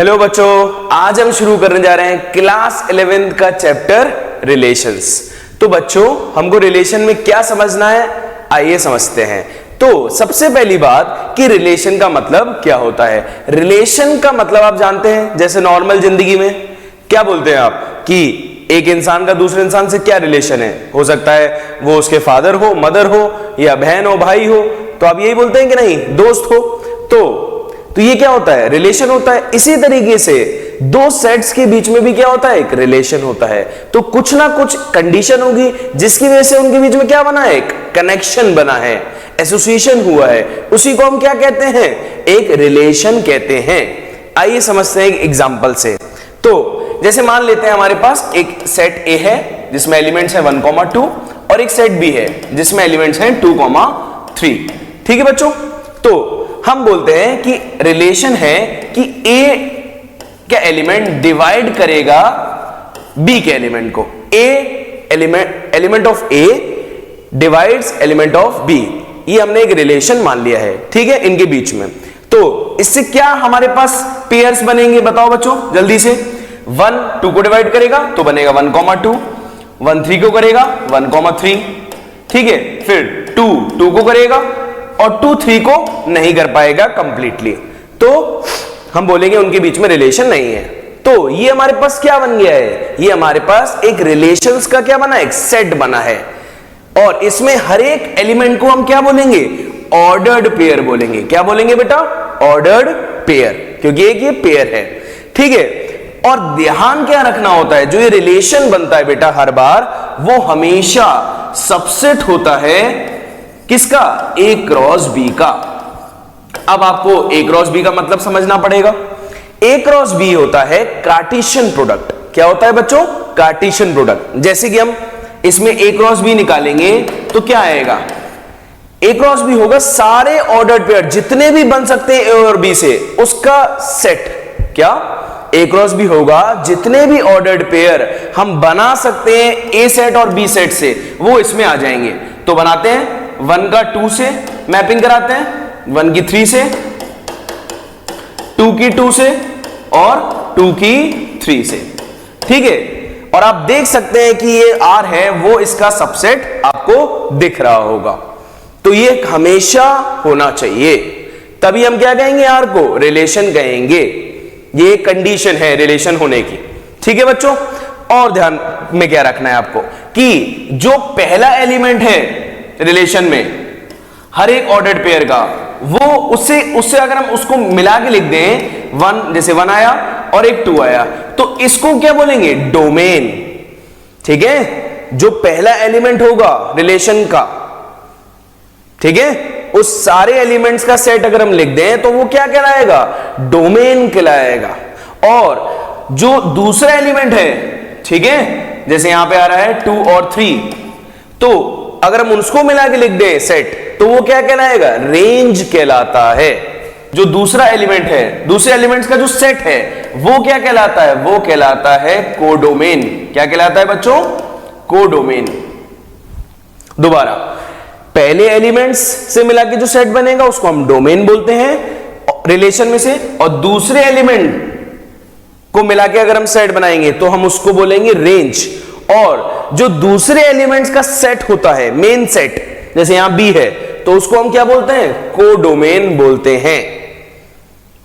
Hello बच्चों, आज हम शुरू करने जा रहे हैं क्लास 11th का चैप्टर रिलेशंस। तो बच्चों, हमको रिलेशन में क्या समझना है, आइए समझते हैं। तो सबसे पहली बात कि रिलेशन का मतलब क्या होता है। रिलेशन का मतलब आप जानते हैं, जैसे नॉर्मल जिंदगी में क्या बोलते हैं आप कि एक इंसान का दूसरे इंसान से क्या रिलेशन है। हो सकता है वो उसके फादर हो, मदर हो, या बहन हो, भाई हो, तो आप यही बोलते हैं कि नहीं, दोस्त हो। तो ये क्या होता है, रिलेशन होता है। इसी तरीके से दो सेट्स के बीच में भी क्या होता है, एक रिलेशन होता है। तो कुछ ना कुछ कंडीशन होगी जिसकी वजह से उनके बीच में क्या बना है, एक कनेक्शन बना है, एसोसिएशन हुआ है। उसी को हम क्या कहते हैं, एक रिलेशन कहते हैं। आइए समझते हैं एक एग्जांपल से। तो जैसे मान लेते हैं हमारे पास एक सेट ए है जिसमें एलिमेंट्स है 1, 2 और एक सेट बी है जिसमें एलिमेंट्स हैं 2, 3। ठीक है बच्चों, तो हम बोलते हैं कि रिलेशन है कि ए का एलिमेंट डिवाइड करेगा बी के एलिमेंट को। A element of A divides element of B, ये हमने एक रिलेशन मान लिया है। ठीक है, इनके बीच में। तो इससे क्या हमारे पास पेयर्स बनेंगे, बताओ बच्चों जल्दी से। 1 2 को डिवाइड करेगा तो बनेगा 1, 2, 1 3 को करेगा 1, 3। ठीक है, फिर 2 2 को करेगा और 2 3 को नहीं कर पाएगा कंप्लीटली, तो हम बोलेंगे उनके बीच में रिलेशन नहीं है। तो ये हमारे पास क्या बन गया है, ये हमारे पास एक रिलेशंस का क्या बना, एक सेट बना है। और इसमें हर एक एलिमेंट को हम क्या बोलेंगे, ऑर्डर्ड पेयर बोलेंगे। क्या बोलेंगे बेटा, ऑर्डर्ड पेयर, क्योंकि एक ये पेयर है। ठीक है, और ध्यान क्या रखना होता है, जो ये रिलेशन बनता है बेटा हर बार, वो हमेशा सबसेट होता है किसका, ए क्रॉस बी का। अब आपको ए क्रॉस बी का मतलब समझना पड़ेगा। ए क्रॉस बी होता है कार्टेशियन प्रोडक्ट। क्या होता है बच्चों, कार्टेशियन प्रोडक्ट। जैसे कि हम इसमें ए क्रॉस बी निकालेंगे तो क्या आएगा, ए क्रॉस बी होगा सारे ऑर्डर्ड पेयर जितने भी बन सकते हैं ए और बी से, उसका सेट। क्या, ए क्रॉस बी होगा जितने भी ऑर्डर्ड पेयर हम बना सकते हैं ए सेट और बी सेट से, वो इसमें आ जाएंगे। तो बनाते हैं 1 का 2 से मैपिंग कराते हैं, 1 की 3 से, 2 की 2 से और 2 की 3 से। ठीक है, और आप देख सकते हैं कि ये R है, वो इसका सबसेट आपको दिख रहा होगा। तो ये हमेशा होना चाहिए, तभी हम क्या कहेंगे, R को रिलेशन कहेंगे। ये कंडीशन है रिलेशन होने की। ठीक है बच्चों, और ध्यान में क्या रखना है आपको कि जो पहला एलिमेंट है रिलेशन में हर एक ऑर्डर्ड पेयर का, वो उससे अगर हम उसको मिला के लिख दें, 1 जैसे 1 आया और एक 2 आया, तो इसको क्या बोलेंगे, डोमेन। ठीक है, जो पहला एलिमेंट होगा रिलेशन का, ठीक है, उस सारे एलिमेंट्स का सेट अगर हम लिख दें तो वो क्या कहलाएगा, डोमेन कहलाएगा। और जो दूसरा एलिमेंट है, ठीक है, जैसे यहां पे आ रहा है 2 और 3, तो अगर हम उसको मिला के लिख दें सेट, तो वो क्या कहलाएगा, रेंज कहलाता है। जो दूसरा एलिमेंट है, दूसरे एलिमेंट्स का जो सेट है, वो क्या कहलाता है, वो कहलाता है कोडोमेन। क्या कहलाता है बच्चों, कोडोमेन। दोबारा, पहले एलिमेंट्स से मिला के जो सेट बनेगा उसको हम डोमेन बोलते हैं रिलेशन में से, और दूसरे एलिमेंट को मिला के अगर हम सेट बनाएंगे तो हम उसको बोलेंगे रेंज। और जो दूसरे एलिमेंट्स का सेट होता है, मेन सेट, जैसे यहां बी है, तो उसको हम क्या बोलते हैं, कोडोमेन बोलते हैं।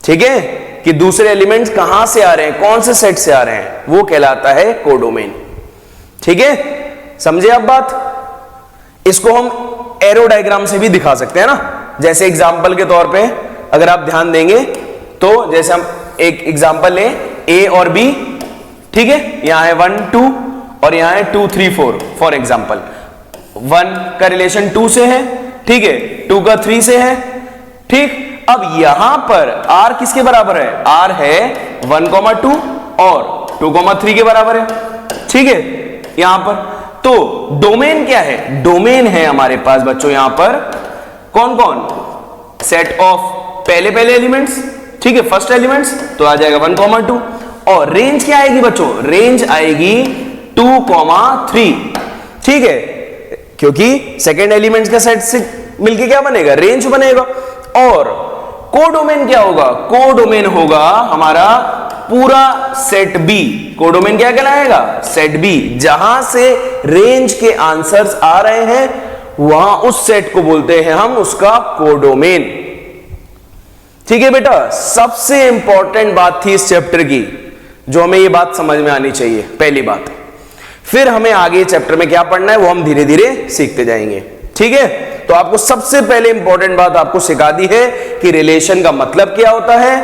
ठीक है, कि दूसरे एलिमेंट्स कहां से आ रहे हैं, कौन से सेट से आ रहे हैं, वो कहलाता है कोडोमेन। ठीक है, समझे आप बात। इसको हम एरो डायग्राम से भी दिखा सकते हैं ना। जैसे एग्जांपल के तौर पे अगर आप ध्यान देंगे तो जैसे हम एक एग्जांपल लें, ए और बी। ठीक है, यहां है 1 2 और यहां है 2 3 4। फॉर एग्जांपल 1 का रिलेशन 2 से है, ठीक है, 2 का 3 से है। ठीक, अब यहां पर R किसके बराबर है, R है 1, 2 और 2, 3 के बराबर है। ठीक है, यहां पर तो डोमेन क्या है, डोमेन है हमारे पास बच्चों यहां पर कौन कौन, सेट ऑफ पहले एलिमेंट्स। ठीक है, फर्स्ट एलिमेंट्स, तो आ जाएगा 1, 2। और रेंज क्या आएगी बच्चों, रेंज आएगी 2, 3। ठीक है, क्योंकि सेकेंड एलिमेंट्स का सेट से मिलके क्या बनेगा, रेंज बनेगा। और कोडोमेन क्या होगा, कोडोमेन होगा हमारा पूरा सेट बी, कोडोमेन क्या कहलाएगा? Set B. जहां से रेंज के आंसर्स आ रहे हैं वहां उस सेट को बोलते हैं हम उसका कोडोमेन। ठीक है बेटा, सबसे इंपॉर्टेंट बात थी इस चैप्टर की, जो हमें ये बात समझ में आनी चाहिए, पहली बात। फिर हमें आगे चैप्टर में क्या पढ़ना है वो हम धीरे धीरे सीखते जाएंगे। ठीक है, तो आपको सबसे पहले इंपॉर्टेंट बात आपको सिखा दी है कि रिलेशन का मतलब क्या होता है,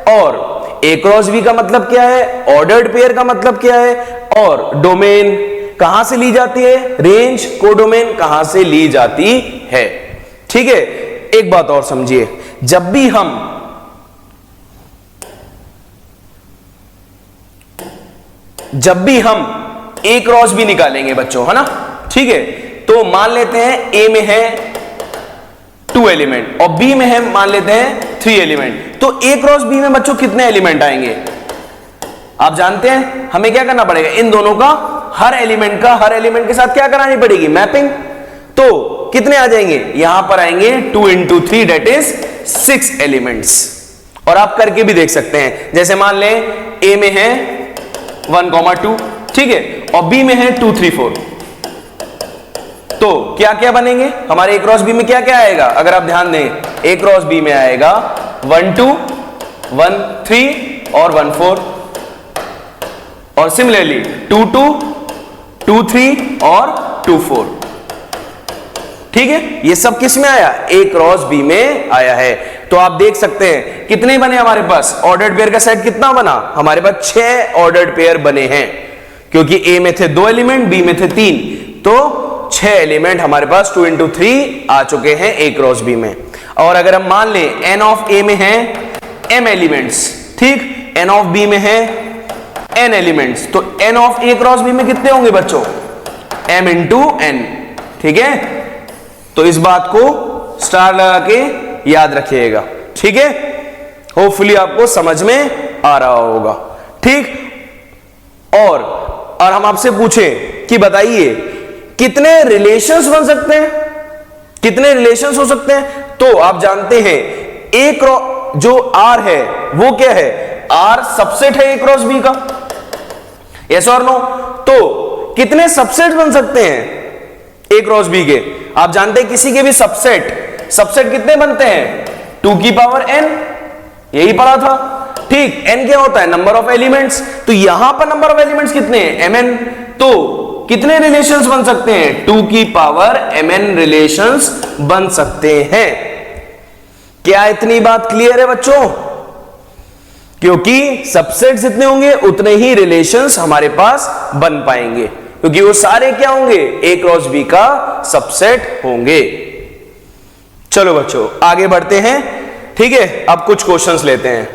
और ए क्रॉस बी का मतलब क्या है, ऑर्डर्ड पेयर का मतलब क्या है, और डोमेन कहां से ली जाती है, रेंज कोडोमेन कहां से ली जाती है। ठीक है, एक बात और समझिए, जब भी हम ए क्रॉस बी निकालेंगे बच्चों, है ना, ठीक है, तो मान लेते हैं ए में है 2 एलिमेंट और बी में है मान लेते हैं 3 एलिमेंट, तो ए क्रॉस बी में बच्चों कितने एलिमेंट आएंगे? आप जानते हैं हमें क्या करना पड़ेगा, इन दोनों का हर एलिमेंट के साथ क्या करानी पड़ेगी, मैपिंग। तो कितने आ जाएंगे, यहां पर आएंगे 2 into 3 that is 6 एलिमेंट्स। और आप करके भी देख सकते हैं, जैसे मान लें ए में है 1,2, ठीक है, और बी में है 2, 3, 4, तो क्या क्या बनेंगे हमारे ए क्रॉस बी में, क्या क्या आएगा? अगर आप ध्यान दें, ए क्रॉस बी में आएगा 1, 2, 1, 3 और 1, 4, और सिमिलरली 2, 2, 2, 3 और 2, 4। ठीक है, ये सब किस में आया, ए क्रॉस बी में आया है। तो आप देख सकते हैं कितने बने हमारे पास, ऑर्डर्ड पेयर का सेट कितना बना, हमारे पास 6 ऑर्डर्ड पेयर बने हैं, क्योंकि ए में थे 2 एलिमेंट, बी में थे 3, तो 6 एलिमेंट हमारे पास 2 into 3 आ चुके हैं ए क्रॉस बी में। और अगर हम मान लें एन ऑफ ए में है m एलिमेंट्स, ठीक, एन ऑफ बी में है n एलिमेंट्स, तो n of A cross B में कितने होंगे बच्चों, m into n। ठीक है, तो इस बात को स्टार लगा के याद रखिएगा। ठीक है, होपफुली आपको समझ में आ रहा होगा। ठीक, और हम आपसे पूछें कि बताइए कितने रिलेशंस बन सकते हैं, कितने रिलेशंस हो सकते हैं? तो आप जानते हैं ए क्रॉस जो आर है वो क्या है, आर सबसेट है ए क्रॉस बी का, यस और नो? तो कितने सबसेट बन सकते हैं ए क्रॉस बी के? आप जानते हैं किसी के भी सबसेट कितने बनते हैं, 2 की पावर n, यही पढ़ा था। ठीक, n क्या होता है, नंबर ऑफ एलिमेंट्स, तो यहां पर नंबर ऑफ एलिमेंट्स कितने हैं, mn, तो कितने रिलेशंस बन सकते हैं, 2 की पावर mn रिलेशंस बन सकते हैं। क्या इतनी बात क्लियर है बच्चों? क्योंकि सबसेट जितने होंगे उतने ही रिलेशंस हमारे पास बन पाएंगे, क्योंकि वो सारे क्या होंगे, ए क्रॉस बी का सबसेट होंगे। चलो बच्चों आगे बढ़ते हैं। ठीक है, अब कुछ क्वेश्चंस लेते हैं।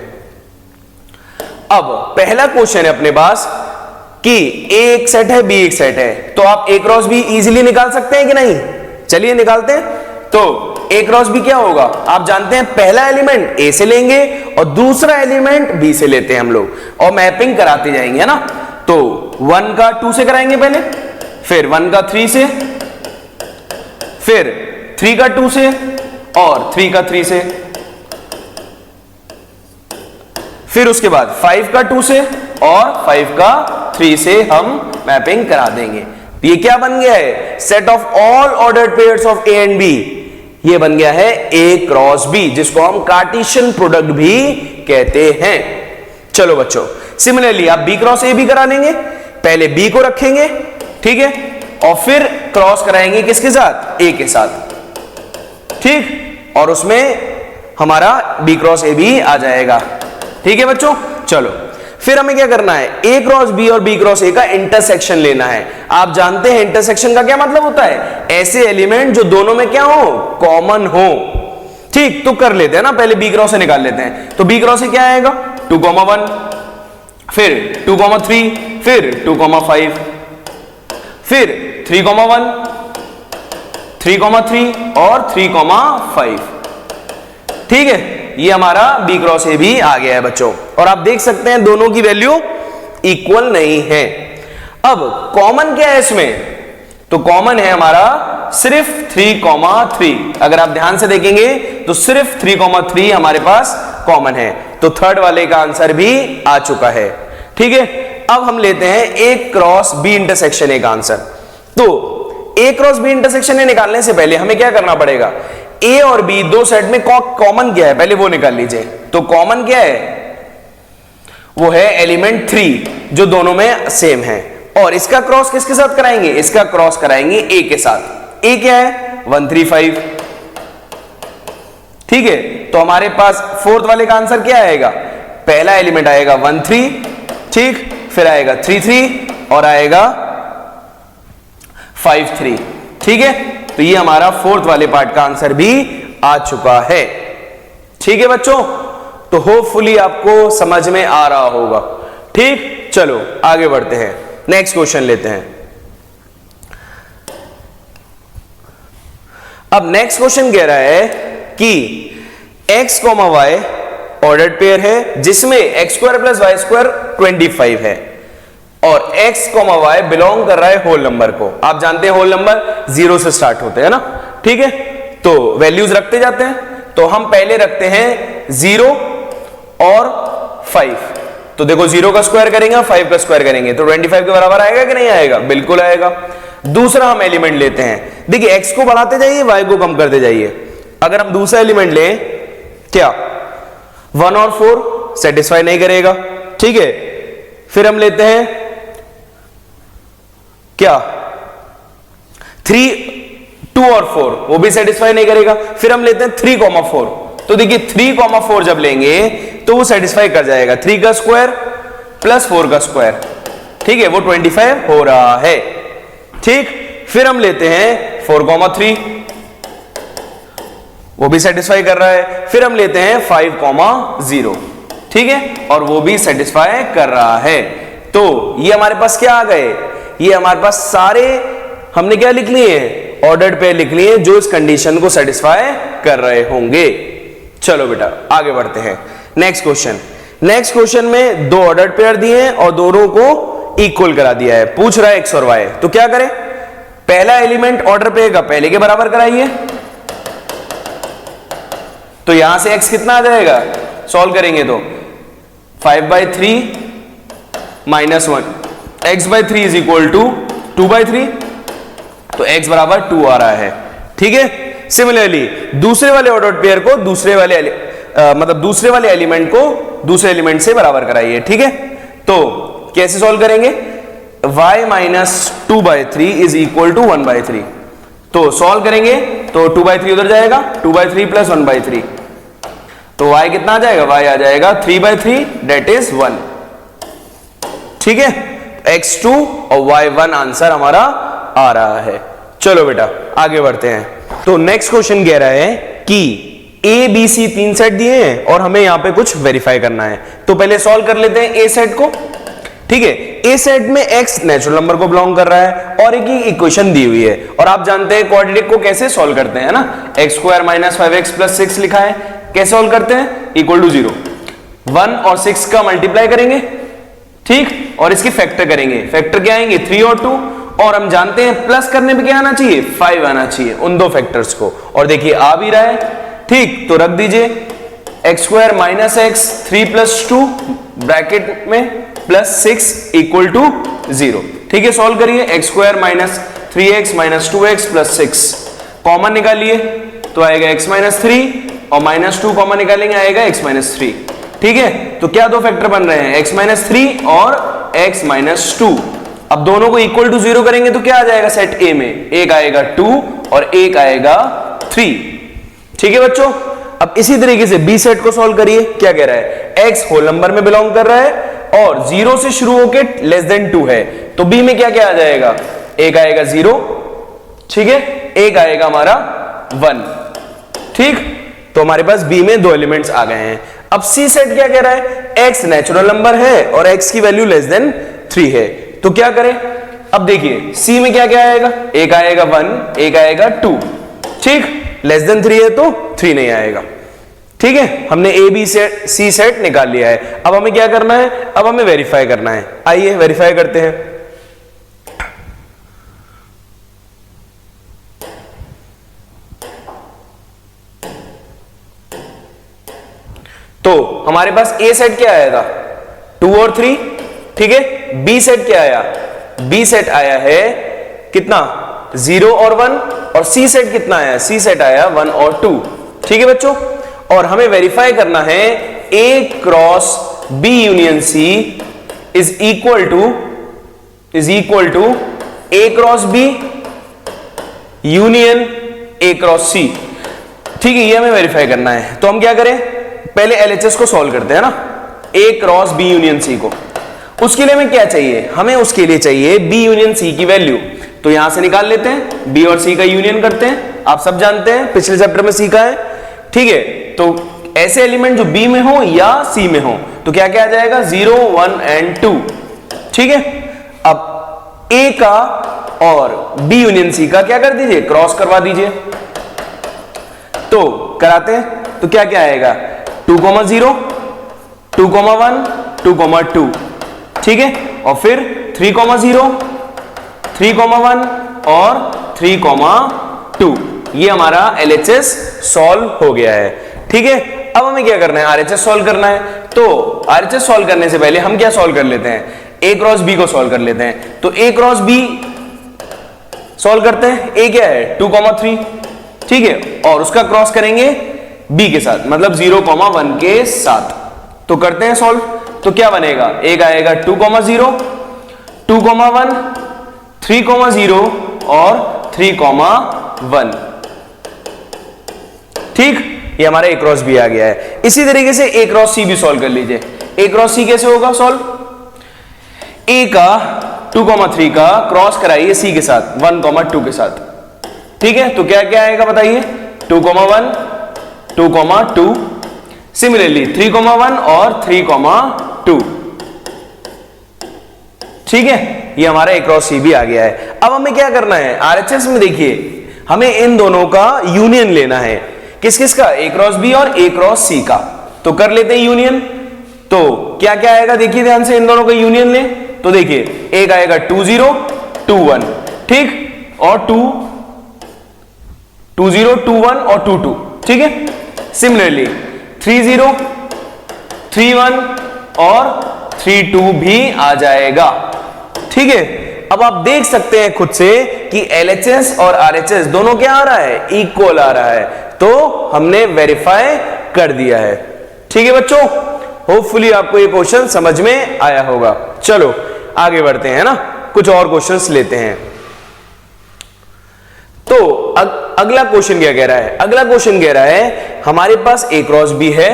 अब पहला क्वेश्चन है अपने पास कि ए एक सेट है, बी एक सेट है, तो आप ए क्रॉस बी इजीली निकाल सकते हैं कि नहीं? चलिए निकालते हैं। तो ए क्रॉस बी क्या होगा, आप जानते हैं पहला एलिमेंट ए से लेंगे और दूसरा एलिमेंट बी से लेते हैं हम लोग, और मैपिंग कराते जाएंगे, है ना। तो 1 का 2 से कराएंगे पहले, फिर 1 का 3 से, फिर 3 का 2 से, और 3 का 3 से, फिर उसके बाद 5 का 2 से और 5 का 3 से हम मैपिंग करा देंगे। ये क्या बन गया है, set of all ordered pairs of A and B, ये बन गया है ए क्रॉस बी, जिसको हम कार्टेशियन प्रोडक्ट भी कहते हैं। चलो बच्चों, सिमिलरली आप बी क्रॉस ए भी करा लेंगे, पहले बी को रखेंगे, ठीक है, और फिर क्रॉस कराएंगे किसके साथ, ए के साथ, ठीक, और उसमें हमारा बी क्रॉस ए भी आ जाएगा। ठीक है बच्चों, चलो फिर हमें क्या करना है, ए क्रॉस बी और बी क्रॉस ए का इंटरसेक्शन लेना है। आप जानते हैं इंटरसेक्शन का क्या मतलब होता है, ऐसे एलिमेंट जो दोनों में क्या हो, कॉमन हो। ठीक, तो कर लेते हैं ना, पहले बी क्रॉस से निकाल लेते हैं। तो बी क्रॉस से क्या आएगा, 2,1, फिर 2,3, फिर 2,5, फिर 3,1, 3,3 और 3,5। ठीक है, ये हमारा बी क्रॉस ए भी आ गया है बच्चों, और आप देख सकते हैं दोनों की वैल्यू इक्वल नहीं है। अब कॉमन क्या है इसमें, तो कॉमन है हमारा सिर्फ 3,3। अगर आप ध्यान से देखेंगे तो सिर्फ 3,3 हमारे पास कॉमन है। तो थर्ड वाले का आंसर भी आ चुका है। ठीक है, अब हम लेते हैं ए क्रॉस बी इंटरसेक्शन ए का आंसर। तो ए क्रॉस बी इंटरसेक्शन ए निकालने से पहले हमें क्या करना पड़ेगा, ए और बी दो सेट में कॉमन क्या है पहले वो निकाल लीजिए। तो कॉमन क्या है, वो है एलिमेंट 3 जो दोनों में सेम है। और इसका क्रॉस किसके साथ कराएंगे, इसका क्रॉस कराएंगे ए के साथ। ए क्या है 1 3 5। ठीक है, तो हमारे पास फोर्थ वाले का आंसर क्या आएगा, पहला एलिमेंट आएगा 1 3, ठीक, फिर आएगा 3 3 और आएगा 5 3। ठीक है, तो ये हमारा फोर्थ वाले पार्ट का आंसर भी आ चुका है। ठीक है बच्चों, तो होपफुली आपको समझ में आ रहा होगा। ठीक, चलो आगे बढ़ते हैं, नेक्स्ट क्वेश्चन लेते हैं। अब नेक्स्ट क्वेश्चन कह रहा है कि x, y ऑर्डर्ड पेयर है जिसमें x square plus y square 25 है और x, y बिलोंग कर रहा है होल नंबर को। आप जानते हैं होल नंबर 0 से स्टार्ट होते हैं ना। ठीक है, तो वैल्यूज रखते जाते हैं। तो हम पहले रखते हैं 0 और 5। तो देखो 0 का स्क्वायर करेंगे 5 का स्क्वायर करेंगे तो 25 के बराबर आएगा कि नहीं आएगा, बिल्कुल आएगा। दूसरा हम एलिमेंट लेते हैं, देखिए x को बढ़ाते जाइए y को कम करते जाइए। अगर हम दूसरा एलिमेंट लें, क्या 1 और 4 सेटिस्फाई नहीं करेगा। ठीक है, फिर हम लेते हैं क्या 3 2 और 4, वो भी सेटिस्फाई नहीं करेगा। फिर हम लेते हैं 3 4। तो देखिए 3 4 जब लेंगे तो वो सेटिस्फाई कर जाएगा। 3 का स्क्वायर प्लस 4 का स्क्वायर, ठीक है, वो 25 हो रहा है। ठीक, फिर हम लेते हैं 4 3, वो भी सेटिस्फाई कर रहा है। फिर हम लेते हैं 5 0, ठीक है, और वो भी सेटिस्फाई कर रहा है। तो ये हमारे पास क्या आ गए, ये हमारे पास सारे हमने क्या लिख लिए हैं, ऑर्डर्ड पेयर लिख लिए जो इस कंडीशन को सेटिस्फाई कर रहे होंगे। चलो बेटा आगे बढ़ते हैं, नेक्स्ट क्वेश्चन। नेक्स्ट क्वेश्चन में दो ऑर्डर्ड पेयर दिए हैं और दोनों को इक्वल करा दिया है। पूछ रहा है एक्स और वाई, तो क्या करें, पहला एलिमेंट ऑर्डर पेयर का पहले के बराबर कराइए। तो यहां से x कितना आ जाएगा, सॉल्व करेंगे तो 5/3 minus 1, x/3 is equal to 2/3, तो x बराबर 2 आ रहा है। ठीक है, सिमिलरली दूसरे वाले ऑर्डर पेयर को दूसरे वाले दूसरे वाले एलिमेंट को दूसरे एलिमेंट से बराबर कराइए। ठीक है, तो कैसे सॉल्व करेंगे, y minus 2/3 is equal to 1/3। तो सॉल्व करेंगे तो 2/3 उधर जाएगा, 2/3 प्लस 1/3, तो y कितना आ जाएगा, y आ जाएगा 3/3 डेट इज 1। ठीक है, x2 और y1 आंसर हमारा आ रहा है। चलो बेटा आगे बढ़ते हैं। तो नेक्स्ट क्वेश्चन कह रहा है कि ए बी सी 3 सेट दिए हैं और हमें यहां पे कुछ वेरीफाई करना है। तो पहले सॉल्व कर लेते हैं ए सेट को। ठीक है, ए सेट में x नेचुरल नंबर को बिलोंग कर रहा है और एक ही इक्वेशन दी हुई है और आप जानते हैं क्वाड्रेटिक को कैसे सॉल्व करते हैं ना, x² माइनस 5x प्लस 6 लिखा है, कैसे सॉल्व करते हैं, इक्वल टू 0, 1 और 6 का मल्टीप्लाई करेंगे, ठीक, और इसकी फैक्टर करेंगे। फैक्टर क्या आएंगे 3 और 2, और हम जानते हैं प्लस करने पे क्या आना चाहिए, 5 आना चाहिए उन दो फैक्टर्स को, और देखिए आ भी रहा है। ठीक, तो रख दीजिए x² minus x 3 plus 2 bracket में प्लस 6 इक्वल टू 0। ठीक है, सॉल्व करिए, x² minus 3x minus 2x plus 6 common निकालिए तो आएगा x माइनस 3 और माइनस 2 कॉमन निकालेंगे आएगा x माइनस 3। ठीक है, तो क्या दो फैक्टर बन रहे हैं, x माइनस 3 और x माइनस 2। अब दोनों को इक्वल टू 0 करेंगे तो क्या आ जाएगा सेट A में, एक आएगा 2 और एक आएगा 3। ठीक है बच्चों, अब इसी तरीके से B सेट को सॉल्व करिए। क्या कह रहा है, x होल नंबर में बिलोंग कर रहा है और 0 से शुरू होके लेस देन 2 है, तो B में क्या क्या आ जाएगा, एक आएगा 0, ठीक है, एक आएगा हमारा 1। ठीक, तो हमारे पास B में दो एलिमेंट्स आ गए हैं। अब C सेट क्या कह रहा है, x नेचुरल नंबर है और x की वैल्यू लेस देन 3 है, तो क्या करें, अब देखिए C में क्या क्या आएगा, एक आएगा 1, एक आएगा 2, ठीक, लेस देन 3 है तो 3 नहीं आएगा। ठीक है, हमने A B set C set निकाल लिया है। अब हमें क्या करना है, अब हमें वेरीफाई करना है। आइए वेरीफाई करते हैं। तो तो हमारे पास ए सेट क्या आया था 2 और 3, ठीक है। बी सेट क्या आया, बी सेट आया है कितना 0 और 1, और सी सेट कितना आया, सी सेट आया 1 और 2, ठीक है बच्चों। और हमें वेरीफाई करना है A cross B union C is equal to A cross B union A cross C, ठीक है। ये हमें वेरीफाई करना है। तो हम क्या करें, पहले एलएचएस को सॉल्व करते हैं ना, ए क्रॉस बी यूनियन सी को। उसके लिए हमें क्या चाहिए, हमें उसके लिए चाहिए बी यूनियन सी की वैल्यू। तो यहां से निकाल लेते हैं, बी और सी का यूनियन करते हैं। आप सब जानते हैं, पिछले चैप्टर में सीखा है, ठीक है। तो ऐसे एलिमेंट जो बी में हो या सी में हो, तो क्या क्या आ जाएगा 0, 1 एंड 2, ठीक है। अब ए का और बी यूनियन सी का क्या कर दीजिए, क्रॉस करवा दीजिए। तो कराते हैं, तो क्या क्या आएगा 2, 0, 2, 1, 2, 2, ठीक है। और फिर 3, 0, 3, 1 और 3, 2। ये हमारा LHS सॉल्व हो गया है, ठीक है। अब हमें क्या करना है, RHS सॉल्व करना है। तो RHS सॉल्व करने से पहले हम क्या सॉल्व कर लेते हैं, A क्रॉस B को सॉल्व कर लेते हैं। तो A क्रॉस B सॉल्व करते हैं। A क्या है 2, 3, ठीक है, और उसका क्रॉस करेंगे B के साथ, मतलब 0, 1 के साथ। तो करते हैं सॉल्व। तो क्या बनेगा, एक आएगा 2, 0, 2, 1, 3, 0 और 3, 1, ठीक। ये हमारा ए क्रॉस बी आ गया है। इसी तरीके से ए क्रॉस सी भी सॉल्व कर लीजिए। ए क्रॉस सी कैसे होगा सॉल्व, ए का 2, 3 का क्रॉस कराइए सी के साथ 1, 2 के साथ, ठीक है। तो क्या क्या आएगा बताइए, 2, 1, 2, 2, सिमिलरली 3, 1 और 3, 2, ठीक है। ये हमारा ए क्रॉस सी भी आ गया है। अब हमें क्या करना है, आरएचएस में देखिए हमें इन दोनों का यूनियन लेना है। किस किस का, ए क्रॉस बी और ए क्रॉस सी का। तो कर लेते हैं यूनियन। तो क्या क्या आएगा देखिए ध्यान से, इन दोनों का यूनियन ले। तो देखिए एक आएगा 2, 0, 2, 1, ठीक, और 2, 0, 2, 1 और 2, 2, ठीक है। सिमिलरली 3, 0, 3, 1 और 3, 2 भी आ जाएगा, ठीक है। अब आप देख सकते हैं खुद से कि LHS और RHS दोनों क्या आ रहा है, इक्वल आ रहा है। तो हमने वेरीफाई कर दिया है, ठीक है बच्चों। होपफुली आपको ये क्वेश्चन समझ में आया होगा। चलो आगे बढ़ते हैं ना, कुछ और क्वेश्चंस लेते हैं। तो अगला क्वेश्चन क्या कह रहा है, अगला क्वेश्चन कह रहा है हमारे पास ए क्रॉस बी है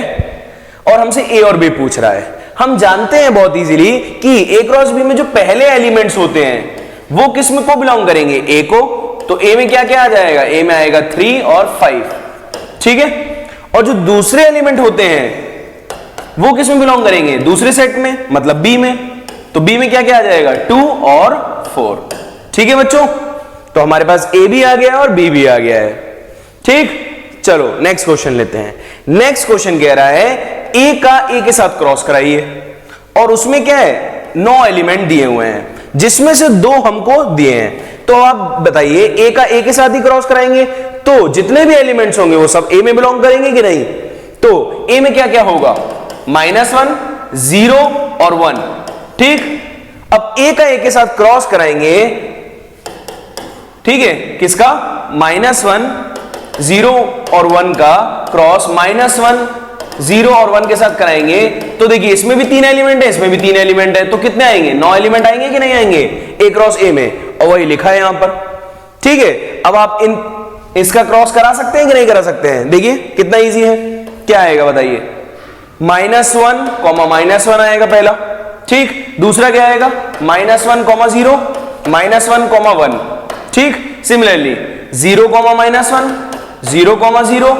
और हमसे ए और बी पूछ रहा है। हम जानते हैं बहुत इजीली कि ए क्रॉस बी में जो पहले एलिमेंट्स होते हैं वो किस में को बिलोंग करेंगे, ए को। तो ए में क्या क्या आ जाएगा, ए में आएगा 3 और 5, ठीक है। और जो दूसरे एलिमेंट होते हैं वो किस में बिलोंग करेंगे, दूसरे सेट में, मतलब बी में। तो बी में क्या क्या आ जाएगा 2 और 4, ठीक है बच्चों। तो हमारे पास ए भी आ गया है और बी भी आ गया है, ठीक। चलो नेक्स्ट क्वेश्चन लेते हैं। नेक्स्ट क्वेश्चन कह रहा है ए का ए के साथ क्रॉस कराइए और उसमें क्या है 9 एलिमेंट दिए हुए हैं जिसमें से 2 हमको दिए हैं। तो आप बताइए ए का ए के साथ ही क्रॉस कराएंगे तो जितने भी एलिमेंट्स होंगे वो सब ए में बिलोंग करेंगे कि नहीं। तो ए में क्या क्या होगा, -1, 0 और 1, ठीक। अब ए का ए के साथ क्रॉस कराएंगे, ठीक है, किसका, -1, 0 और 1 का क्रॉस -1, 0 और 1 के साथ कराएंगे। तो देखिए इसमें भी 3 एलिमेंट है, इसमें भी 3 एलिमेंट है, तो कितने आएंगे, 9 एलिमेंट आएंगे कि नहीं आएंगे ए क्रॉस ए में, और वही लिखा है यहां पर, ठीक है। अब आप इसका क्रॉस करा सकते हैं कि नहीं करा सकते हैं, देखिए कितना इजी है। क्या आएगा बताइए, -1, -1 आएगा पहला, ठीक। दूसरा क्या आएगा, -1, 0, -1, 1, ठीक। सिमिलरली 0, -1, 0, 0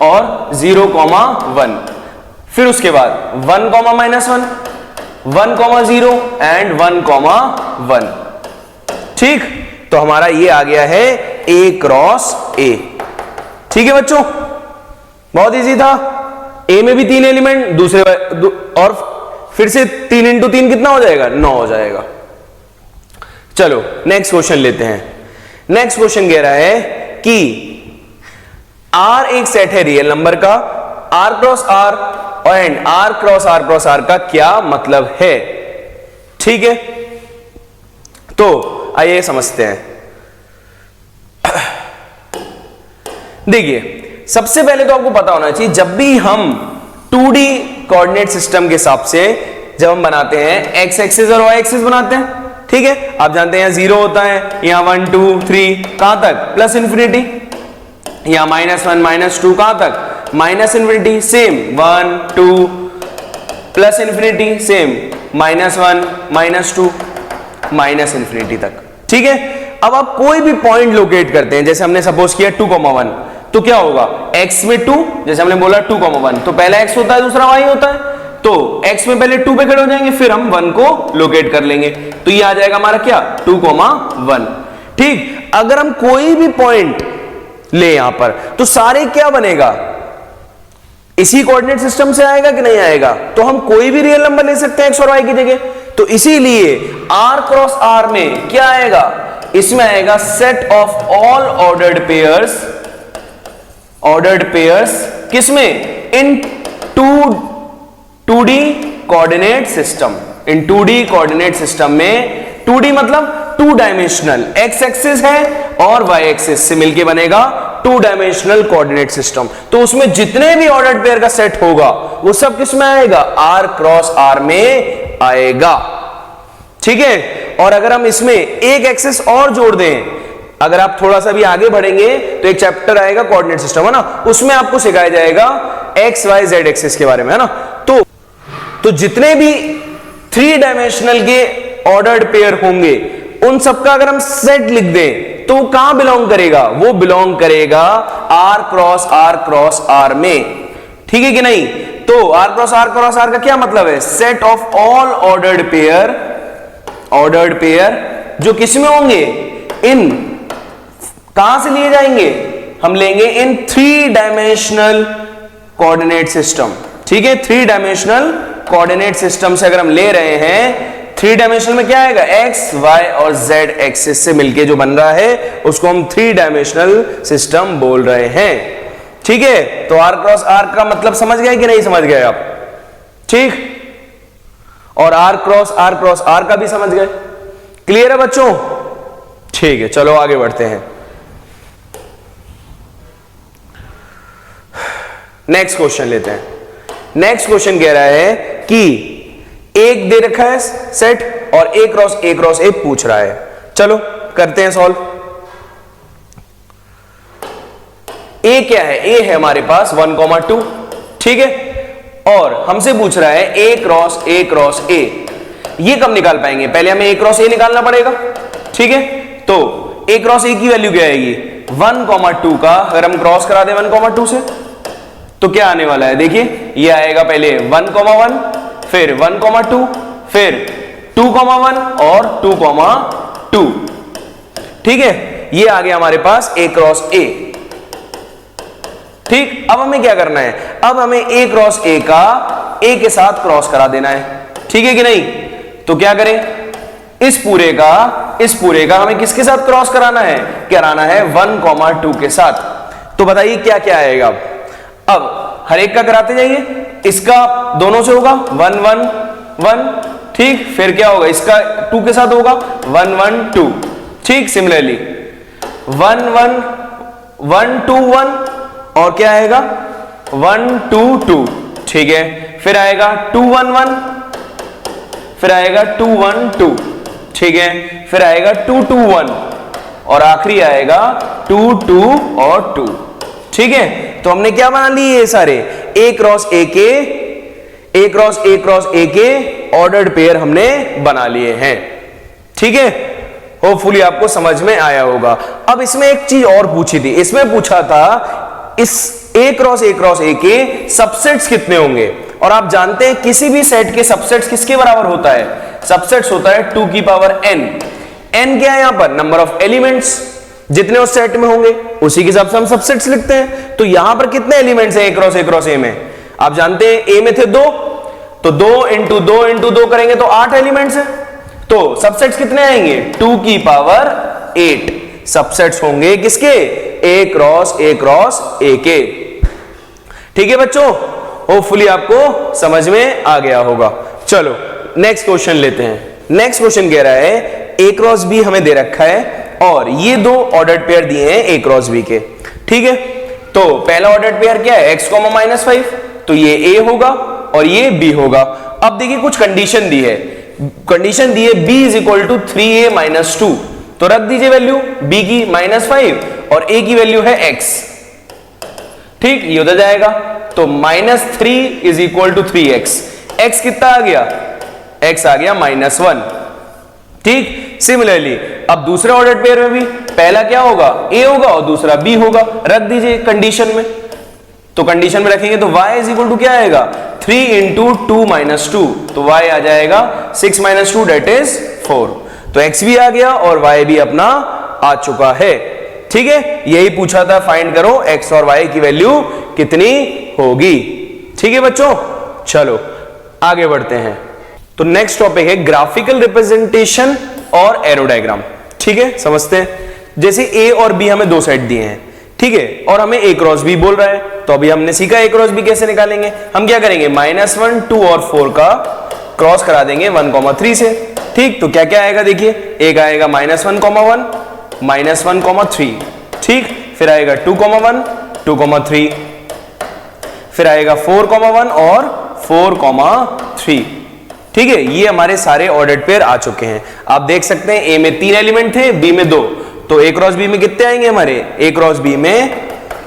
और 0, 1। फिर उसके बाद 1, -1, 1, 0 एंड 1, 1, ठीक। तो हमारा ये आ गया है ए क्रॉस ए, ठीक है बच्चों, बहुत इजी था। ए में भी 3 एलिमेंट, दूसरे और फिर से 3 × 3 कितना हो जाएगा, 9 हो जाएगा। चलो नेक्स्ट क्वेश्चन लेते हैं। नेक्स्ट क्वेश्चन कह रहा है कि R एक सेट है रियल नंबर का, R cross R and r cross r का क्या मतलब है। ठीक है, तो आइए समझते हैं। देखिए सबसे पहले तो आपको पता होना चाहिए, जब भी हम 2D कोऑर्डिनेट सिस्टम के हिसाब से जब हम बनाते हैं एक्स एक्सिस और वाई एक्सिस बनाते हैं, ठीक है, आप जानते हैं यहां 0 होता है, यहां 1 2 3 कहां तक प्लस इंफिनिटी, यहां -1 -2 कहां तक minus infinity, same 1 2 plus infinity, same -1 -2 minus infinity तक। ठीक है, अब आप कोई भी पॉइंट लोकेट करते हैं, जैसे हमने सपोज किया 2,1, तो क्या होगा x में 2, जैसे हमने बोला 2,1, तो पहला x होता है दूसरा y होता है, तो x में पहले 2 पे खड़े हो जाएंगे, फिर हम 1 को लोकेट कर लेंगे, तो ये आ जाएगा हमारा क्या 2,1। ठीक, अगर हम कोई भी पॉइंट ले यहां पर, तो सारे क्या बनेगा, इसी कोऑर्डिनेट सिस्टम से आएगा कि नहीं आएगा, तो हम कोई भी रियल नंबर ले सकते हैं x और y की जगह, तो इसीलिए r क्रॉस r में क्या आएगा, इसमें आएगा set of all ordered pairs किसमें, इन 2D कोऑर्डिनेट सिस्टम, इन 2D कोऑर्डिनेट सिस्टम में 2D मतलब 2 डायमेंशनल, x एक्सिस है और y एक्सिस से मिलके बनेगा 2 डायमेंशनल कोऑर्डिनेट सिस्टम, तो उसमें जितने भी ऑर्डर्ड पेयर का सेट होगा वो सब किसमें आएगा, r क्रॉस r में आएगा। ठीक है, और अगर हम इसमें एक एक्सिस और जोड़ दें, अगर आप थोड़ा सा भी आगे बढ़ेंगे तो एक चैप्टर आएगा कोऑर्डिनेट सिस्टम, है ना, उसमें आपको सिखाया जाएगा एक्स वाई जेड एक्सिस के बारे में, है ना, तो जितने भी 3 डायमेंशनल के ऑर्डर्ड पेयर होंगे उन सबका अगर हम सेट लिख दें तो कहां बिलोंग करेगा, वो बिलोंग करेगा r क्रॉस r में। ठीक है कि नहीं, तो r क्रॉस r का क्या मतलब है, set of all ordered pair जो किसमें होंगे, इन कहां से लिए जाएंगे, हम लेंगे इन 3 डायमेंशनल कोऑर्डिनेट सिस्टम। ठीक है, 3 डायमेंशनल कोऑर्डिनेट सिस्टम से अगर हम ले रहे हैं, 3 डायमेंशनल में क्या आएगा, एक्स वाई और जेड एक्सिस से मिलके जो बन रहा है उसको हम 3 डायमेंशनल सिस्टम बोल रहे हैं। ठीक है, तो r क्रॉस r का मतलब समझ गए कि नहीं समझ गए आप, ठीक, और r क्रॉस r का भी समझ गए, क्लियर है बच्चों। ठीक है, चलो आगे बढ़ते हैं। नेक्स्ट क्वेश्चन लेते हैं। नेक्स्ट क्वेश्चन कह रहा है कि एक दे रखा है सेट और a क्रॉस a पूछ रहा है, चलो करते हैं सॉल्व। a क्या है, a है हमारे पास 1,2, ठीक है, और हमसे पूछ रहा है a क्रॉस a। ये कब निकाल पाएंगे, पहले हमें a क्रॉस a निकालना पड़ेगा। ठीक है, तो a क्रॉस a की वैल्यू क्या आएगी, 1,2 का अगर हम क्रॉस करा दें 1,2 से तो क्या आने वाला है, देखिए ये आएगा पहले 1,1, फिर 1,2, फिर 2,1 और 2,2। ठीक है, ये आ गया हमारे पास a क्रॉस a। ठीक, अब हमें क्या करना है, अब हमें a क्रॉस a का a के साथ क्रॉस करा देना है। ठीक है कि नहीं, तो क्या करें, इस पूरे का हमें किसके साथ क्रॉस कराना है, 1,2 के साथ। तो बताइए क्या क्या आएगा, अब हर एक का कराते जाइए, इसका दोनों से होगा 1 1 1, ठीक, फिर क्या होगा, इसका 2 के साथ होगा 1 1 2, ठीक, सिमिलरली 1 1 1 2 1 और क्या आएगा 1 2 2, ठीक है, फिर आएगा 2 1 1, फिर आएगा 2 1 2, ठीक है, फिर आएगा 2 2 1 और आखिरी आएगा 2 2 और 2। ठीक है, तो हमने क्या बना लिए ये सारे a क्रॉस a के ऑर्डर्ड पेयर हमने बना लिए हैं। ठीक है, होपफुली आपको समझ में आया होगा। अब इसमें एक चीज और पूछी थी, इसमें पूछा था इस a क्रॉस a के सबसेट्स कितने होंगे, और आप जानते हैं किसी भी सेट के सबसेट्स किसके बराबर होता है, सबसेट्स होता है 2 की पावर n। n क्या है यहां पर, नंबर ऑफ एलिमेंट्स, जितने उस सेट में होंगे उसी के हिसाब से हम सबसेट्स लिखते हैं। तो यहां पर कितने एलिमेंट्स हैं a क्रॉस a में, आप जानते हैं a में थे 2, तो 2 इंटू 2 करेंगे तो 8 एलिमेंट्स हैं, तो सबसेट्स कितने आएंगे 2 की पावर 8 सबसेट्स होंगे किसके, a क्रॉस a के। ठीक है बच्चों, होपफुली आपको समझ में आ गया होगा। चलो नेक्स्ट क्वेश्चन लेते हैं। नेक्स्ट क्वेश्चन कह रहा है a क्रॉस b हमें दे रखा है और ये दो ऑर्डर्ड पेयर दिए हैं a क्रॉस b के, ठीक है। तो पहला ऑर्डर्ड पेयर क्या है, x, -5, तो ये a होगा और ये b होगा। अब देखिए कुछ कंडीशन दी है, कंडीशन दी है b is equal to 3a - 2, तो रख दीजिए वैल्यू b की -5 और a की वैल्यू है x, ठीक, ये होता जाएगा। तो -3 is equal to 3x, x कितना आ गया, x आ गया -1, ठीक। सिमिलरली अब दूसरे ऑर्डर पेयर में भी पहला क्या होगा, a होगा और दूसरा b होगा, रख दीजिए कंडीशन में। तो कंडीशन में रखेंगे तो y इज इक्वल टू क्या आएगा, 3 × 2 - 2, तो y आ जाएगा 6 - 2 दैट इज 4। तो x भी आ गया और y भी अपना आ चुका है, ठीक है। यही पूछा था, फाइंड करो x और y की वैल्यू कितनी होगी, ठीक है बच्चों। चलो आगे बढ़ते हैं। तो नेक्स्ट टॉपिक है ग्राफिकल रिप्रेजेंटेशन और एरो डायग्राम, ठीक है, समझते हैं। जैसे a और b हमें दो सेट दिए हैं, ठीक है, और हमें a क्रॉस b बोल रहा है, तो अभी हमने सीखा a क्रॉस b कैसे निकालेंगे। हम क्या करेंगे, -1, 2 और 4 का क्रॉस करा देंगे 1, 3 से, ठीक। तो क्या क्या आएगा देखिए, एक आएगा -1, -1, -3, ठीक। फिर आएगा 2, 1, 2, 3, फिर आएगा 4, 1 और 4, 3, ठीक है। ये हमारे सारे ऑर्डर्ड पेयर आ चुके हैं। आप देख सकते हैं a में 3 एलिमेंट थे, b में 2, तो a क्रॉस b में कितने आएंगे हमारे, a क्रॉस b में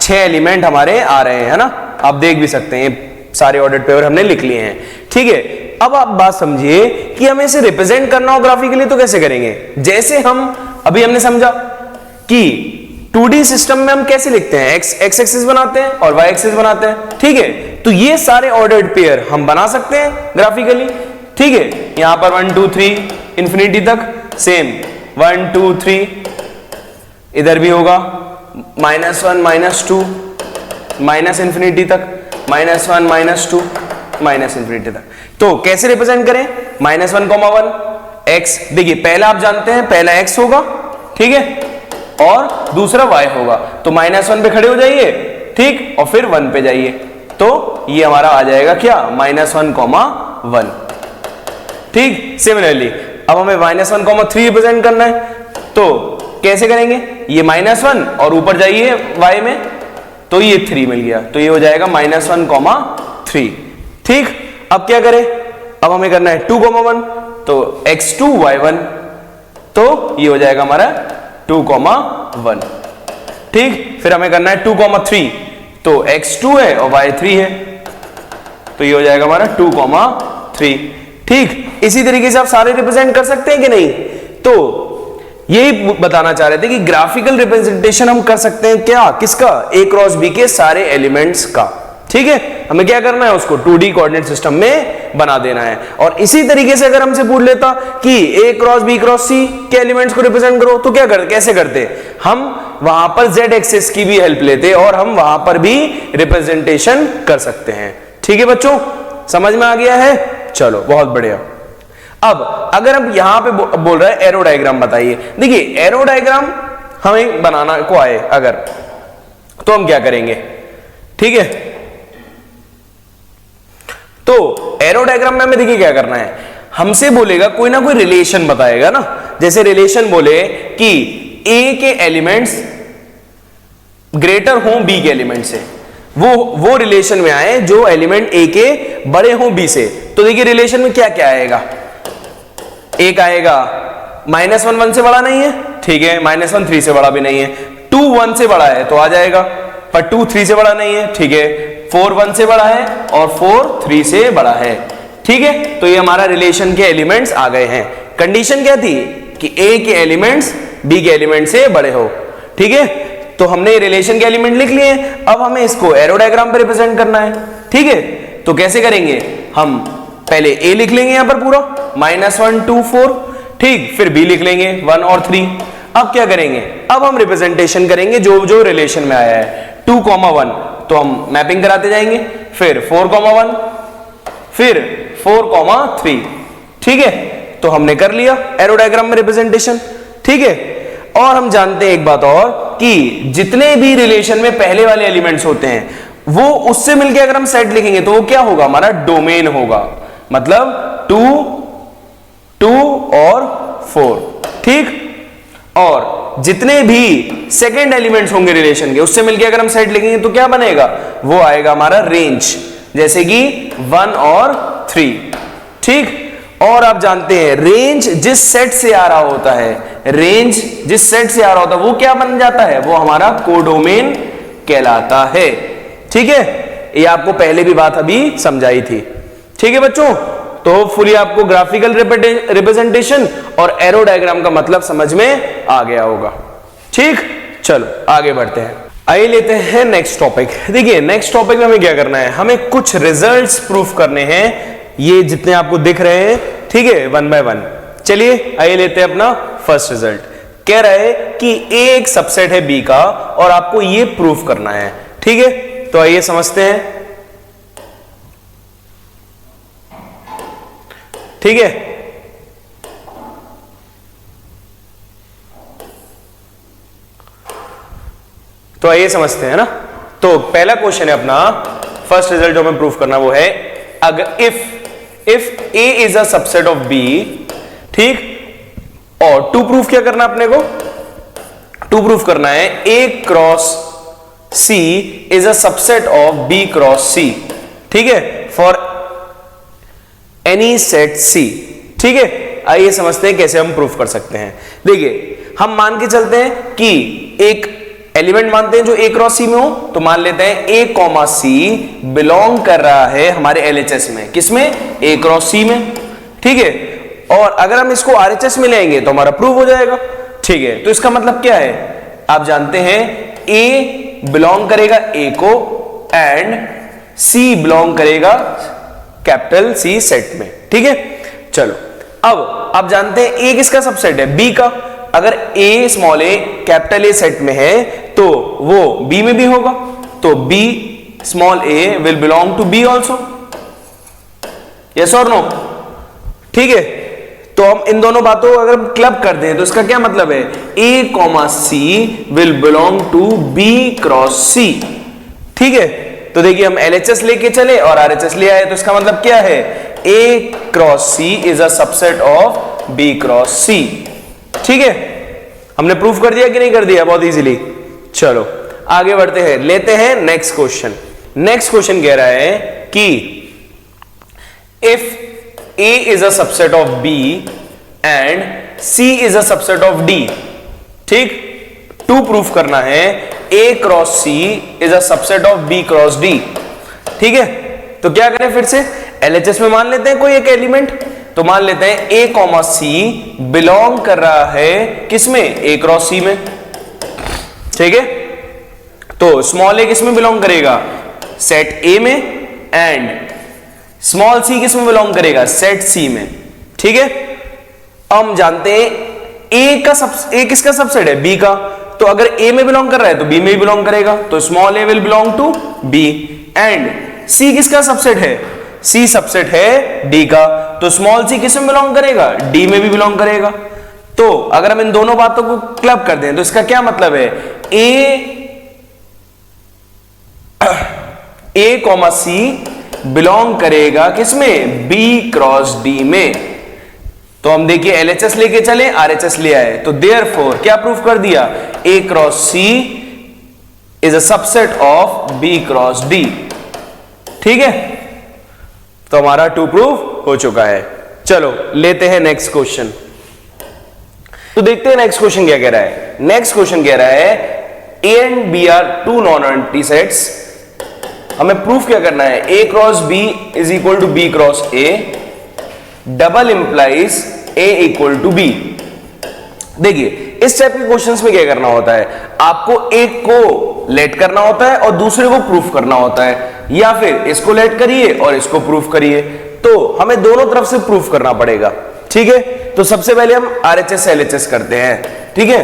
6 एलिमेंट हमारे आ रहे हैं, है ना। आप देख भी सकते हैं, सारे ऑर्डर्ड पेयर हमने लिख लिए हैं, ठीक है। अब आप बात समझिए कि हमें इसे रिप्रेजेंट करना हो ग्राफिकली तो कैसे करेंगे। जैसे हम अभी हमने समझा कि 2D सिस्टम में हम कैसे लिखते हैं, x एक्सिस बनाते हैं और y एक्सिस बनाते हैं, ठीक है। तो ये सारे ऑर्डर्ड पेयर हम बना सकते हैं ग्राफिकली, ठीक है। यहां पर 1, 2, 3 इंफिनिटी तक सेम 1, 2, 3, इधर भी होगा -1, -2 माइनस इंफिनिटी तक, -1, -2 माइनस इंफिनिटी तक। तो कैसे रिप्रेजेंट करें, -1, 1 x, देखिए पहला आप जानते हैं, पहला x होगा, ठीक है, और दूसरा y होगा। तो -1 पे खड़े हो जाइए, ठीक, और फिर 1 पे जाइए, तो ये हमारा आ जाएगा क्या, -1, 1, ठीक। सिमिलरली अब हमें -1, 3 रिप्रेजेंट करना है, तो कैसे करेंगे, ये -1 और ऊपर जाइए y में, तो ये 3 मिल गया, तो ये हो जाएगा -1, 3, ठीक। अब क्या करें, अब हमें करना है 2, 1, तो x2, y1, तो ये हो जाएगा हमारा 2, 1, ठीक। फिर हमें करना है 2, 3, तो x2 है और y3 है, तो ये हो जाएगा हमारा 2, 3, ठीक। इसी तरीके से आप सारे रिप्रेजेंट कर सकते हैं कि नहीं। तो यही बताना चाह रहे थे कि ग्राफिकल रिप्रेजेंटेशन हम कर सकते हैं क्या, किसका, a क्रॉस b के सारे एलिमेंट्स का, ठीक है। हमें क्या करना है, उसको 2D कोऑर्डिनेट सिस्टम में बना देना है। और इसी तरीके से अगर हमसे पूछ लेता कि a cross b cross c के एलिमेंट्स को रिप्रेजेंट करो, तो क्या करते, कैसे करते, हम वहां पर z एक्सिस की भी हेल्प लेते और हम वहां पर भी रिप्रेजेंटेशन कर सकते हैं, ठीक है बच्चों, समझ में आ गया है। चलो बहुत बढ़िया। अब अगर हम यहां पे बोल रहे हैं एरो डायग्राम बताइए, देखिए एरो डायग्राम हमें बनाना को आए अगर, तो हम क्या करेंगे, ठीक है। तो एरो डायग्राम में हमें देखिए क्या करना है, हमसे बोलेगा कोई ना कोई रिलेशन बताएगा ना, जैसे रिलेशन बोले कि a के एलिमेंट्स ग्रेटर हों b के एलिमेंट से, वो रिलेशन में आए जो एलिमेंट a के बड़े हों b से। तो देखिए रिलेशन में क्या क्या आएगा, एक आएगा -1, 1 से बड़ा नहीं है, ठीक है, -1 3 से बड़ा भी नहीं है, 2 1 से बड़ा है तो आ जाएगा, पर 2 3 से बड़ा नहीं है, ठीक है, 4 1 से बड़ा है और 4 3 से बड़ा है, ठीक है। तो ये हमारा रिलेशन के एलिमेंट्स आ गए हैं। कंडीशन क्या थी कि a के एलिमेंट्स b के एलिमेंट से बड़े हो, ठीक है। तो हमने रिलेशन के एलिमेंट लिख लिए, अब हमें इसको एरो डायग्राम पे रिप्रेजेंट करना है, ठीक है। तो कैसे करेंगे, हम पहले a लिख लेंगे यहां पर पूरा -1 2 4, ठीक, फिर b लिख लेंगे 1 और 3। अब क्या करेंगे, अब हम रिप्रेजेंटेशन करेंगे जो जो रिलेशन में आया है। 2, 1 तो हम मैपिंग कराते जाएंगे, फिर 4, 1, फिर 4, 3, ठीक है। तो हमने कर लिया एरो डायग्राम में रिप्रेजेंटेशन, ठीक है। और हम जानते हैं एक बात और कि जितने भी रिलेशन में पहले वाले एलिमेंट्स होते हैं वो उससे मिलके अगर हम सेट लिखेंगे तो वो क्या होगा, हमारा डोमेन होगा, मतलब 2 2 और 4, ठीक। और जितने भी सेकेंड एलिमेंट्स होंगे रिलेशन के उससे मिलके अगर हम सेट लिखेंगे तो क्या बनेगा, वो आएगा हमारा रेंज, जैसे कि 1 और 3, ठीक। और आप जानते हैं रेंज जिस सेट से आ रहा होता है, रेंज जिस सेट से आ रहा होता है वो क्या बन जाता है, वो हमारा कोडोमेन कहलाता है, ठीक है। ये आपको पहले भी बात अभी समझाई थी, ठीक है बच्चों। तो होपफुली आपको ग्राफिकल रिप्रेजेंटेशन और एरो डायग्राम का मतलब समझ में आ गया होगा, ठीक। चलो आगे बढ़ते हैं, आइए लेते हैं नेक्स्ट टॉपिक। देखिए नेक्स्ट टॉपिक में हमें क्या करना है, हमें कुछ रिजल्ट्स प्रूफ करने हैं, ये जितने आपको दिख रहे हैं, ठीक है, 1 बाय 1। चलिए आइए लेते हैं अपना फर्स्ट रिजल्ट। कह रहा है कि ए एक सबसेट है बी का और आपको ये प्रूफ करना है, ठीक है। तो आइए समझते हैं, ठीक है। तो आइए समझते हैं ना। तो पहला क्वेश्चन है अपना, फर्स्ट रिजल्ट जो हमें प्रूफ करना वो है, अगर if A is a subset of B, ठीक। और टू प्रूफ क्या करना अपने को, टू प्रूफ करना है A cross C is a subset of B cross C, ठीक है, फॉर एनी सेट सी, ठीक है। आइए समझते हैं कैसे हम प्रूफ कर सकते हैं। देखिए हम मान के चलते हैं कि एक एलिमेंट मानते हैं जो ए क्रॉस सी में हो, तो मान लेते हैं ए कॉमा सी बिलोंग कर रहा है हमारे एलएचएस में, किसमें, ए क्रॉस सी में, ठीक है। और अगर हम इसको आरएचएस में लेंगे तो हमारा प्रूव हो जाएगा, ठीक है। तो इसका मतलब क्या है, आप जानते हैं ए बिलोंग करेगा ए को एंड सी बिलोंग करेगा कैपिटल सी सेट में, ठीक है। चलो अब आप जानते हैं ए किसका सबसेट है, बी का। अगर A small A capital A set में है तो वो बी में भी होगा, तो B small A will belong to B also, yes और नो, ठीक है। तो हम इन दोनों बातों को अगर हम क्लब कर दें तो इसका क्या मतलब है, A comma C will belong to B cross C, ठीक है। तो देखिए हम एलएचएस लेके चले और आरएचएस ले आए, तो इसका मतलब क्या है, A cross C is a subset of B cross C, ठीक है। हमने प्रूफ कर दिया कि नहीं कर दिया, बहुत इजीली। चलो आगे बढ़ते हैं, लेते हैं नेक्स्ट क्वेश्चन। नेक्स्ट क्वेश्चन कह रहा है कि if A is a subset of B and C is a subset of D, ठीक। टू प्रूफ करना है A cross C is a subset of B cross D, ठीक है। तो क्या करें, फिर से LHS में मान लेते हैं कोई एक एलिमेंट, तो मान लेते हैं A कॉमा C बिलोंग कर रहा है किसमें, A क्रॉस C में, ठीक है। तो स्मॉल a किसमें बिलोंग करेगा, सेट A में, एंड स्मॉल सी किस में बिलोंग करेगा, सेट सी में, ठीक है। हम जानते हैं ए किसका सबसेट है, बी का। तो अगर ए में बिलोंग कर रहा है तो बी में भी बिलोंग करेगा, तो small A will belong to B. And C किसका सबसेट है, सी सबसेट है डी का, तो स्मॉल सी किस में बिलोंग करेगा, डी में भी बिलोंग करेगा। तो अगर हम इन दोनों बातों को क्लब कर दें तो इसका क्या मतलब है, ए कॉमा सी बिलोंग करेगा किसमें, बी क्रॉस डी में। तो हम देखिए एलएचएस लेके चले, आरएचएस ले आए, तो देयरफॉर क्या प्रूफ कर दिया, A cross C is a subset of B cross D, ठीक है। तो हमारा टू प्रूफ हो चुका है। चलो लेते हैं नेक्स्ट क्वेश्चन। तो देखते हैं नेक्स्ट क्वेश्चन क्या कह रहा है। नेक्स्ट क्वेश्चन कह रहा है A and B are two non empty sets. हमें प्रूफ क्या करना है, A cross B is equal to B cross A, double implies A equal to B. देखिए इस टाइप के क्वेश्चंस में क्या करना होता है, आपको एक को लेट करना होता है और दूसरे को प्रूफ करना होता है, या फिर इसको लेट करिए और इसको प्रूफ करिए। तो हमें दोनों तरफ से प्रूफ करना पड़ेगा, ठीक है। तो सबसे पहले हम आरएचएस एलएचएस करते हैं, ठीक है,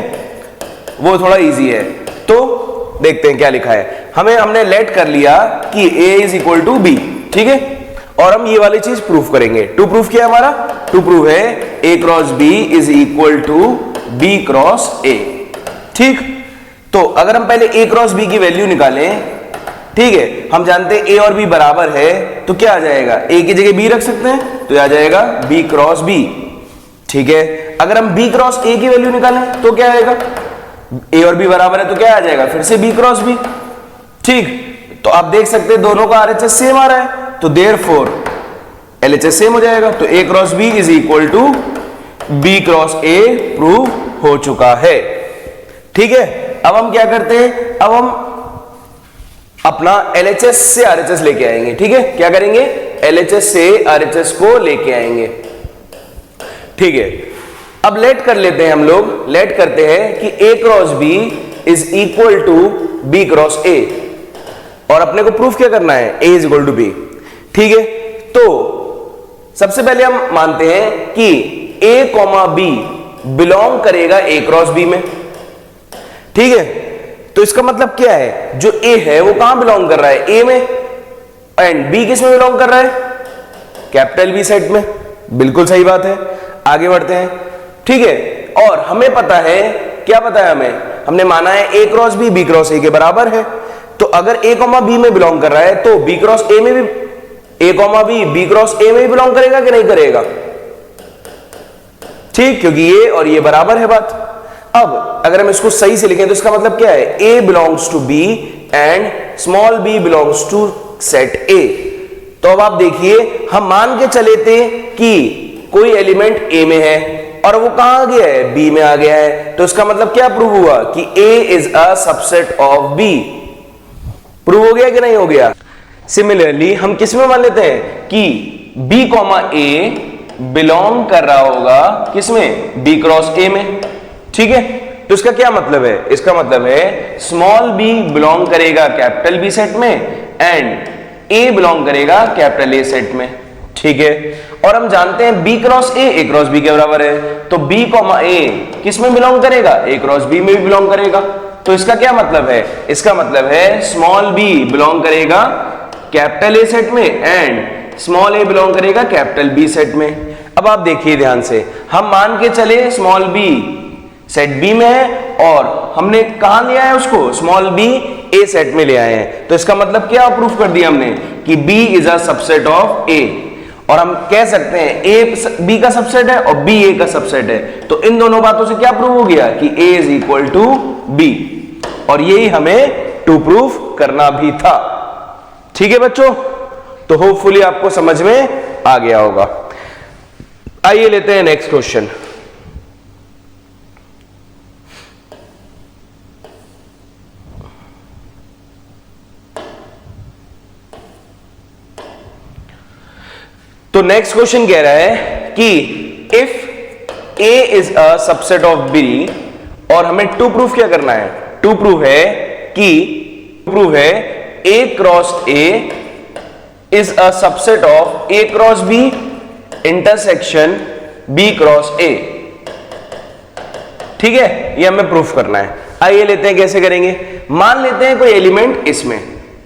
वो थोड़ा इजी है। तो देखते हैं क्या लिखा है। हमने लेट कर लिया कि a is equal to B, ठीक है, और हम ये वाली चीज प्रूफ करेंगे। टू प्रूफ क्या है हमारा, टू प्रूफ है a cross b is equal to b cross a, ठीक। तो अगर हम पहले a क्रॉस b की वैल्यू निकालें ठीक है, हम जानते हैं ए और बी बराबर है, तो क्या आ जाएगा, ए की जगह बी रख सकते हैं, तो आ जाएगा बी क्रॉस बी। ठीक है, अगर हम बी क्रॉस ए की वैल्यू निकालें तो क्या आएगा, ए और बी बराबर है तो क्या आ जाएगा, फिर से बी क्रॉस बी। ठीक, तो आप देख सकते हैं दोनों का आरएचएस सेम आ रहा है, तो देयरफॉर एलएचएस सेम हो जाएगा, तो A cross B is equal to B cross A prove हो चुका है। ठीक है, अब हम क्या करते हैं, अब हम अपना एलएचएस से आरएचएस लेके आएंगे। ठीक है, क्या करेंगे, एलएचएस से आरएचएस को लेके आएंगे। ठीक है, अब लेट कर लेते हैं, हम लोग लेट करते हैं कि A cross B is equal to B cross A, और अपने को प्रूफ क्या करना है, A is equal to B. ठीक है, तो सबसे पहले हम मानते हैं कि ए कॉमा बी बिलोंग करेगा ए क्रॉस बी में। ठीक है, तो इसका मतलब क्या है, जो ए है वो कहां बिलोंग कर रहा है, ए में, एंड बी किस में बिलोंग कर रहा है, कैपिटल बी सेट में। बिल्कुल सही बात है, आगे बढ़ते हैं। ठीक है, और हमें पता है, क्या पता है हमें, हमने माना है ए क्रॉस बी क्रॉस ए के बराबर है, तो अगर ए कॉमा बी में बिलोंग कर रहा है तो बी क्रॉस ए में भी, ए कॉमा बी क्रॉस ए में भी बिलोंग करेगा कि नहीं करेगा। ठीक, क्योंकि ये और ये बराबर है बात। अब अगर हम इसको सही से लिखें तो इसका मतलब क्या है, A belongs to B and small B belongs to set A. तो अब आप देखिए, हम मान के चले थे कि कोई एलिमेंट ए में है और वो कहां आ गया है, बी में आ गया है, तो इसका मतलब क्या प्रूव हुआ कि A is a subset of B. Prove हो गया कि नहीं हो गया। सिमिलरली हम किस में मान लेते हैं कि बी कॉमा ए बिलोंग कर रहा होगा किसमें, बी क्रॉस ए में। ठीक है, तो इसका क्या मतलब है, इसका मतलब है स्मॉल बी बिलोंग करेगा कैपिटल बी सेट में एंड ए बिलोंग करेगा कैपिटल ए सेट में। ठीक है, और हम जानते हैं B cross A cross B के बराबर है, तो बी कॉमा ए किस में बिलोंग करेगा, ए क्रॉस बी में भी बिलोंग करेगा। तो इसका क्या मतलब है, इसका मतलब है स्मॉल बी बिलोंग करेगा कैपिटल ए सेट में एंड स्मॉल ए बिलोंग करेगा कैपिटल बी सेट में। अब आप देखिए ध्यान से, हम मान के चले स्मॉल बी सेट बी में है और हमने कहां लिया है उसको, स्मॉल बी ए सेट में ले आए हैं, तो इसका मतलब क्या प्रूफ कर दिया हमने कि B is a subset of A. और हम कह सकते हैं ए बी का सबसेट है और बी ए का सबसेट है, तो इन दोनों बातों से क्या प्रूव हो गया कि A is equal to B, और यही हमें टू प्रूफ करना भी था। ठीक है बच्चों, तो होपफुली आपको समझ में आ गया होगा। आइए लेते हैं नेक्स्ट क्वेश्चन। तो नेक्स्ट क्वेश्चन कह रहा है कि if A is a subset of B, और हमें टू प्रूफ क्या करना है, टू प्रूफ है कि A cross A is a subset of A cross B intersection B cross A. ठीक है, ये हमें प्रूफ करना है। आइए लेते हैं कैसे करेंगे। मान लेते हैं कोई एलिमेंट इसमें,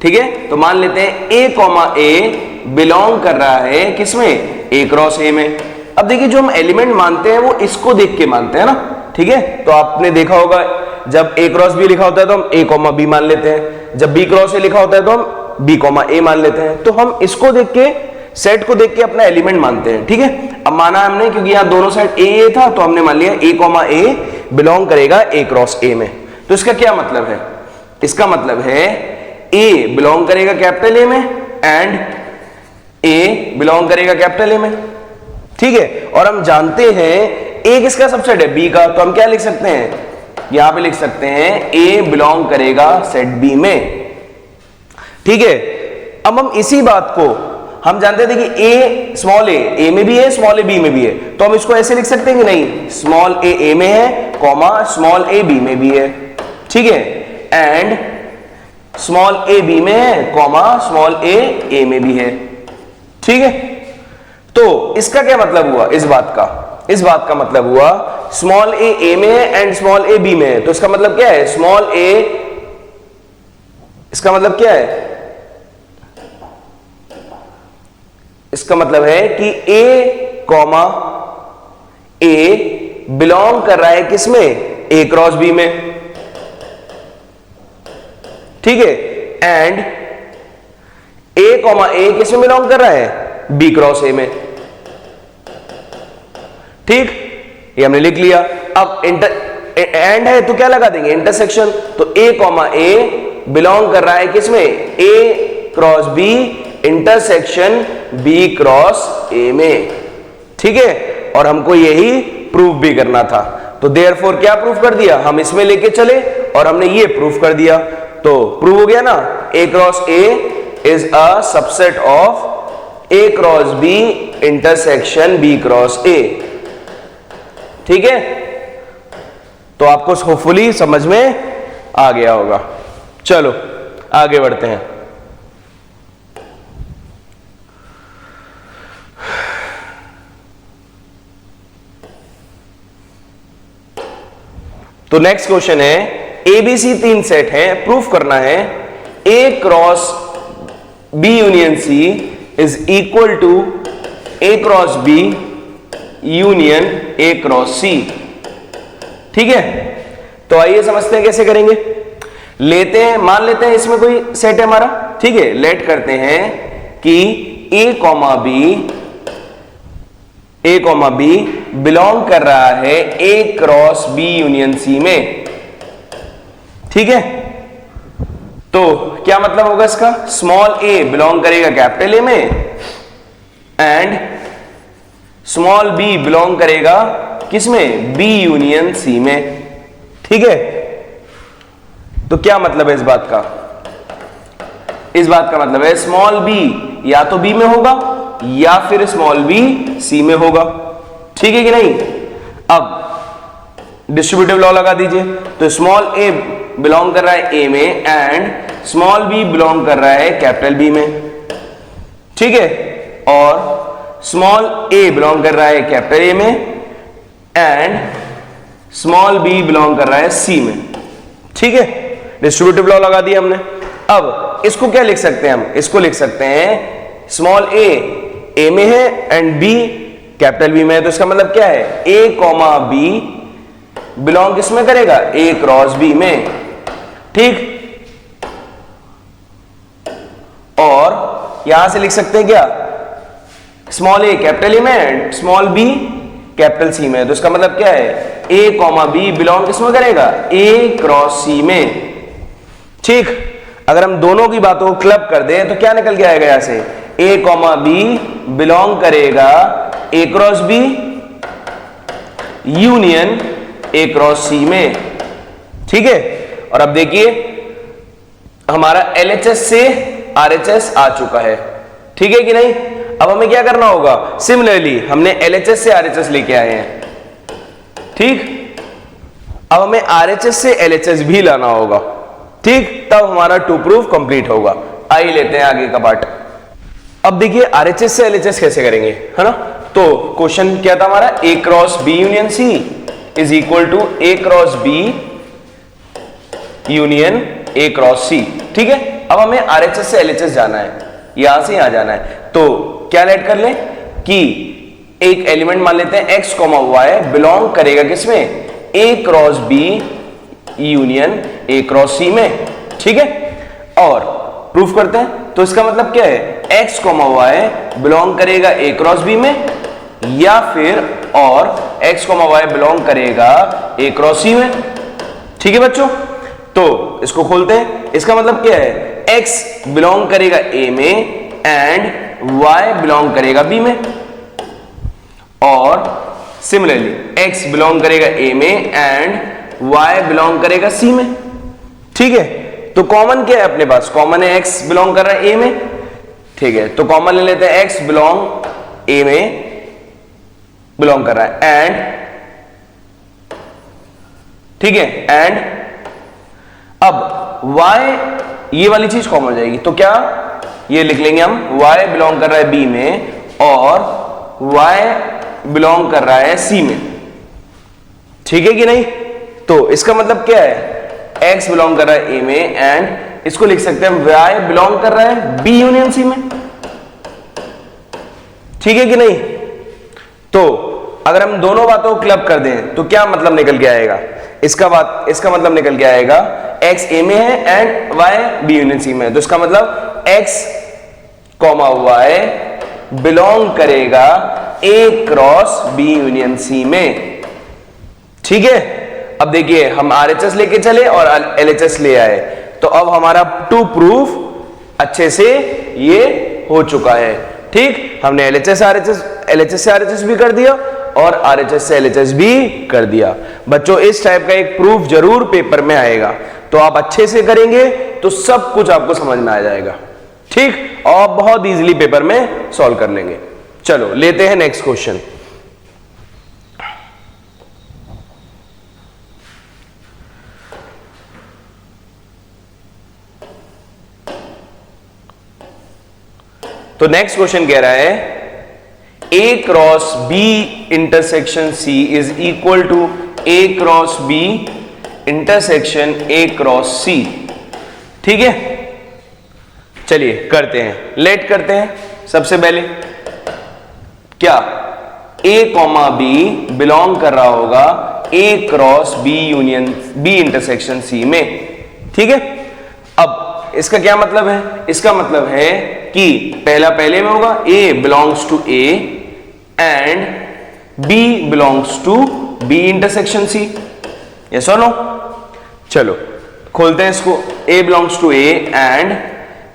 ठीक है, तो मान लेते हैं ए कॉमा ए बिलोंग कर रहा है किसमें, ए क्रॉस ए में। अब देखिए, जो हम एलिमेंट मानते हैं वो इसको देख के मानते हैं ना। ठीक है, तो आपने देखा होगा जब ए क्रॉस बी लिखा होता है तो हम ए कॉमा बी मान लेते हैं, जब बी क्रॉस ए लिखा होता है तो हम बी कॉमा ए मान लेते हैं। तो हम इसको देख के, सेट को देख के अपना एलिमेंट मानते हैं। ठीक है, अब माना हमने, क्योंकि यहां दोनों साइड ए था तो हमने मान लिया ए कॉमा ए बिलोंग करेगा ए क्रॉस ए में। तो इसका क्या मतलब है, इसका मतलब है ए बिलोंग करेगा कैपिटल ए में एंड ए बिलोंग करेगा कैपिटल ए में। ठीक है, और हम जानते हैं ए किसका सबसेट है, बी का, तो हम क्या लिख सकते हैं, यहां पे लिख सकते हैं ए बिलोंग करेगा सेट बी में। ठीक है, अब हम इसी बात को हम जानते थे कि ए स्मॉल ए में भी है, स्मॉल ए बी में भी है, तो हम इसको ऐसे लिख सकते हैं कि नहीं, स्मॉल ए में है कॉमा स्मॉल ए बी में भी है। ठीक है, एंड स्मॉल ए बी में है कॉमा स्मॉल ए में भी है। ठीक है, तो इसका क्या मतलब हुआ, इस बात का मतलब हुआ स्मॉल ए में है एंड स्मॉल ए बी में है, तो इसका मतलब क्या है, स्मॉल ए, इसका मतलब क्या है, इसका मतलब है कि ए कॉमा ए बिलोंग कर रहा है किसमें, ए क्रॉस बी में। ठीक है, एंड ए कॉमा ए किसमें बिलोंग कर रहा है, बी क्रॉस ए में। ठीक, ये हमने लिख लिया। अब एंड है तो क्या लगा देंगे, इंटरसेक्शन। तो ए कॉमा ए बिलोंग कर रहा है किसमें, A cross B intersection B cross A में। ठीक है, और हमको यही प्रूफ भी करना था। तो देयरफॉर क्या प्रूफ कर दिया, हम इसमें लेके चले और हमने ये प्रूफ कर दिया। तो प्रूव हो गया ना, A cross A is a subset of A cross B intersection B cross A. ठीक है, तो आपको होपफुली समझ में आ गया होगा। चलो आगे बढ़ते हैं। तो नेक्स्ट क्वेश्चन है, एबीसी 3 सेट है, प्रूफ करना है A cross B union C is equal to A cross B union A cross C. ठीक है, तो आइए समझते हैं कैसे करेंगे। लेते हैं, मान लेते हैं इसमें कोई सेट है हमारा। ठीक है, लेट करते हैं कि ए कॉमा बी बिलोंग कर रहा है ए क्रॉस बी यूनियन सी में। ठीक है, तो क्या मतलब होगा इसका, स्मॉल ए बिलोंग करेगा कैपिटल ए में एंड स्मॉल बी बिलोंग करेगा किसमें, बी यूनियन सी में। ठीक है, तो क्या मतलब है इस बात का, इस बात का मतलब है स्मॉल बी या तो बी में होगा या फिर स्मॉल बी सी में होगा। ठीक है कि नहीं। अब डिस्ट्रीब्यूटिव लॉ लगा दीजिए। तो स्मॉल ए बिलोंग कर रहा है ए में एंड स्मॉल बी बिलोंग कर रहा है कैपिटल बी में। ठीक है, और स्मॉल ए बिलोंग कर रहा है कैपिटल ए में एंड स्मॉल बी बिलोंग कर रहा है सी में। ठीक है, डिस्ट्रीब्यूटिव लॉ लगा दिया हमने। अब इसको क्या लिख सकते हैं हम, इसको लिख सकते हैं स्मॉल ए में है एंड बी कैपिटल बी में है। तो इसका मतलब क्या है, ए कॉमा बी बिलोंग किसमें करेगा, ए क्रॉस बी में। ठीक, और यहां से लिख सकते हैं क्या, स्मॉल ए कैपिटल ए में and small B capital C में। तो इसका मतलब क्या है, ए कॉमा बी बिलोंग किसमें करेगा, ए क्रॉस सी में। ठीक, अगर हम दोनों की बातों को क्लब कर दें तो क्या निकल के आएगा, यहां से ए कॉमा बी बिलोंग करेगा A cross B union A cross C में। ठीक है, और अब देखिए हमारा LHS से RHS आ चुका है। ठीक है कि नहीं। अब हमें क्या करना होगा, सिमिलरली हमने LHS से RHS लेके आए हैं। ठीक, अब हमें RHS से LHS भी लाना होगा। ठीक, तब हमारा टू प्रूफ कंप्लीट होगा। आइए लेते हैं आगे का पार्ट। अब देखिए RHS से LHS कैसे करेंगे, है ना। तो क्वेश्चन क्या था हमारा, A cross B union C is equal to A cross B union A cross C. ठीक है, अब हमें RHS से LHS जाना है, यहां से यहां जाना है। तो क्या लेट कर लें कि एक एलिमेंट मान लेते हैं x कॉमा वाई बिलोंग करेगा किसमें, A cross B union A cross C में। ठीक है, और प्रूफ करते हैं। तो इसका मतलब क्या है, x कॉमा वाई बिलोंग करेगा ए क्रॉस बी में या फिर और x कॉमा वाई बिलोंग करेगा ए क्रॉस सी में। ठीक है बच्चों, तो इसको खोलते हैं। इसका मतलब क्या है, x बिलोंग करेगा a में एंड y बिलोंग करेगा b में, और सिमिलरली x बिलोंग करेगा a में एंड y बिलोंग करेगा c में। ठीक है, तो कॉमन क्या है अपने पास, कॉमन है x बिलोंग कर रहा है a में। ठीक है, तो कॉमन ले लेते हैं x बिलोंग a में बिलोंग कर रहा है एंड, ठीक है, एंड अब y ये वाली चीज कॉमन हो जाएगी। तो क्या ये लिख लेंगे हम, y बिलोंग कर रहा है b में और y बिलोंग कर रहा है c में। ठीक है कि नहीं। तो इसका मतलब क्या है, x बिलोंग कर रहा है a में एंड इसको लिख सकते हैं y बिलोंग कर रहा है b यूनियन c में। ठीक है कि नहीं। तो अगर हम दोनों बातों को क्लब कर दें तो क्या मतलब निकल के आएगा, इसका मतलब निकल के आएगा x a में है and y b union c में है। तो इसका मतलब x कॉमा वाई बिलोंग करेगा ए क्रॉस बी यूनियन सी में। ठीक है, अब देखिए हम आरएचएस लेके चले और एलएचएस ले आए, तो अब हमारा टू प्रूफ अच्छे से ये हो चुका है। ठीक, हमने एलएचएस से आरएचएस भी कर दिया और आरएचएस से एलएचएस भी कर दिया। बच्चों इस टाइप का एक प्रूफ जरूर पेपर में आएगा, तो आप अच्छे से करेंगे तो सब कुछ आपको समझ में आ जाएगा। ठीक, और बहुत इजीली पेपर में सॉल्व कर लेंगे। चलो लेते हैं नेक्स्ट क्वेश्चन। तो नेक्स्ट क्वेश्चन कह रहा है A cross B intersection C is equal to A cross B intersection A cross C. ठीक है, चलिए करते हैं, लेट करते हैं। सबसे पहले क्या ए कॉमा बी बिलोंग कर रहा होगा A cross B union B intersection C में। ठीक है, अब इसका क्या मतलब है? इसका मतलब है कि पहला पहले में होगा, A belongs to A and B belongs to B intersection C. Yes और नो? चलो खोलते हैं इसको। A belongs to A and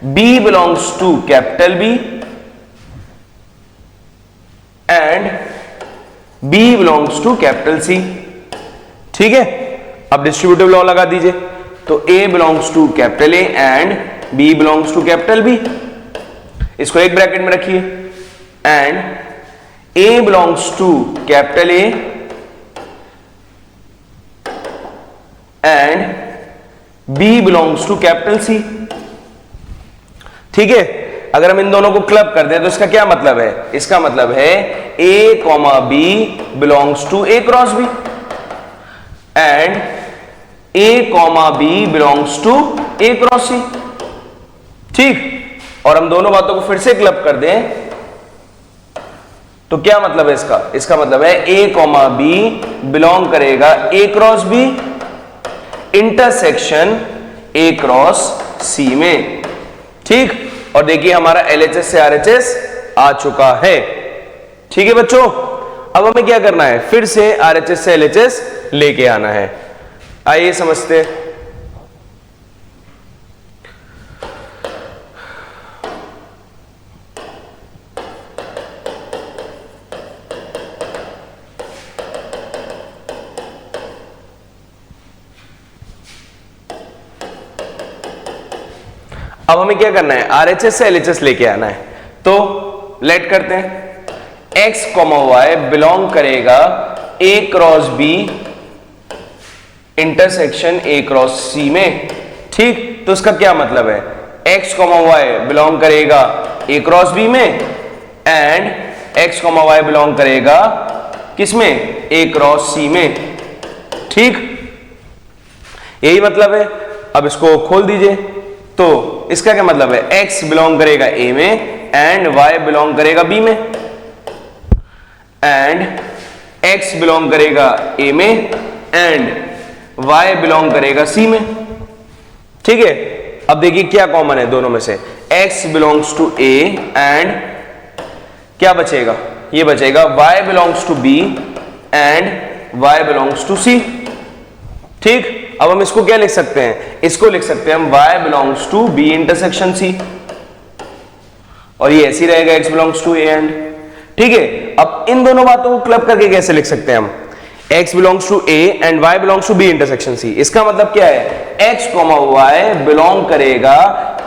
B belongs to capital B and B belongs to capital C. ठीक है, अब डिस्ट्रीब्यूटिव लॉ लगा दीजिए। तो A belongs to capital A and B belongs to capital B. इसको एक ब्रैकेट में रखिए and A belongs to capital A and B belongs to capital C. ठीक है, अगर हम इन दोनों को क्लब कर दें तो इसका क्या मतलब है? इसका मतलब है A comma B belongs to A cross B and A comma B belongs to A cross C. ठीक, और हम दोनों बातों को फिर से क्लब कर दें तो क्या मतलब है इसका? इसका मतलब है ए कॉमा बी बिलोंग करेगा A cross B intersection A cross C में। ठीक, और देखिए हमारा एलएचएस से आरएचएस आ चुका है। ठीक है बच्चों, अब हमें क्या करना है? फिर से आरएचएस से एलएचएस लेके आना है। आइए समझते हैं। अब हमें क्या करना है? आरएचएस से एलएचएस लेके आना है। तो लेट करते हैं। एक्स कॉमा वाई बिलोंग करेगा A cross B intersection A cross C में। ठीक, तो इसका क्या मतलब है? एक्स कॉमा वाई बिलोंग करेगा ए क्रॉस बी में and x comma Y belong करेगा किसमें? ए क्रॉस सी में। ठीक, यही मतलब है। अब इसको खोल दीजिए। तो इसका क्या मतलब है? x बिलोंग करेगा a में एंड y बिलोंग करेगा b में एंड x बिलोंग करेगा a में एंड y बिलोंग करेगा c में। ठीक है, अब देखिए क्या कॉमन है दोनों में से? x belongs to a and क्या बचेगा? ये बचेगा y belongs to b and y belongs to c। ठीक, अब हम इसको क्या लिख सकते हैं? इसको लिख सकते हैं हम y belongs to b intersection c, और ये ऐसे ही रहेगा x belongs to a and. ठीक है, अब इन दोनों बातों को क्लब करके कैसे लिख सकते हैं हम? x belongs to a and y belongs to b intersection c। इसका मतलब क्या है? x कॉमा y बिलोंग करेगा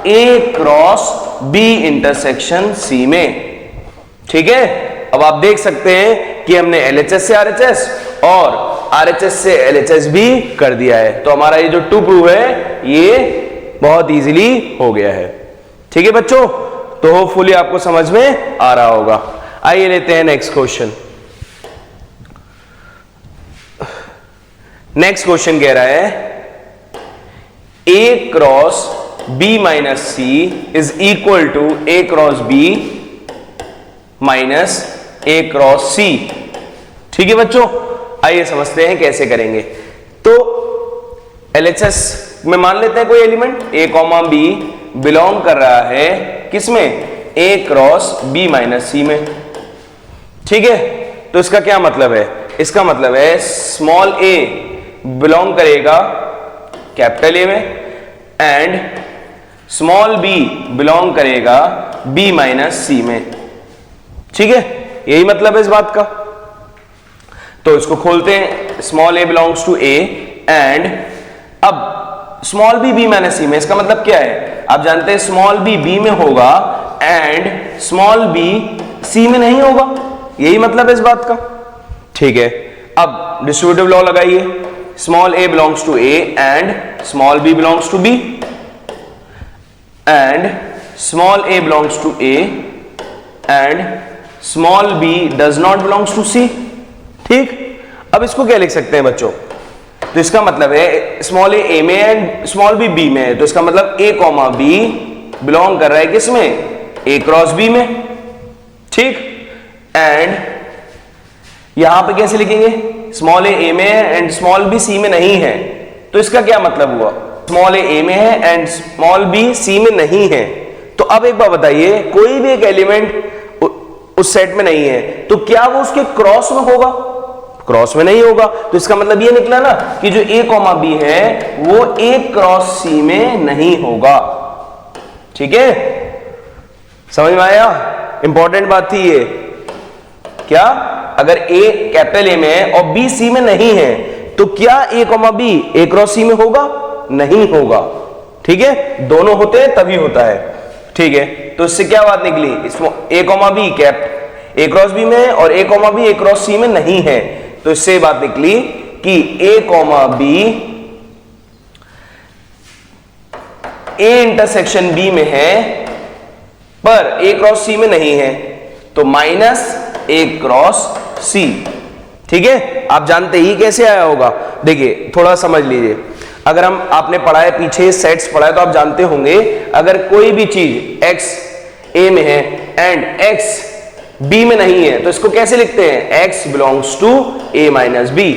a cross b intersection c में। ठीक है, अब आप देख सकते हैं कि हमने LHS से RHS और RHS से LHS भी कर दिया है। तो हमारा ये जो टू प्रूव है ये बहुत इजीली हो गया है। ठीक है बच्चों, तो होपफुली आपको समझ में आ रहा होगा। आइए लेते हैं नेक्स्ट क्वेश्चन। नेक्स्ट क्वेश्चन कह रहा है A cross B minus C is equal to A cross B minus A cross C। ठीक है बच्चों, आइए समझते हैं कैसे करेंगे। तो LHS में मान लेते हैं कोई element A comma B belong कर रहा है किसमें? A cross B minus C में। ठीक है, तो इसका क्या मतलब है? इसका मतलब है स्मॉल ए बिलोंग करेगा कैपिटल ए में एंड स्मॉल बी बिलोंग करेगा बी माइनस सी में। ठीक है, यही मतलब है इस बात का। तो इसको खोलते हैं, small A belongs to A and अब स्मॉल बी माइनस सी में। इसका मतलब क्या है? आप जानते हैं स्मॉल बी में होगा एंड स्मॉल बी सी में नहीं होगा, यही मतलब है इस बात का। ठीक है, अब डिस्ट्रीब्यूटिव लॉ लगाइए, small A belongs to A and small B belongs to B and small A belongs to A and small B does not belongs to C. ठीक, अब इसको क्या लिख सकते हैं बच्चों? तो इसका मतलब है स्मॉल ए में एंड स्मॉल बी में है, तो इसका मतलब ए कॉमा बी बिलोंग कर रहा है किसमें? ए क्रॉस बी में। ठीक, एंड यहां पे कैसे लिखेंगे? स्मॉल ए में है एंड स्मॉल बी सी में नहीं है, तो इसका क्या मतलब हुआ? स्मॉल ए में है एंड स्मॉल बी सी में नहीं है। तो अब एक बात बताइए, कोई भी एक एलिमेंट उस सेट में नहीं है तो क्या वो उसके क्रॉस में होगा? क्रॉस में नहीं होगा, तो इसका मतलब ये निकला ना कि जो ए कॉमा बी है वो ए क्रॉस सी में नहीं होगा। ठीक है, समझ में आया? इंपॉर्टेंट बात थी ये। क्या? अगर ए कैपिटल ए में है और बी सी में नहीं है तो क्या ए comma B A cross C में होगा? नहीं होगा। ठीक है, दोनों होते हैं तभी होता है। ठीक है, तो इससे क्या बात निकली? इसमें A comma B cap A cross B में है और A comma B A cross C में नहीं है, तो इससे बात निकली कि A comma B A intersection B में है पर ए क्रॉस सी में नहीं है, तो माइनस ए क्रॉस सी। ठीक है, आप जानते ही कैसे आया होगा। देखिए थोड़ा समझ लीजिए, अगर हम आपने पढ़ा है पीछे सेट्स पढ़ा है तो आप जानते होंगे, अगर कोई भी चीज x a में है एंड x b में नहीं है तो इसको कैसे लिखते हैं? x belongs to a minus B.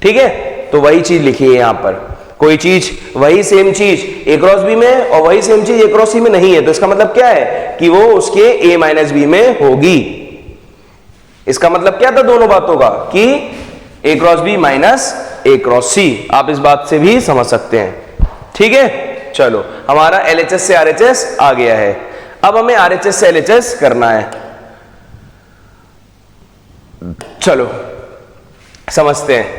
ठीक है, तो वही चीज लिखी है यहां पर। कोई चीज वही सेम चीज a क्रॉस b में और वही सेम चीज a क्रॉस c में नहीं है, तो इसका मतलब क्या है कि वो उसके a माइनस बी में होगी। इसका मतलब क्या था दोनों बातों का कि A cross B minus A cross सी। आप इस बात से भी समझ सकते हैं। ठीक है, चलो हमारा LHS से RHS आ गया है, अब हमें RHS से LHS करना है। चलो समझते हैं।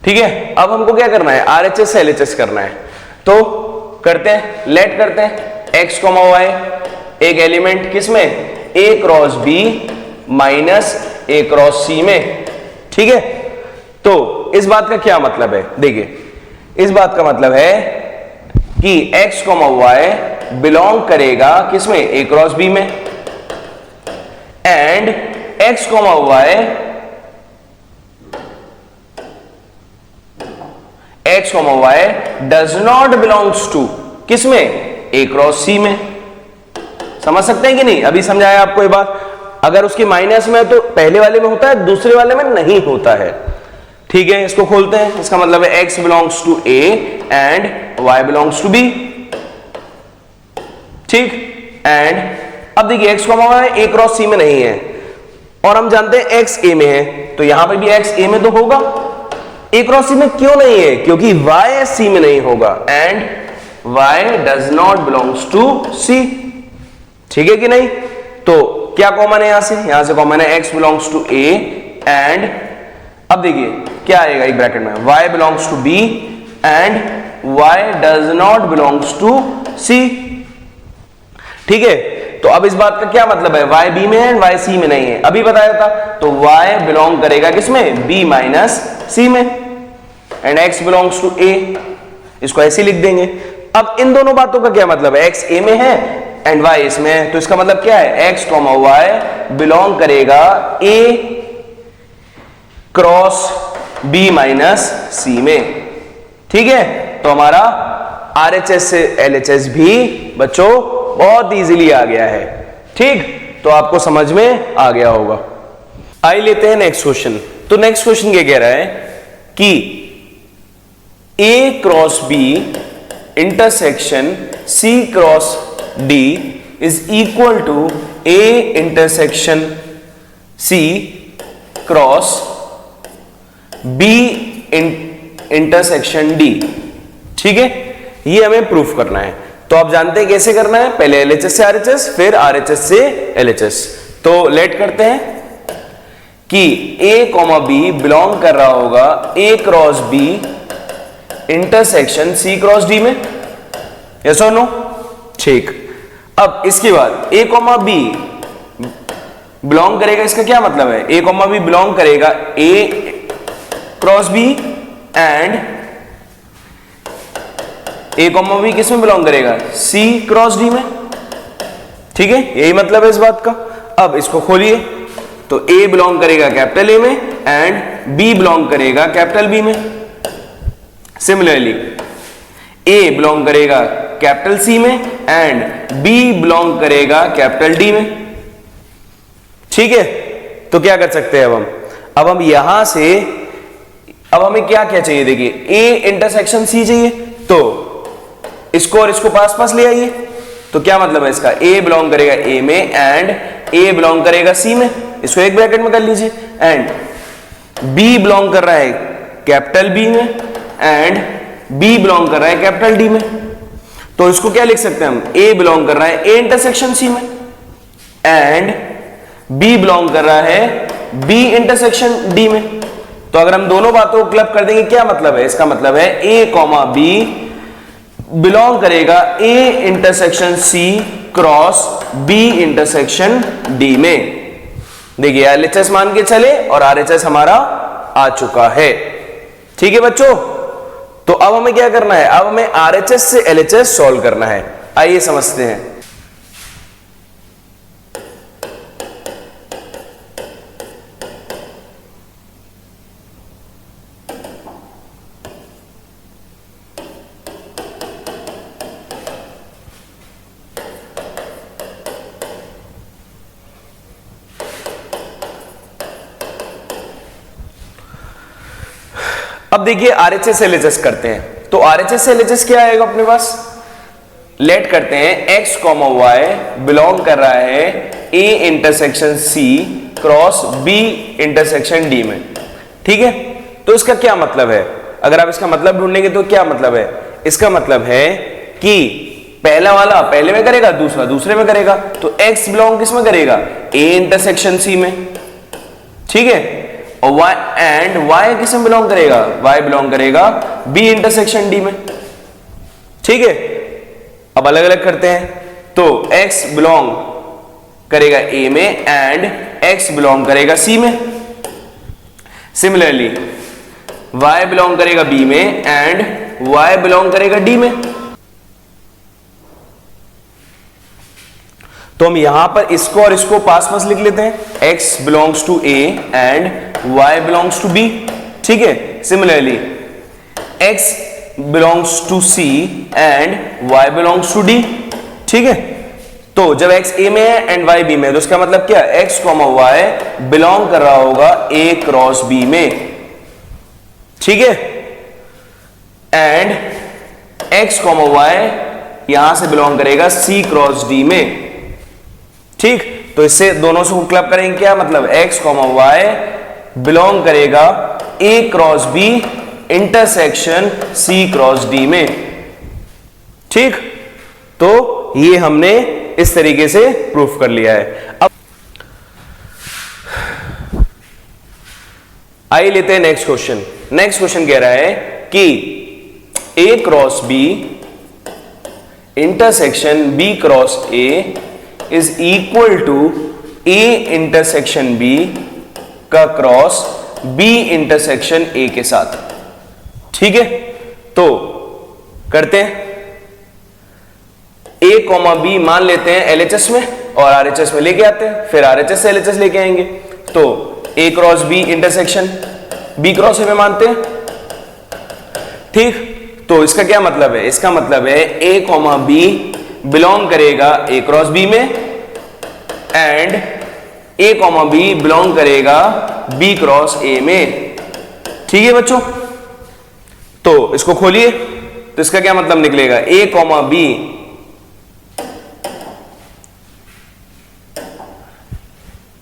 ठीक है, अब हमको क्या करना है? RHS से LHS करना है, तो करते हैं, लेट करते हैं x, y एक एलिमेंट किसमें? a cross b minus a cross c में। ठीक है, तो इस बात का क्या मतलब है? देखिए, इस बात का मतलब है कि x, y बिलोंग करेगा किसमें? a क्रॉस b में and x, y does not belongs to किसमें? ए क्रॉस सी में। समझ सकते हैं कि नहीं? अभी समझाया आपको ये बात। अगर उसके माइनस में है तो पहले वाले में होता है, दूसरे वाले में नहीं होता है। ठीक है, इसको खोलते हैं। इसका मतलब है x belongs to a and y belongs to b। ठीक, एंड अब देखिए x, y A cross C में नहीं है और हम जानते हैं x a में है, तो यहां पर भी x a में तो होगा। ए क्रॉस सी में क्यों नहीं है? क्योंकि y सी में नहीं होगा and y does not belongs to c। ठीक है कि नहीं? तो क्या कॉमन है यहां से कॉमन है x belongs to a and अब देखिए क्या आएगा एक ब्रैकेट में, y belongs to b and y does not belongs to c। ठीक है, तो अब इस बात का क्या मतलब है? y b में है एंड y c में नहीं है, अभी बताया था। तो y बिलोंग करेगा किसमें? b माइनस c में and x belongs to a। इसको ऐसे लिख देंगे। अब इन दोनों बातों का क्या मतलब है? x a में है एंड y इसमें है, तो इसका मतलब क्या है? x, y बिलोंग करेगा a cross b minus c में। ठीक है, तो हमारा RHS से LHS भी बच्चों बहुत इजीली आ गया है। ठीक, तो आपको समझ में आ गया होगा। आइए लेते हैं नेक्स्ट क्वेश्चन। तो नेक्स्ट क्वेश्चन क्या कह रहा है कि A cross B intersection C cross D is equal to A intersection C cross B intersection D। ठीक है, ये हमें प्रूफ करना है। तो आप जानते हैं कैसे करना है, पहले LHS से RHS, फिर RHS से LHS। तो लेट करते हैं कि A, B बिलोंग कर रहा होगा A cross B intersection C cross D में, यस और नो? ठीक। अब इसके बाद A, B बिलोंग करेगा, इसका क्या मतलब है? A, B बिलोंग करेगा A cross B and A, B किस में बिलोंग करेगा? C क्रॉस D में। ठीक है, यही मतलब है इस बात का। अब इसको खोलिए तो A बिलोंग करेगा कैपिटल A में एंड B बिलोंग करेगा कैपिटल B में। सिमिलरली A बिलोंग करेगा कैपिटल C में एंड B बिलोंग करेगा कैपिटल D में। ठीक है, तो क्या कर सकते हैं अब हम यहां से, अब हमें क्या क्या चाहिए? देखिए, A इंटरसेक्शन C चाहिए, तो इसको और इसको पास पास ले आइए। तो क्या मतलब है इसका? A बिलोंग करेगा A में एंड A बिलोंग करेगा C में, इसको एक ब्रैकेट में कर लीजिए। एंड B बिलोंग कर रहा है कैपिटल B में एंड B बिलोंग कर रहा है कैपिटल D में। तो इसको क्या लिख सकते हैं हम? A बिलोंग कर रहा है A इंटरसेक्शन C में एंड B बिलोंग कर रहा है B इंटरसेक्शन D में। तो अगर हम दोनों बातों को क्लब कर देंगे, क्या मतलब है? इसका मतलब है A, B बिलोंग करेगा A intersection C cross B intersection D में। देखिए, LHS मान के चले और RHS हमारा आ चुका है। ठीक है बच्चों, तो अब हमें क्या करना है? अब हमें RHS से LHS सॉल्व करना है। आइए समझते हैं। अब देखिए, RHS से LHS करते हैं। तो RHS से LHS क्या आएगा अपने पास? लेट करते हैं X, Y बिलोंग कर रहा है A intersection C cross B intersection D में। ठीक है, तो इसका क्या मतलब है? अगर आप इसका मतलब ढूंढेंगे तो क्या मतलब है? इसका मतलब है कि पहला वाला पहले में करेगा, दूसरा दूसरे में करेगा। तो X बिलोंग किस में करेगा? A इंटरसेक्शन C में। ठीक है, और Y किस में बिलोंग करेगा? Y बिलोंग करेगा B इंटरसेक्शन D में। ठीक है, अब अलग अलग करते हैं। तो X बिलोंग करेगा A में एंड X बिलोंग करेगा C में। सिमिलरली Y बिलोंग करेगा B में एंड Y बिलोंग करेगा D में। तो हम यहां पर इसको और इसको पास पास लिख लेते हैं। X belongs to A and Y belongs to B। ठीक है, similarly X belongs to C and Y belongs to D। ठीक है, तो जब X A में है एंड Y B में है, तो इसका मतलब क्या? X, Y बिलोंग कर रहा होगा A क्रॉस B में। ठीक है, एंड X, Y यहां से बिलोंग करेगा C क्रॉस D में। ठीक, तो इससे दोनों से क्लब करेंगे, क्या मतलब? X, Y बिलोंग करेगा A cross B intersection C cross D में। ठीक, तो ये हमने इस तरीके से प्रूफ कर लिया है। अब आइए लेते हैं नेक्स्ट क्वेश्चन। नेक्स्ट क्वेश्चन कह रहा है कि A cross B intersection B cross A is equal to A intersection B का क्रॉस B इंटरसेक्शन A के साथ। ठीक है, तो करते हैं। A, B मान लेते हैं LHS में और RHS में लेके आते हैं, फिर RHS से LHS लेके आएंगे। तो A cross B intersection B cross A में मानते हैं। ठीक, तो इसका क्या मतलब है? इसका मतलब है A, B बिलोंग करेगा A क्रॉस B में एंड A, B बिलोंग करेगा बी क्रॉस ए में। ठीक है बच्चों, तो इसको खोलिए, तो इसका क्या मतलब निकलेगा, ए कॉमा बी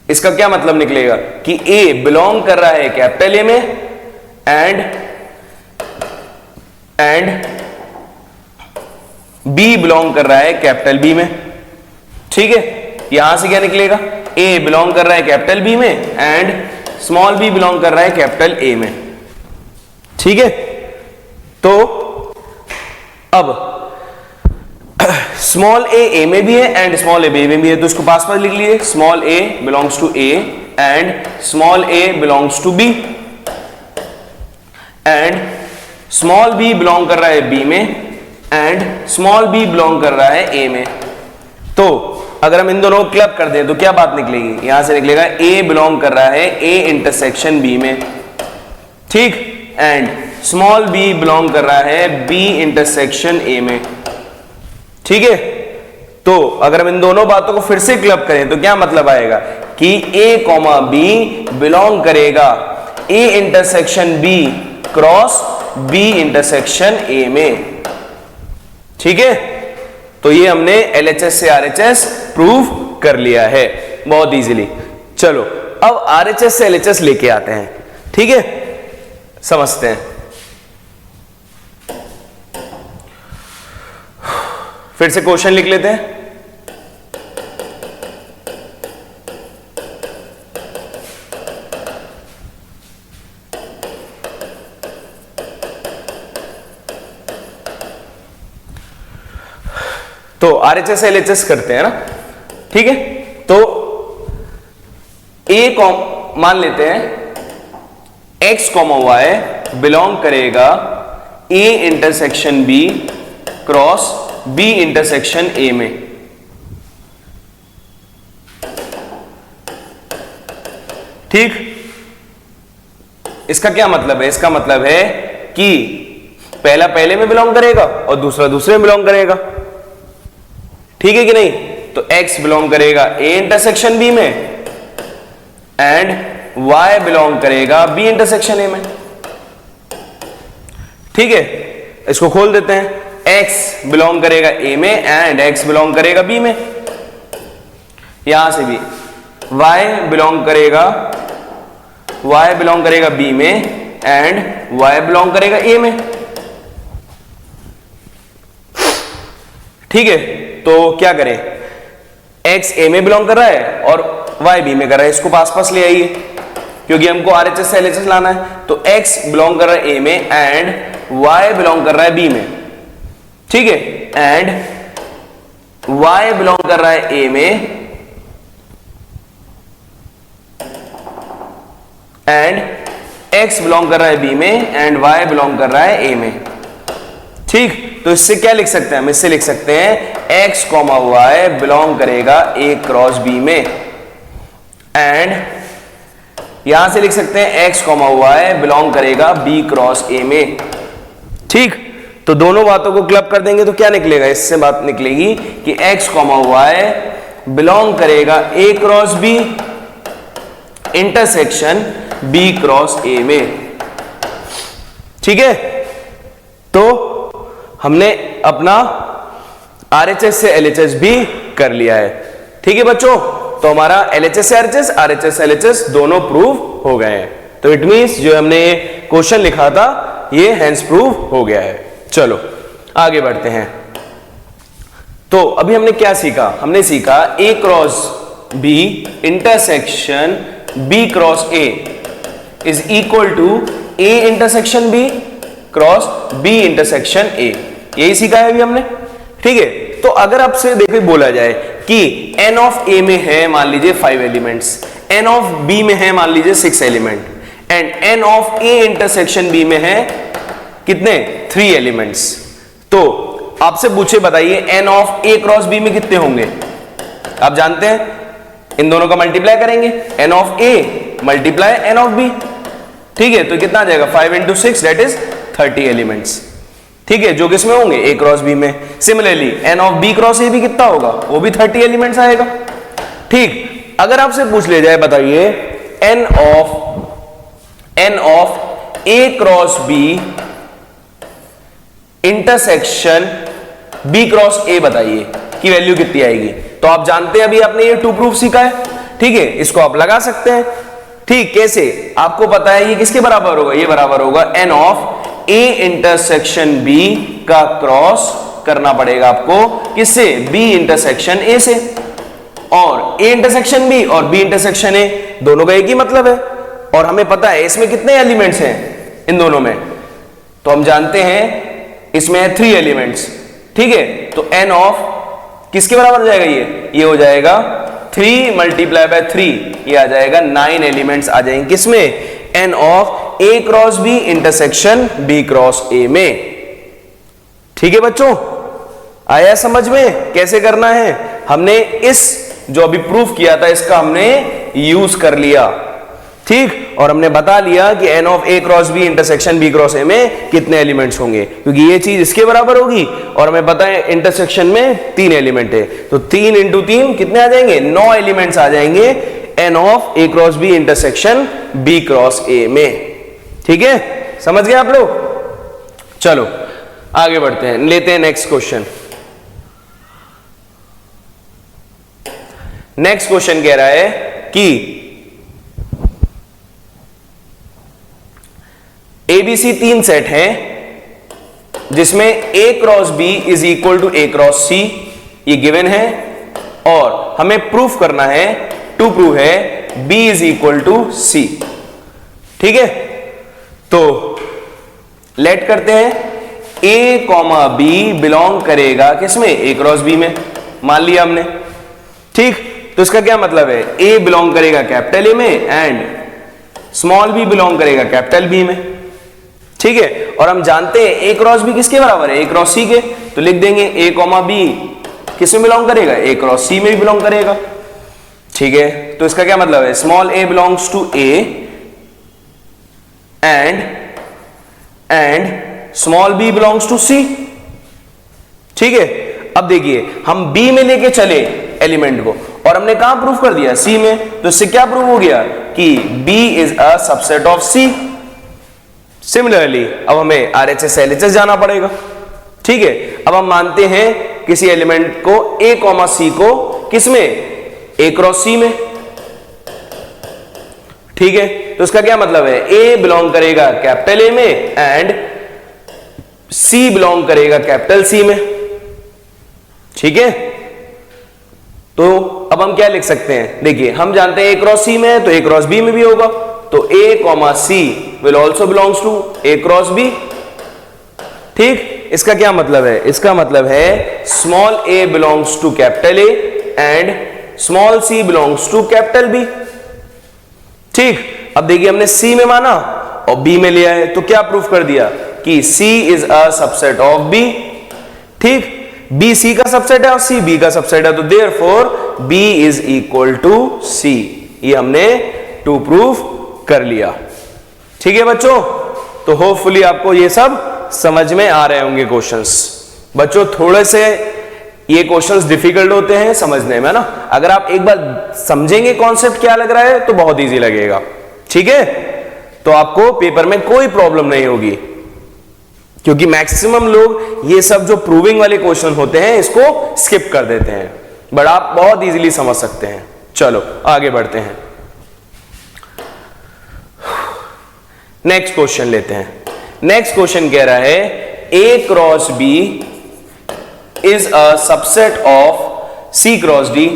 इसका क्या मतलब निकलेगा कि ए बिलोंग कर रहा है कैपिटल ए में एंड बी बिलोंग कर रहा है कैपिटल बी में। ठीक है, यहां से क्या निकलेगा, ए बिलोंग कर रहा है कैपिटल बी में एंड स्मॉल बी बिलोंग कर रहा है कैपिटल ए में। ठीक है, तो अब स्मॉल ए में भी है एंड स्मॉल ए बी में भी है, तो इसको पास पास लिख लीजिए, small A belongs to A and small A belongs to B and small B belong कर रहा है बी में एंड स्मॉल बी बिलोंग कर रहा है ए में। तो अगर हम इन दोनों को क्लब कर दें तो क्या बात निकलेगी, यहां से निकलेगा ए बिलोंग कर रहा है ए इंटरसेक्शन बी में, ठीक, एंड स्मॉल बी बिलोंग कर रहा है बी इंटरसेक्शन ए में। ठीक है, तो अगर हम इन दोनों बातों को फिर से क्लब करें तो क्या मतलब आएगा कि ए कॉमा बी बिलोंग करेगा A intersection B cross B intersection A में। ठीक है, तो ये हमने LHS से RHS प्रूव कर लिया है बहुत इजीली। चलो अब RHS से LHS लेके आते हैं। ठीक है, समझते हैं। फिर से क्वेश्चन लिख लेते हैं। तो RHS LHS करते हैं ना। ठीक है, तो ए कॉम मान लेते हैं x कॉमा वाई बिलोंग करेगा A intersection B cross B intersection A में। ठीक, इसका क्या मतलब है, इसका मतलब है कि पहला पहले में बिलोंग करेगा और दूसरा दूसरे में बिलोंग करेगा। ठीक है कि नहीं, तो x बिलोंग करेगा a इंटरसेक्शन b में एंड y बिलोंग करेगा b इंटरसेक्शन a में। ठीक है, इसको खोल देते हैं, x बिलोंग करेगा a में एंड x बिलोंग करेगा b में। यहां से भी y बिलोंग करेगा b में एंड y बिलोंग करेगा a में। ठीक है, तो क्या करें, x a में बिलोंग कर रहा है और y b में कर रहा है, इसको पास पास ले आइए क्योंकि हमको RHS से LHS लाना है। तो x बिलोंग कर रहा है a में एंड y बिलोंग कर रहा है b में। ठीक है, एंड y बिलोंग कर रहा है a में एंड x बिलोंग कर रहा है b में एंड y बिलोंग कर रहा है a में। ठीक, तो इससे क्या लिख सकते हैं हम, इससे लिख सकते हैं x कॉमा वाई बिलोंग करेगा a क्रॉस b में एंड यहां से लिख सकते हैं x कॉमा वाई बिलोंग करेगा b क्रॉस a में। ठीक, तो दोनों बातों को क्लब कर देंगे तो क्या निकलेगा, इससे बात निकलेगी कि x कॉमा वाई बिलोंग करेगा a cross b intersection b cross a में। ठीक है, तो हमने अपना RHS से LHS भी कर लिया है। ठीक है बच्चों, तो हमारा LHS से RHS, RHS से LHS दोनों प्रूव हो गए हैं। तो इट मींस जो हमने क्वेश्चन लिखा था ये हेंस प्रूव हो गया है। चलो आगे बढ़ते हैं। तो अभी हमने क्या सीखा, हमने सीखा A cross B intersection B cross A is equal to A intersection B cross B intersection A, यही सीखा है अभी हमने। ठीक है, तो अगर आपसे देखो बोला जाए कि n ऑफ A में है मान लीजिए 5 एलिमेंट्स, n ऑफ B में है मान लीजिए 6 element and n of A intersection B में है कितने 3 एलिमेंट्स, तो आपसे पूछे बताइए n of A cross B में कितने होंगे। आप जानते हैं इन दोनों का मल्टीप्लाई करेंगे, n of A multiply n of B। ठीक है, तो कितना आ जाएगा 5 इंटू 6 दैट इज 30 एलिमेंट्स। ठीक है, जो किसमें होंगे A क्रॉस B में। Similarly n of B cross A भी कितना होगा, वो भी 30 एलिमेंट्स आएगा। ठीक, अगर आपसे पूछ ले जाए बताइए n of n of A cross B intersection B cross A बताइए कि वैल्यू कितनी आएगी। तो आप जानते हैं अभी आपने ये टू प्रूफ सीखा है, ठीक है, इसको आप लगा सकते हैं। ठीक, कैसे? आपको पता है ये किसके बराबर होगा, ये बराबर होगा n of A intersection B का क्रॉस करना पड़ेगा आपको किससे, बी इंटरसेक्शन ए से। और ए इंटरसेक्शन बी और बी इंटरसेक्शन ए दोनों का एक ही मतलब है, और हमें पता है इसमें कितने एलिमेंट्स हैं इन दोनों में, तो हम जानते हैं इसमें है 3 एलिमेंट्स, ठीक है। तो एन ऑफ किसके बराबर हो जाएगा, ये हो जाएगा 3 मल्टीप्लाई बाय 3, ये आ जाएगा 9 एलिमेंट्स आ जाएंगे किसमें, n of A cross B intersection B cross A में। ठीक है बच्चों, आया समझ में कैसे करना है? हमने इस जो अभी प्रूफ किया था इसका हमने यूज कर लिया, ठीक, और हमने बता लिया कि n of A cross B intersection B cross A में कितने एलिमेंट्स होंगे, क्योंकि ये चीज इसके बराबर होगी और हमें पता है इंटरसेक्शन में 3 एलिमेंट है, तो 3 इंटू 3 कितने आ जाएंगे, 9 एलिमेंट्स आ जाएंगे n of A cross B intersection B cross A में। ठीक है, समझ गए आप लोग? चलो आगे बढ़ते हैं, लेते हैं नेक्स्ट क्वेश्चन। नेक्स्ट क्वेश्चन कह रहा है कि एबीसी 3 सेट है जिसमें A cross B is equal to A cross C, ये गिवन है, और हमें प्रूफ करना है, टू प्रूव है B is equal to C. ठीक है, तो लेट करते हैं ए कॉमा बी बिलोंग करेगा किसमें, ए क्रॉस बी में, मान लिया हमने। ठीक, तो इसका क्या मतलब है, ए बिलोंग करेगा कैपिटल ए में एंड स्मॉल बी बिलोंग करेगा कैपिटल बी में। ठीक है, और हम जानते हैं ए क्रॉस बी किसके बराबर है, ए क्रॉस सी के, तो लिख देंगे ए कॉमा बी किसमें बिलोंग करेगा, ए क्रॉस सी में भी बिलोंग करेगा। ठीक है, तो इसका क्या मतलब है, small A belongs to A and small B belongs to C. ठीक है, अब देखिए हम बी में लेके चले एलिमेंट को और हमने कहां प्रूफ कर दिया, सी में, तो इससे क्या प्रूफ हो गया कि B is a subset of C. Similarly अब हमें आरएचएस एलएचएस जाना पड़ेगा। ठीक है, अब हम मानते हैं किसी एलिमेंट को ए कॉमा सी को किसमें, ए क्रॉस सी में। ठीक है, तो इसका क्या मतलब है, ए बिलोंग करेगा कैपिटल ए में एंड सी बिलोंग करेगा कैपिटल सी में। ठीक है, तो अब हम क्या लिख सकते हैं, देखिए हम जानते हैं ए क्रॉस सी में है तो ए क्रॉस बी में भी होगा, तो A comma C will also belongs to A cross B. ठीक, इसका क्या मतलब है, इसका मतलब है small A belongs to capital A and small C belongs to capital B. ठीक, अब देखिए हमने सी में माना और बी में लिया है, तो क्या प्रूफ कर दिया कि C is a subset of B. ठीक, बी सी का सबसेट है और सी बी का सबसेट है, तो therefore B is equal to C. ये हमने टू प्रूफ कर लिया। ठीक है बच्चों, तो होपफुली आपको ये सब समझ में आ रहे होंगे क्वेश्चंस। बच्चों थोड़े से ये क्वेश्चंस डिफिकल्ट होते हैं समझने में ना, अगर आप एक बार समझेंगे कॉन्सेप्ट क्या लग रहा है तो बहुत इजी लगेगा। ठीक है, तो आपको पेपर में कोई प्रॉब्लम नहीं होगी, क्योंकि मैक्सिमम लोग ये सब जो प्रूविंग वाले क्वेश्चन होते हैं इसको स्किप कर देते हैं, बट आप बहुत इजीली समझ सकते हैं। चलो आगे बढ़ते हैं, नेक्स्ट क्वेश्चन लेते हैं। नेक्स्ट क्वेश्चन कह रहा है A cross B is a subset of C cross D.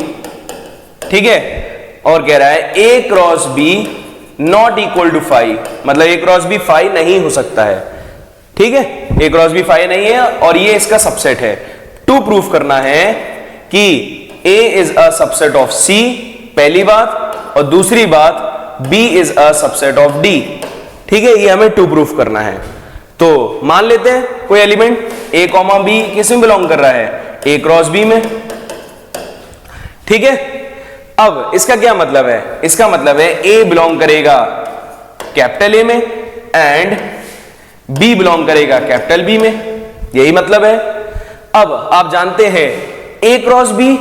ठीक है, और कह रहा है A cross B not equal to 5, मतलब ए क्रॉस बी 5 नहीं हो सकता है। ठीक है, ए क्रॉस बी 5 नहीं है और ये इसका सबसेट है। टू प्रूफ करना है कि A is a subset of C, पहली बात, और दूसरी बात B is a subset of D. ठीक है, ये हमें टू प्रूफ करना है। तो मान लेते हैं कोई एलिमेंट ए कॉमा बी किस में बिलोंग कर रहा है, ए क्रॉस बी में। ठीक है, अब इसका क्या मतलब है, इसका मतलब है ए बिलोंग करेगा कैपिटल ए में एंड बी बिलोंग करेगा कैपिटल बी में, यही मतलब है। अब आप जानते हैं ए क्रॉस बी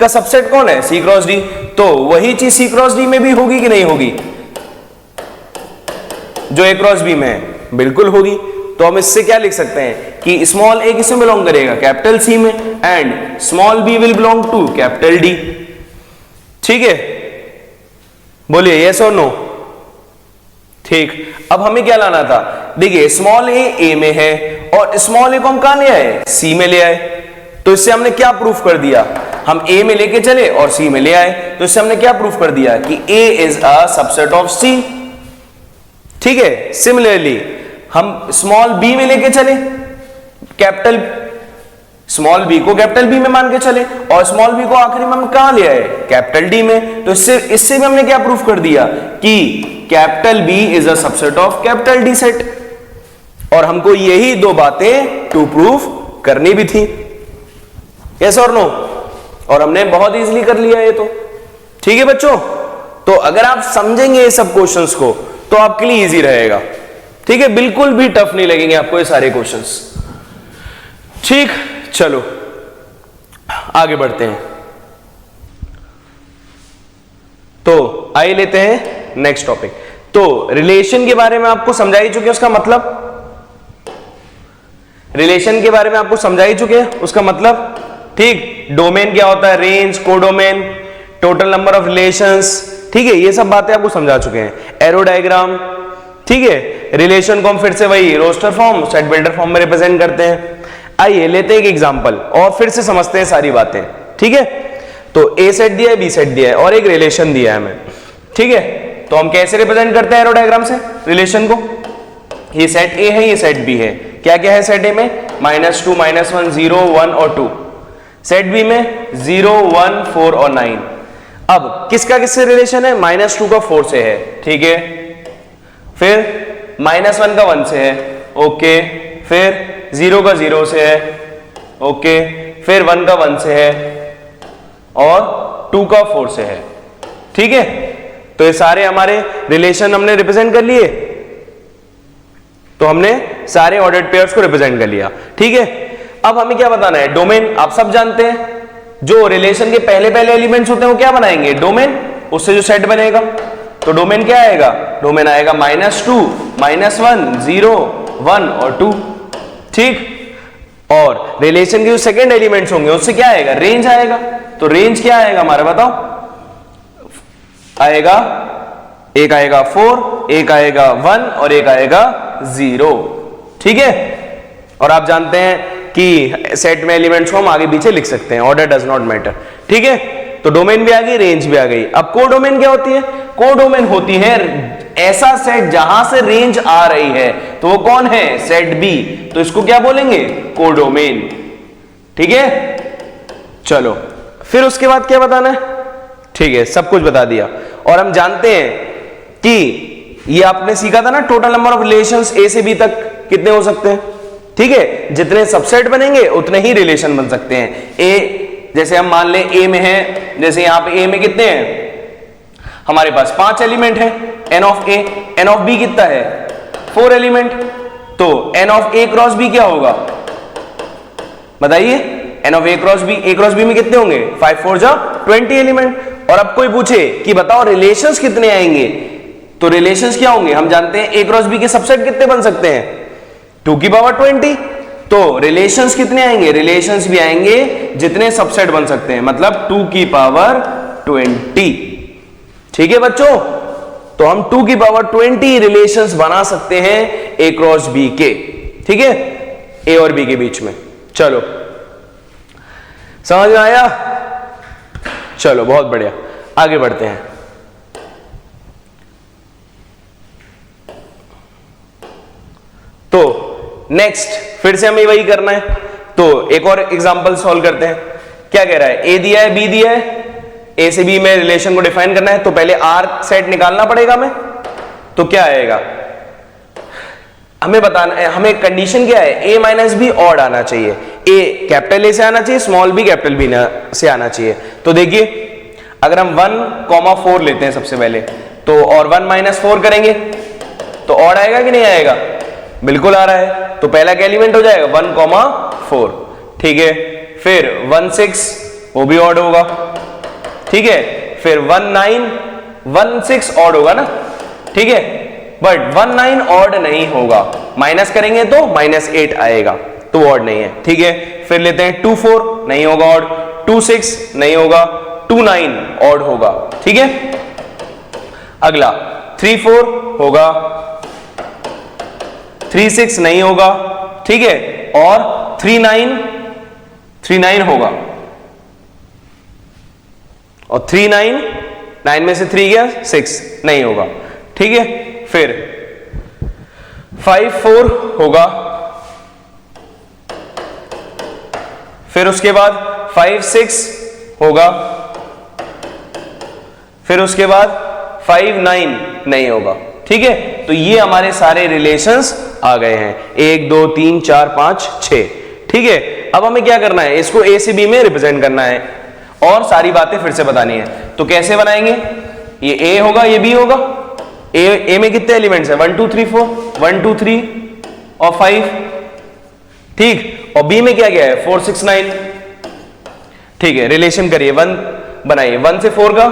का सबसेट कौन है, सी क्रॉस डी, तो वही चीज सी क्रॉस डी में भी होगी कि नहीं होगी, जो ए क्रॉस बी में है? बिल्कुल होगी। तो हम इससे क्या लिख सकते हैं कि स्मॉल ए किसमें बिलोंग करेगा? कैपिटल सी में, and small b will belong to capital D. ठीक है, बोलिए यस और नो। ठीक, अब हमें क्या लाना था? देखिए स्मॉल ए में है और स्मॉल ए को हम कहां ले आए? सी में ले आए। तो इससे हमने क्या प्रूफ कर दिया? हम ए में लेके चले और सी में ले आए, तो इससे हमने क्या प्रूफ कर दिया कि A is a subset of सी। ठीक है, सिमिलरली हम स्मॉल बी में लेके चले, कैपिटल स्मॉल बी को कैपिटल बी में मान के चले और स्मॉल बी को आखिरी में हम कहां ले आए? कैपिटल डी में। तो इससे भी हमने क्या प्रूफ कर दिया कि capital B is a subset of capital D set. और हमको यही दो बातें टू प्रूफ करनी भी थी, यस और नो। और हमने बहुत इजीली कर लिया ये तो। ठीक है बच्चों, तो अगर आप समझेंगे ये सब क्वेश्चंस को तो आपके लिए इजी रहेगा। ठीक है, बिल्कुल भी टफ नहीं लगेंगे आपको ये सारे क्वेश्चंस। ठीक, चलो आगे बढ़ते हैं। तो आइए लेते हैं नेक्स्ट टॉपिक। तो रिलेशन के बारे में आपको समझा ही चुके, उसका मतलब रिलेशन के बारे में आपको समझा ही चुके हैं, उसका मतलब ठीक। डोमेन क्या होता है? Range, codomain, total number of relations. ठीक है, ये सब बातें आपको समझा चुके हैं। एरो डायग्राम, ठीक है। रिलेशन को हम फिर से वही roster form, set builder form में रिप्रेजेंट करते हैं। आइए लेते हैं एक एग्जांपल और फिर से समझते हैं सारी बातें। ठीक है, तो ए सेट दिया है, बी सेट दिया है और एक रिलेशन दिया है हमें। ठीक है, तो हम कैसे रिप्रेजेंट करते हैं एरो डायग्राम से रिलेशन को? ये सेट ए है, ये सेट बी है। क्या क्या है सेट ए में? -2, -1, 0, 1 और 2। सेट बी में 0, 1, 4 और 9। अब किसका किससे रिलेशन है? -2 का 4 से है। ठीक है, फिर -1 का 1 से है। ओके, फिर 0 का 0 से है। ओके, फिर 1 का 1 से है और 2 का 4 से है। ठीक है, तो ये सारे हमारे रिलेशन हमने रिप्रेजेंट कर लिए। तो हमने सारे ऑर्डर्ड पेयर्स को रिप्रेजेंट कर लिया। ठीक है, अब हमें क्या बताना है? डोमेन। आप सब जानते हैं जो रिलेशन के पहले पहले एलिमेंट्स होते हैं वो क्या बनाएंगे? डोमेन। उससे जो सेट बनेगा तो डोमेन क्या आएगा? डोमेन आएगा -2, -1, 0, 1 और 2। ठीक, और रिलेशन के जो सेकेंड एलिमेंट्स होंगे उससे क्या आएगा? रेंज आएगा। तो रेंज क्या आएगा हमारा बताओ? आएगा, एक आएगा 4, एक आएगा 1 और एक आएगा 0। ठीक है, और आप जानते हैं कि सेट में एलिमेंट्स को हम आगे पीछे लिख सकते हैं, ऑर्डर डज नॉट मैटर। ठीक है, तो डोमेन भी आ गई, रेंज भी आ गई। अब कोडोमेन क्या होती है? कोडोमेन होती है ऐसा सेट जहां से रेंज आ रही है, तो वो कौन है? Set B. तो इसको क्या बोलेंगे? कोडोमेन। ठीक है, चलो फिर उसके बाद क्या बताना है? ठीक है, सब कुछ बता दिया। और हम जानते हैं कि ये आपने सीखा था ना, टोटल नंबर ऑफ रिलेशंस ए से बी तक कितने हो सकते हैं। ठीक है, जितने सबसेट बनेंगे उतने ही रिलेशन बन सकते हैं। ए जैसे हम मान लें ए में है, जैसे यहां पे ए में कितने हैं हमारे पास? 5 एलिमेंट है। N of A, n of B कितना है? 4 एलिमेंट। तो n of A cross B क्या होगा बताइए? N of A cross B में कितने होंगे? 5 4 जा 20 एलिमेंट। और अब कोई पूछे कि बताओ रिलेशंस कितने आएंगे, तो रिलेशंस क्या होंगे? हम जानते हैं ए क्रॉस बी के सबसेट कितने बन सकते हैं? 2 की पावर 20। तो रिलेशंस कितने आएंगे? रिलेशंस भी आएंगे जितने सबसेट बन सकते हैं, मतलब 2 की पावर 20। ठीक है बच्चों, तो हम 2 की पावर 20 रिलेशंस बना सकते हैं ए क्रॉस बी के। ठीक है, ए और बी के बीच में। चलो समझ में आया? चलो बहुत बढ़िया, आगे बढ़ते हैं। तो नेक्स्ट फिर से हमें वही करना है, तो एक और एग्जांपल सॉल्व करते हैं। क्या कह रहा है? ए दिया है, बी दिया है, ए से बी में रिलेशन को डिफाइन करना है, तो पहले आर सेट निकालना पड़ेगा हमें। तो क्या आएगा? हमें बताना है, हमें कंडीशन क्या है? ए माइनस बी ऑड आना चाहिए। ए कैपिटल ए से आना चाहिए, स्मॉल बी कैपिटल बी से आना चाहिए। तो देखिए अगर हम 1,4 लेते हैं सबसे पहले, तो और 1 - 4 करेंगे तो ऑड आएगा कि नहीं आएगा? बिल्कुल आ रहा है। तो पहला क्या एलिमेंट हो जाएगा? 1,4। ठीक है, फिर 1 6 वो भी ऑड होगा। ठीक है, फिर 1 9 1 6 ऑड होगा ना। ठीक है, बट 1 9 ऑड नहीं होगा, माइनस करेंगे तो -8 आएगा, तो ऑड नहीं है। ठीक है, फिर लेते हैं 2 4 नहीं होगा ऑड, 2 6 नहीं होगा, 2 9 ऑड होगा। ठीक है, अगला 3 4 होगा, 3 6 नहीं होगा। ठीक है, और 3 9 होगा, और 3 9 में से 3 गया 6 नहीं होगा। ठीक है, फिर 5 4 होगा, फिर उसके बाद 5 6 होगा, फिर उसके बाद 5 9 नहीं होगा। ठीक है, तो ये हमारे सारे रिलेशंस आ गए हैं, 1 2 3 4 5 6। ठीक है, अब हमें क्या करना है, इसको ए से बी में रिप्रेजेंट करना है और सारी बातें फिर से बतानी है। तो कैसे बनाएंगे, ये ए होगा, ये बी होगा। ए में कितने एलिमेंट्स है, 1 2 3 4, 1 2 3 और 5। ठीक, और बी में क्या क्या है, 4 6 9। ठीक है, रिलेशन करिए, 1 बनाइए, 1 से 4 का,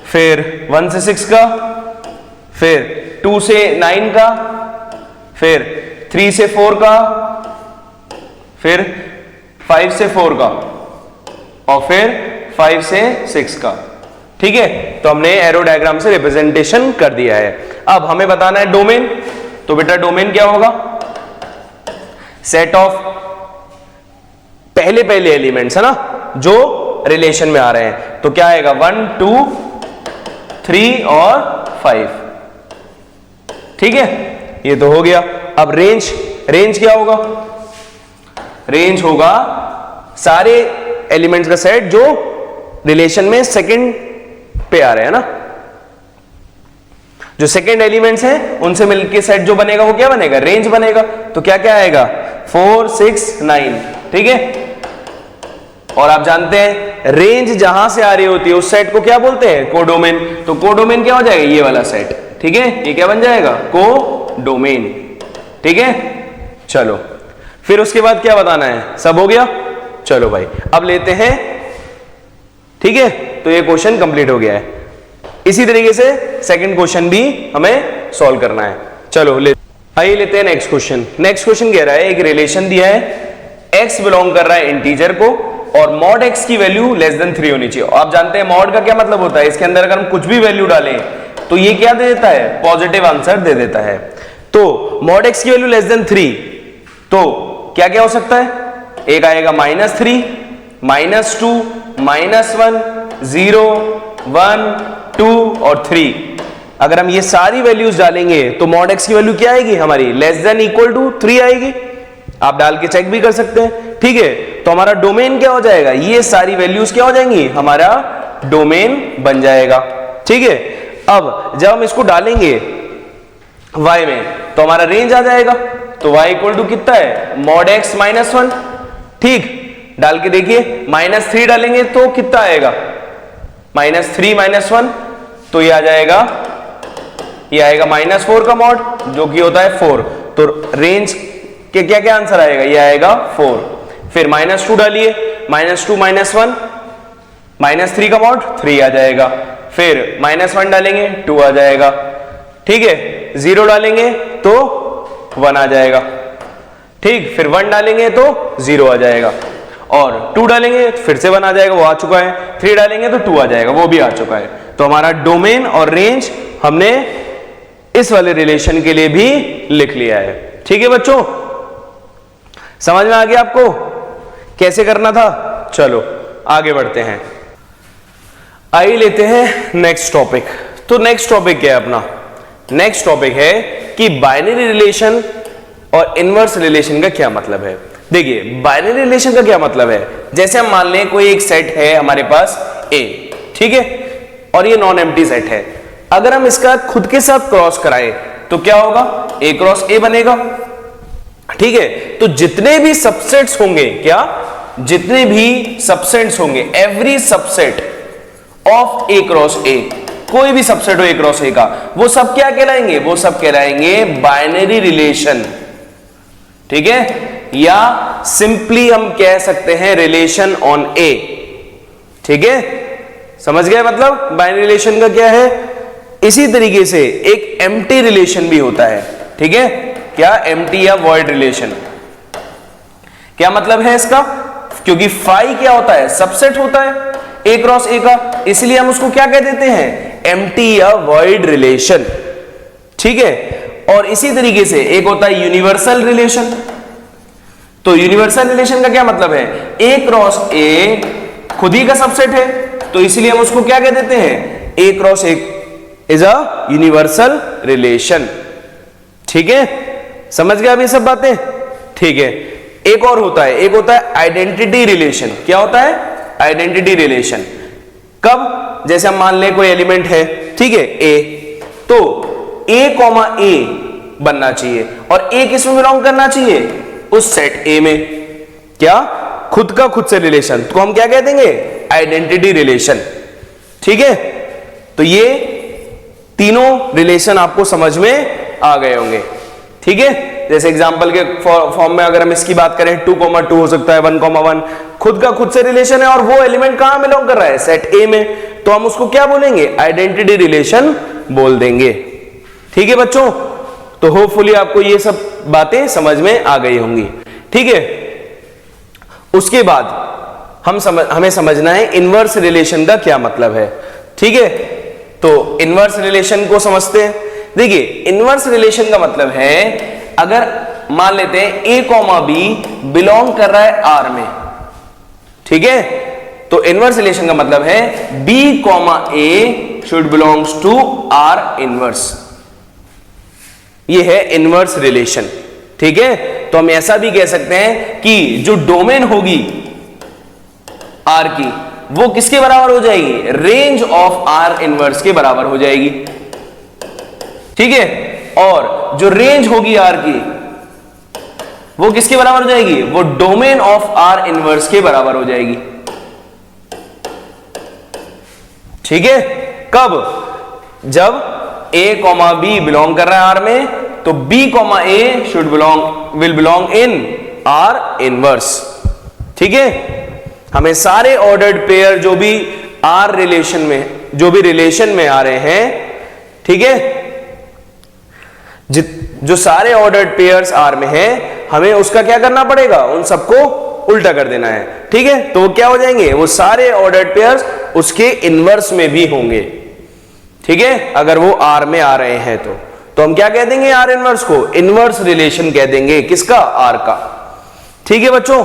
फिर 1 से 6 का, फिर 2 से 9 का, फिर 3 से 4 का, फिर 5 से 4 का, और फिर 5 से 6 का। ठीक है, तो हमने एरो डायग्राम से रिप्रेजेंटेशन कर दिया है। अब हमें बताना है डोमेन। तो बेटा डोमेन क्या होगा, सेट ऑफ पहले एलिमेंट्स है ना, जो रिलेशन में आ रहे हैं। तो क्या आएगा, 1 2 3 और 5। ठीक है, ये तो हो गया। अब रेंज क्या होगा, रेंज होगा सारे एलिमेंट्स का सेट जो रिलेशन में सेकंड पे आ रहे हैं ना, जो सेकंड एलिमेंट्स हैं उनसे मिलके सेट जो बनेगा वो क्या बनेगा, रेंज बनेगा। तो क्या क्या आएगा, 4 6 9। ठीक है, और आप जानते हैं रेंज जहां से आ रही होती है उस सेट को क्या बोलते हैं, कोडोमेन। तो कोडोमेन क्या हो जाएगा, ये वाला सेट। ठीक है, ये क्या बन जाएगा, कोडोमेन। ठीक है, चलो फिर उसके बाद क्या बताना है, सब हो गया। चलो भाई अब लेते हैं। ठीक है, तो ये क्वेश्चन कंप्लीट हो गया है। इसी तरीके से सेकंड क्वेश्चन भी हमें सॉल्व करना है। चलो आइए लेते हैं नेक्स्ट क्वेश्चन। नेक्स्ट क्वेश्चन कह रहा है, एक रिलेशन दिया है, x बिलोंग कर रहा है इंटीजर को और मॉड x की वैल्यू लेस देन 3 होनी चाहिए। आप जानते हैं मॉड का क्या मतलब होता है, इसके अंदर अगर हम कुछ भी वैल्यू डालें तो ये क्या दे देता है, पॉजिटिव आंसर दे देता है। तो मॉड x की वैल्यू लेस देन 3, तो क्या क्या हो सकता है, एक आएगा -3, -2, -1, 0, 1, 2 और 3। अगर हम ये सारी वैल्यूज डालेंगे तो मॉड x की वैल्यू क्या आएगी हमारी, लेस देन इक्वल टू 3 आएगी। आप डाल के चेक भी कर सकते हैं। ठीक है, तो हमारा डोमेन क्या हो जाएगा, ये सारी वैल्यूज क्या हो जाएंगी, हमारा डोमेन बन जाएगा। ठीक है, अब जब हम इसको डालेंगे y में तो हमारा रेंज आ जाएगा। तो y इक्वल टू कितना है, मॉड x -1। ठीक, डाल के देखिए, -3 डालेंगे तो कितना आएगा, -3 -1, तो ये आ जाएगा, ये आएगा -4 का मॉड जो कि होता है 4। तो रेंज के क्या क्या आंसर आएगा, ये आएगा 4। फिर -2 डालिए, -2 -1, -3 का मॉड 3 आ जाएगा। फिर -1 डालेंगे 2 आ जाएगा। ठीक है, 0 डालेंगे तो 1 आ जाएगा। ठीक, फिर 1 डालेंगे तो 0 आ जाएगा, और 2 डालेंगे फिर से 1 आ जाएगा, वो आ चुका है। 3 डालेंगे तो 2 आ जाएगा, वो भी आ चुका है। तो हमारा डोमेन और रेंज हमने इस वाले रिलेशन के लिए भी लिख लिया है। ठीक है बच्चों, समझ में आ गया आपको कैसे करना था। चलो आगे बढ़ते हैं, आइए लेते हैं नेक्स्ट टॉपिक। तो नेक्स्ट टॉपिक क्या है अपना, नेक्स्ट टॉपिक है कि बाइनरी रिलेशन और इनवर्स रिलेशन का क्या मतलब है। देखिए बाइनरी रिलेशन का क्या मतलब है, जैसे हम मान लें कोई एक सेट है हमारे पास A, ठीक है, और ये नॉन एम्प्टी सेट है। अगर हम इसका खुद के साथ क्रॉस कराएं तो क्या होगा, A क्रॉस A बनेगा। ठीक है, तो जितने भी सबसेट्स होंगे, क्या जितने भी सबसेट्स होंगे, every subset of A cross A, कोई भी सबसेट हो A क्रॉस A का, वो सब क्या कहलाएंगे, वो सब कहलाएंगे बाइनरी रिलेशन। ठीक है, या सिंपली हम कह सकते हैं रिलेशन ऑन A। ठीक है, समझ गए मतलब बाइनरी रिलेशन का क्या है। इसी तरीके से एक एम्प्टी रिलेशन भी होता है, ठीक है। क्या? एम्प्टी या वॉइड रिलेशन। क्या मतलब है इसका? क्योंकि फाई क्या होता है? सबसेट होता है ए क्रॉस ए का, इसलिए हम उसको क्या कह देते हैं? एम्प्टी या वॉइड रिलेशन, ठीक है। और इसी तरीके से एक होता है यूनिवर्सल रिलेशन। तो यूनिवर्सल रिलेशन का क्या मतलब है? ए क्रॉस ए खुद ही का सबसेट है, तो इसलिए हम उसको क्या कह देते हैं? A cross A is a universal relation, ठीक है। समझ गए अभी सब बातें? ठीक है। एक और होता है, एक होता है आइडेंटिटी रिलेशन। क्या होता है? Identity relation. कब? जैसे हम मान लें कोई एलिमेंट है, ठीक है, ए, तो ए कॉमा ए बनना चाहिए, और ए किस में बिलोंग करना चाहिए? उस सेट ए में। क्या? खुद का खुद से रिलेशन, तो हम क्या कह देंगे? आइडेंटिटी रिलेशन, ठीक है। तो ये तीनों रिलेशन आपको समझ में आ गए होंगे, ठीक है। जैसे एग्जांपल के फॉर्म में अगर हम इसकी बात करें, 2,2 हो सकता है, 1,1 खुद का खुद से रिलेशन है, और वो एलिमेंट कहां बिलोंग कर रहा है? सेट ए में, तो हम उसको क्या बोलेंगे? आइडेंटिटी रिलेशन बोल देंगे, ठीक है बच्चों। तो होपफुली आपको ये सब बातें समझ में आ गई होंगी, ठीक है। उसके बाद हमें समझना है इनवर्स रिलेशन का क्या मतलब है, ठीक है। तो इनवर्स रिलेशन को समझते हैं। देखिए, इनवर्स रिलेशन का मतलब है, अगर मान लेते हैं ए कॉमा बी बिलोंग कर रहा है आर में, ठीक है, तो इनवर्स रिलेशन का मतलब है b comma a should belongs to R inverse. ये है इनवर्स रिलेशन, ठीक है। तो हम ऐसा भी कह सकते हैं कि जो डोमेन होगी आर की, वो किसके बराबर हो जाएगी? रेंज ऑफ आर इनवर्स के बराबर हो जाएगी, ठीक है। और जो रेंज होगी आर की, वो किसके बराबर हो जाएगी? वो डोमेन ऑफ आर इनवर्स के बराबर हो जाएगी, ठीक है। कब? जब ए कॉमा बी बिलोंग कर रहा है आर में, तो b comma a will belong in R inverse, ठीक है। हमें सारे ऑर्डर्ड पेयर जो भी आर रिलेशन में, जो भी रिलेशन में आ रहे हैं, ठीक है, जो सारे ऑर्डर्ड पेयर्स आर में हैं, हमें उसका क्या करना पड़ेगा? उन सबको उल्टा कर देना है, ठीक है। तो वो क्या हो जाएंगे? वो सारे ऑर्डर्ड पेयर्स उसके इनवर्स में भी होंगे, ठीक है, अगर वो आर में आ रहे हैं तो हम क्या कह देंगे? आर इनवर्स को इनवर्स रिलेशन कह देंगे। किसका? आर का, ठीक है बच्चों।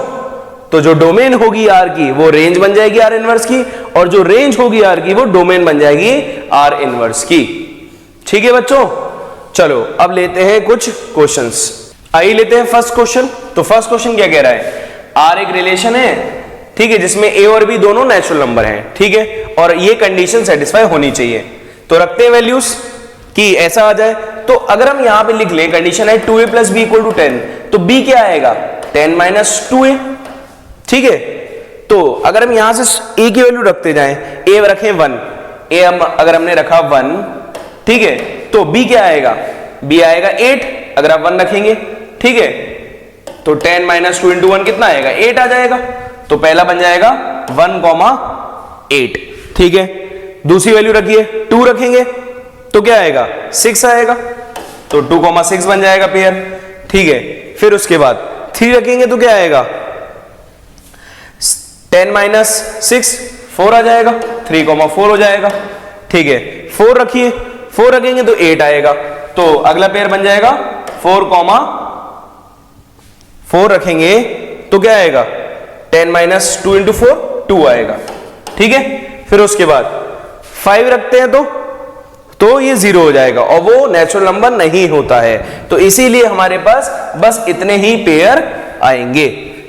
तो जो डोमेन होगी आर की, वो रेंज बन जाएगी आर इनवर्स की, और जो रेंज होगी आर की, वो डोमेन बन जाएगी आर इनवर्स की, ठीक है बच्चों। चलो अब लेते हैं कुछ क्वेश्चंस। आइए लेते हैं फर्स्ट क्वेश्चन। तो फर्स्ट क्वेश्चन क्या कह रहा है? आर एक रिलेशन है, ठीक है, जिसमें ए और बी दोनों नेचुरल नंबर हैं, ठीक है, और ये कंडीशन सेटिस्फाई होनी चाहिए। तो रखते हैं वैल्यूज कि ऐसा आ जाए। तो अगर हम यहां पे लिख लें, कंडीशन है 2a plus B equal to 10, तो b क्या आएगा? 10 माइनस 2a, ठीक है। तो अगर हम यहां से a की वैल्यू रखते जाएं, a रखें 1, a अगर हमने रखा 1, ठीक है, तो b क्या आएगा? b आएगा 8, अगर आप 1 रखेंगे, ठीक है। तो 10 माइनस 2 इंटू 1 कितना आएगा? 8 आ जाएगा। तो पहला बन जाएगा 1,8, ठीक है। दूसरी वैल्यू रखिए, 2 रखेंगे तो क्या आएगा? 6 आएगा। तो 2,6 बन जाएगा पेयर, ठीक है। फिर उसके बाद 3 रखेंगे तो क्या आएगा? 10 माइनस 6 4 आ जाएगा, 3,4 हो जाएगा, ठीक है। 4 रखिए, 4 रखेंगे तो 8 आएगा। तो अगला पेयर बन जाएगा 4 रखेंगे तो क्या आएगा? 10 माइनस 2 इंटू 4 2 आएगा, ठीक है। फिर उसके बाद 5 रखते हैं तो ये 0 हो जाएगा, और वो नेचुरल नंबर नहीं होता है। तो इसीलिए हमारे पास बस इतने ही पेयर आएंगे,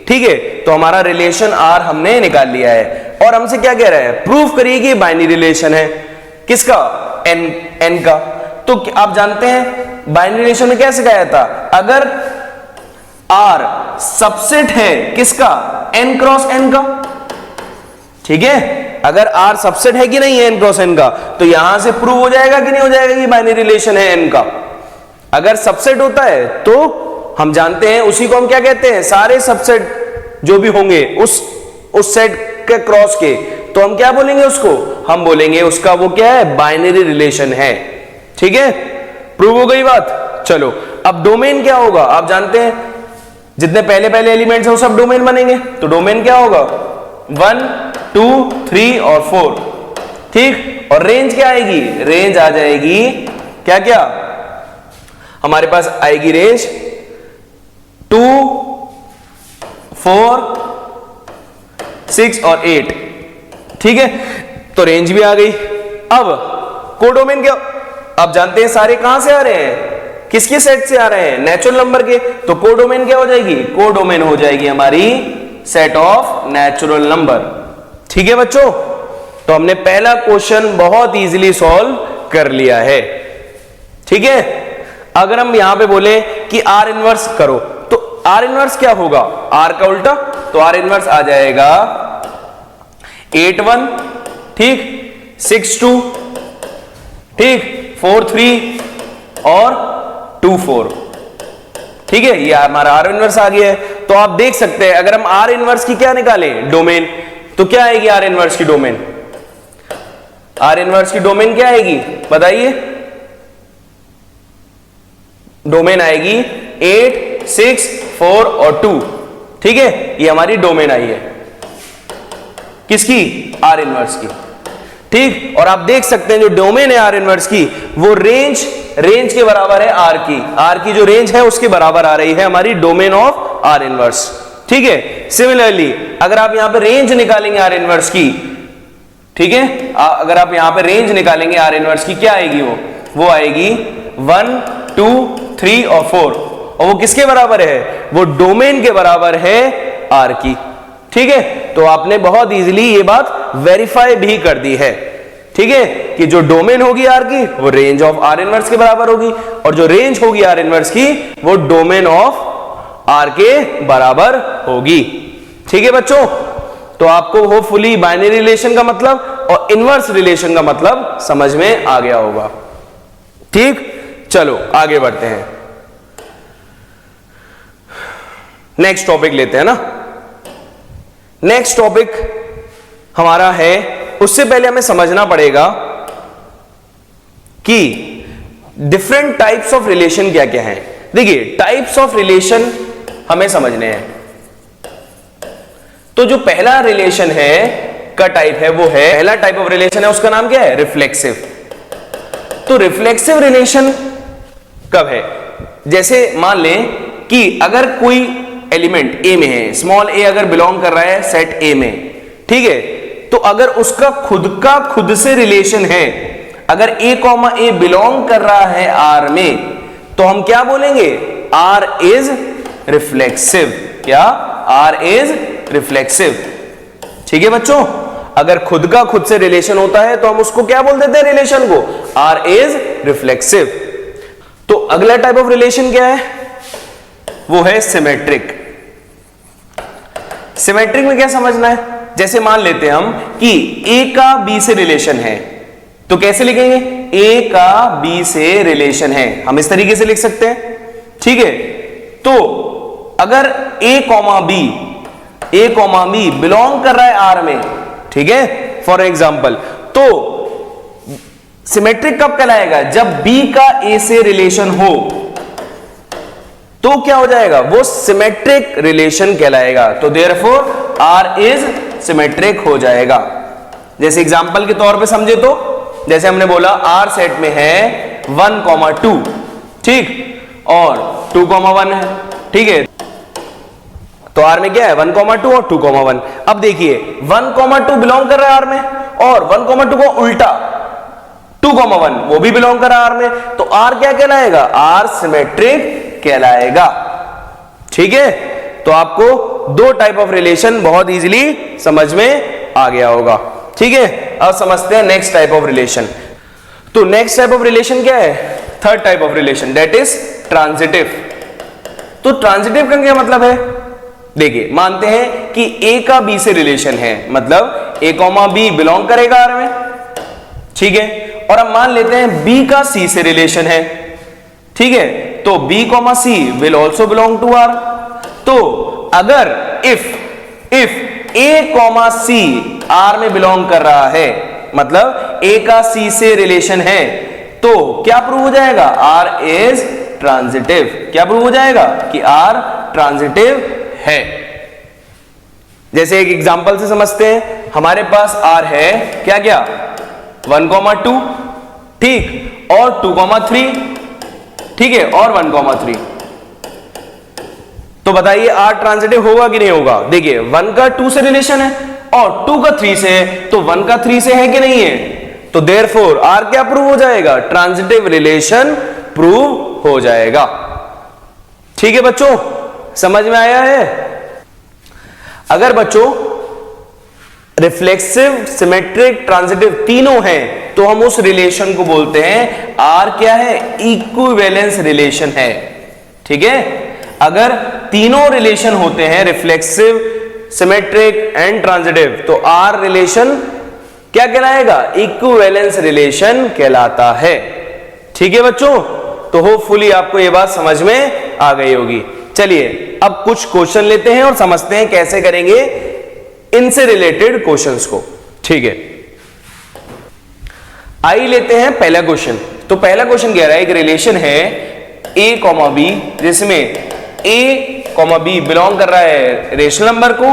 ठीक है। तो हमारा रिलेशन आर हमने निकाल लिया है, और हमसे क्या कह रहा है? प्रूफ करिए कि बाइनरी रिलेशन है। किसका? एन का। तो आप जानते हैं बाइनरी रिलेशन में क्या सिखाया था? अगर आर सबसेट है किसका? एन क्रॉस एन का, ठीक है। अगर आर सबसेट है कि नहीं है एन क्रॉस एन का, तो यहां से प्रूव हो जाएगा कि नहीं हो जाएगा कि बाइनरी रिलेशन है एन का। अगर सबसेट होता है तो हम जानते हैं उसी को हम क्या कहते हैं? सारे सबसेट जो भी होंगे उस सेट के क्रॉस के, तो हम क्या बोलेंगे उसको? हम बोलेंगे उसका वो क्या है? बाइनरी रिलेशन है, ठीक है, प्रूव हो गई बात। चलो अब डोमेन क्या होगा, आप जानते हैं जितने पहले पहले एलिमेंट्स हैं वो सब डोमेन बनेंगे, तो डोमेन क्या होगा 1 2 3 और 4, ठीक। और रेंज क्या आएगी, रेंज आ जाएगी क्या क्या, हमारे पास आएगी रेंज 2 4 6 और 8, ठीक है, तो रेंज भी आ गई। अब कोडोमेन क्या, आप जानते हैं सारे कहां से आ रहे हैं, किसके सेट से आ रहे हैं, नेचुरल नंबर के, तो कोडोमेन क्या हो जाएगी, कोडोमेन हो जाएगी हमारी सेट ऑफ नेचुरल नंबर, ठीक है बच्चों। तो हमने पहला क्वेश्चन बहुत इजीली सॉल्व कर लिया है, ठीक है। अगर हम यहां पे बोले कि आर इनवर्स करो, तो आर इनवर्स क्या होगा, आर का उल्टा, तो आर इनवर्स आ जाएगा 8 1, ठीक, 6 2, ठीक, 4 3 और 2 4, ठीक है, ये हमारा आर इनवर्स आ गया है। तो आप देख सकते हैं अगर हम आर इनवर्स की क्या निकालें, डोमेन, तो क्या आएगी आर इनवर्स की डोमेन, आर इनवर्स की डोमेन क्या आएगी बताइए, डोमेन आएगी 8 6 4 और 2, ठीक है, ये हमारी डोमेन आई है, किसकी, आर इनवर्स की, ठीक। और आप देख सकते हैं जो डोमेन है आर इनवर्स की वो रेंज के बराबर है आर की जो रेंज है उसके बराबर आ रही है हमारी डोमेन ऑफ आर इनवर्स, ठीक है। सिमिलरली अगर आप यहां पे रेंज निकालेंगे आर इनवर्स की, ठीक है, अगर आप यहां पे रेंज निकालेंगे आर इनवर्स की, क्या आएगी वो आएगी 1 2 3 और 4, और वो किसके बराबर है, वो डोमेन के बराबर है आर की, ठीक है। तो आपने बहुत इजीली ये बात वेरीफाई भी कर दी है, ठीक है, कि जो डोमेन होगी आर की वो रेंज ऑफ आर इनवर्स के बराबर होगी, और जो रेंज होगी आर इनवर्स की वो डोमेन ऑफ आर के बराबर होगी, ठीक है बच्चों। तो आपको होपफुली बाइनरी रिलेशन का मतलब और इनवर्स रिलेशन का मतलब समझ में आ गया होगा, ठीक। चलो आगे बढ़ते हैं, नेक्स्ट टॉपिक लेते हैं ना। नेक्स्ट टॉपिक हमारा है, उससे पहले हमें समझना पड़ेगा कि डिफरेंट टाइप्स ऑफ रिलेशन क्या क्या हैं। देखिए टाइप्स ऑफ रिलेशन हमें समझने हैं, तो जो पहला रिलेशन है का टाइप है वो है, पहला टाइप ऑफ रिलेशन है उसका नाम क्या है, रिफ्लेक्सिव। तो रिफ्लेक्सिव रिलेशन कब है, जैसे मान लें कि अगर कोई एलिमेंट ए में है, स्मॉल ए अगर बिलोंग कर रहा है सेट ए में, ठीक है, तो अगर उसका खुद से रिलेशन है, अगर ए कॉमा ए बिलोंग कर रहा है आर में, तो हम क्या बोलेंगे, आर इज रिफ्लेक्सिव, क्या, आर इज रिफ्लेक्सिव, ठीक है बच्चों। अगर खुद से रिलेशन होता है तो हम उसको क्या बोल देते हैं, रिलेशन को, आर इज रिफ्लेक्सिव। तो अगला टाइप ऑफ रिलेशन क्या है, वो है सिमेट्रिक। सिमेट्रिक में क्या समझना है, जैसे मान लेते हैं हम कि ए का बी से रिलेशन है, तो कैसे लिखेंगे, ए का बी से रिलेशन है, हम इस तरीके से लिख सकते हैं, ठीक है। तो अगर ए कॉमा बी बिलोंग कर रहा है आर में, ठीक है, फॉर एग्जाम्पल, तो सिमेट्रिक कब कहलाएगा, जब बी का ए से रिलेशन हो, तो क्या हो जाएगा, वो सिमेट्रिक रिलेशन कहलाएगा। तो देयरफॉर आर इज सिमेट्रिक हो जाएगा। जैसे एग्जांपल के तौर पे समझे तो, जैसे हमने बोला आर सेट में है 1,2, ठीक, और 2,1 है, ठीक है, तो आर में क्या है 1,2 और 2,1। अब देखिए 1,2 बिलोंग कर रहा है आर में, और 1,2 को उल्टा 2,1 वो भी बिलोंग कर रहा है आर में, तो आर क्या कहलाएगा, आर सिमेट्रिक कहलाएगा, ठीक है। तो आपको दो टाइप ऑफ रिलेशन बहुत इजीली समझ में आ गया होगा, ठीक है। अब समझते हैं नेक्स्ट टाइप ऑफ रिलेशन। तो नेक्स्ट टाइप ऑफ रिलेशन क्या है, third type of relation, that is transitive. तो ट्रांजिटिव का क्या मतलब है, देखिए मानते हैं कि ए का बी से रिलेशन है, मतलब ए कॉमा बी बिलोंग करेगा आर में, ठीक है, और अब मान लेते हैं बी का सी से रिलेशन है, ठीक है, तो b comma C will also belong to R. तो अगर if a comma c R में बिलोंग कर रहा है, मतलब ए का सी से रिलेशन है, तो क्या प्रूव हो जाएगा, आर इज ट्रांजिटिव। क्या प्रूव हो जाएगा कि आर ट्रांजिटिव है। जैसे एक एग्जांपल से समझते हैं, हमारे पास आर है क्या क्या 1,2, ठीक, और 2,3, ठीक है, और 1,3। तो बताइए आर ट्रांजिटिव होगा कि नहीं होगा। देखिए 1 का 2 से रिलेशन है और 2 का 3 से है, तो 1 का 3 से है कि नहीं है, तो देयरफॉर आर क्या प्रूव हो जाएगा, ट्रांजिटिव रिलेशन प्रूव हो जाएगा। ठीक है बच्चों, समझ में आया है। अगर बच्चों रिफ्लेक्सिव, सिमेट्रिक, ट्रांजिटिव तीनों हैं तो हम उस रिलेशन को बोलते हैं आर क्या है, इक्विवेलेंस रिलेशन है। ठीक है, अगर तीनों रिलेशन होते हैं रिफ्लेक्सिव, सिमेट्रिक एंड ट्रांजिटिव, तो आर रिलेशन क्या कहलाएगा, इक्विवेलेंस रिलेशन कहलाता है। ठीक है बच्चों, तो होपफुली आपको यह बात समझ में आ गई होगी। चलिए अब कुछ क्वेश्चन लेते हैं और समझते हैं कैसे करेंगे इनसे रिलेटेड क्वेश्चंस को। ठीक है, आइए लेते हैं पहला क्वेश्चन। तो पहला क्वेश्चन कह रहा है एक रिलेशन है a, b, जिसमें a, b बिलोंग कर रहा है रेशनल नंबर को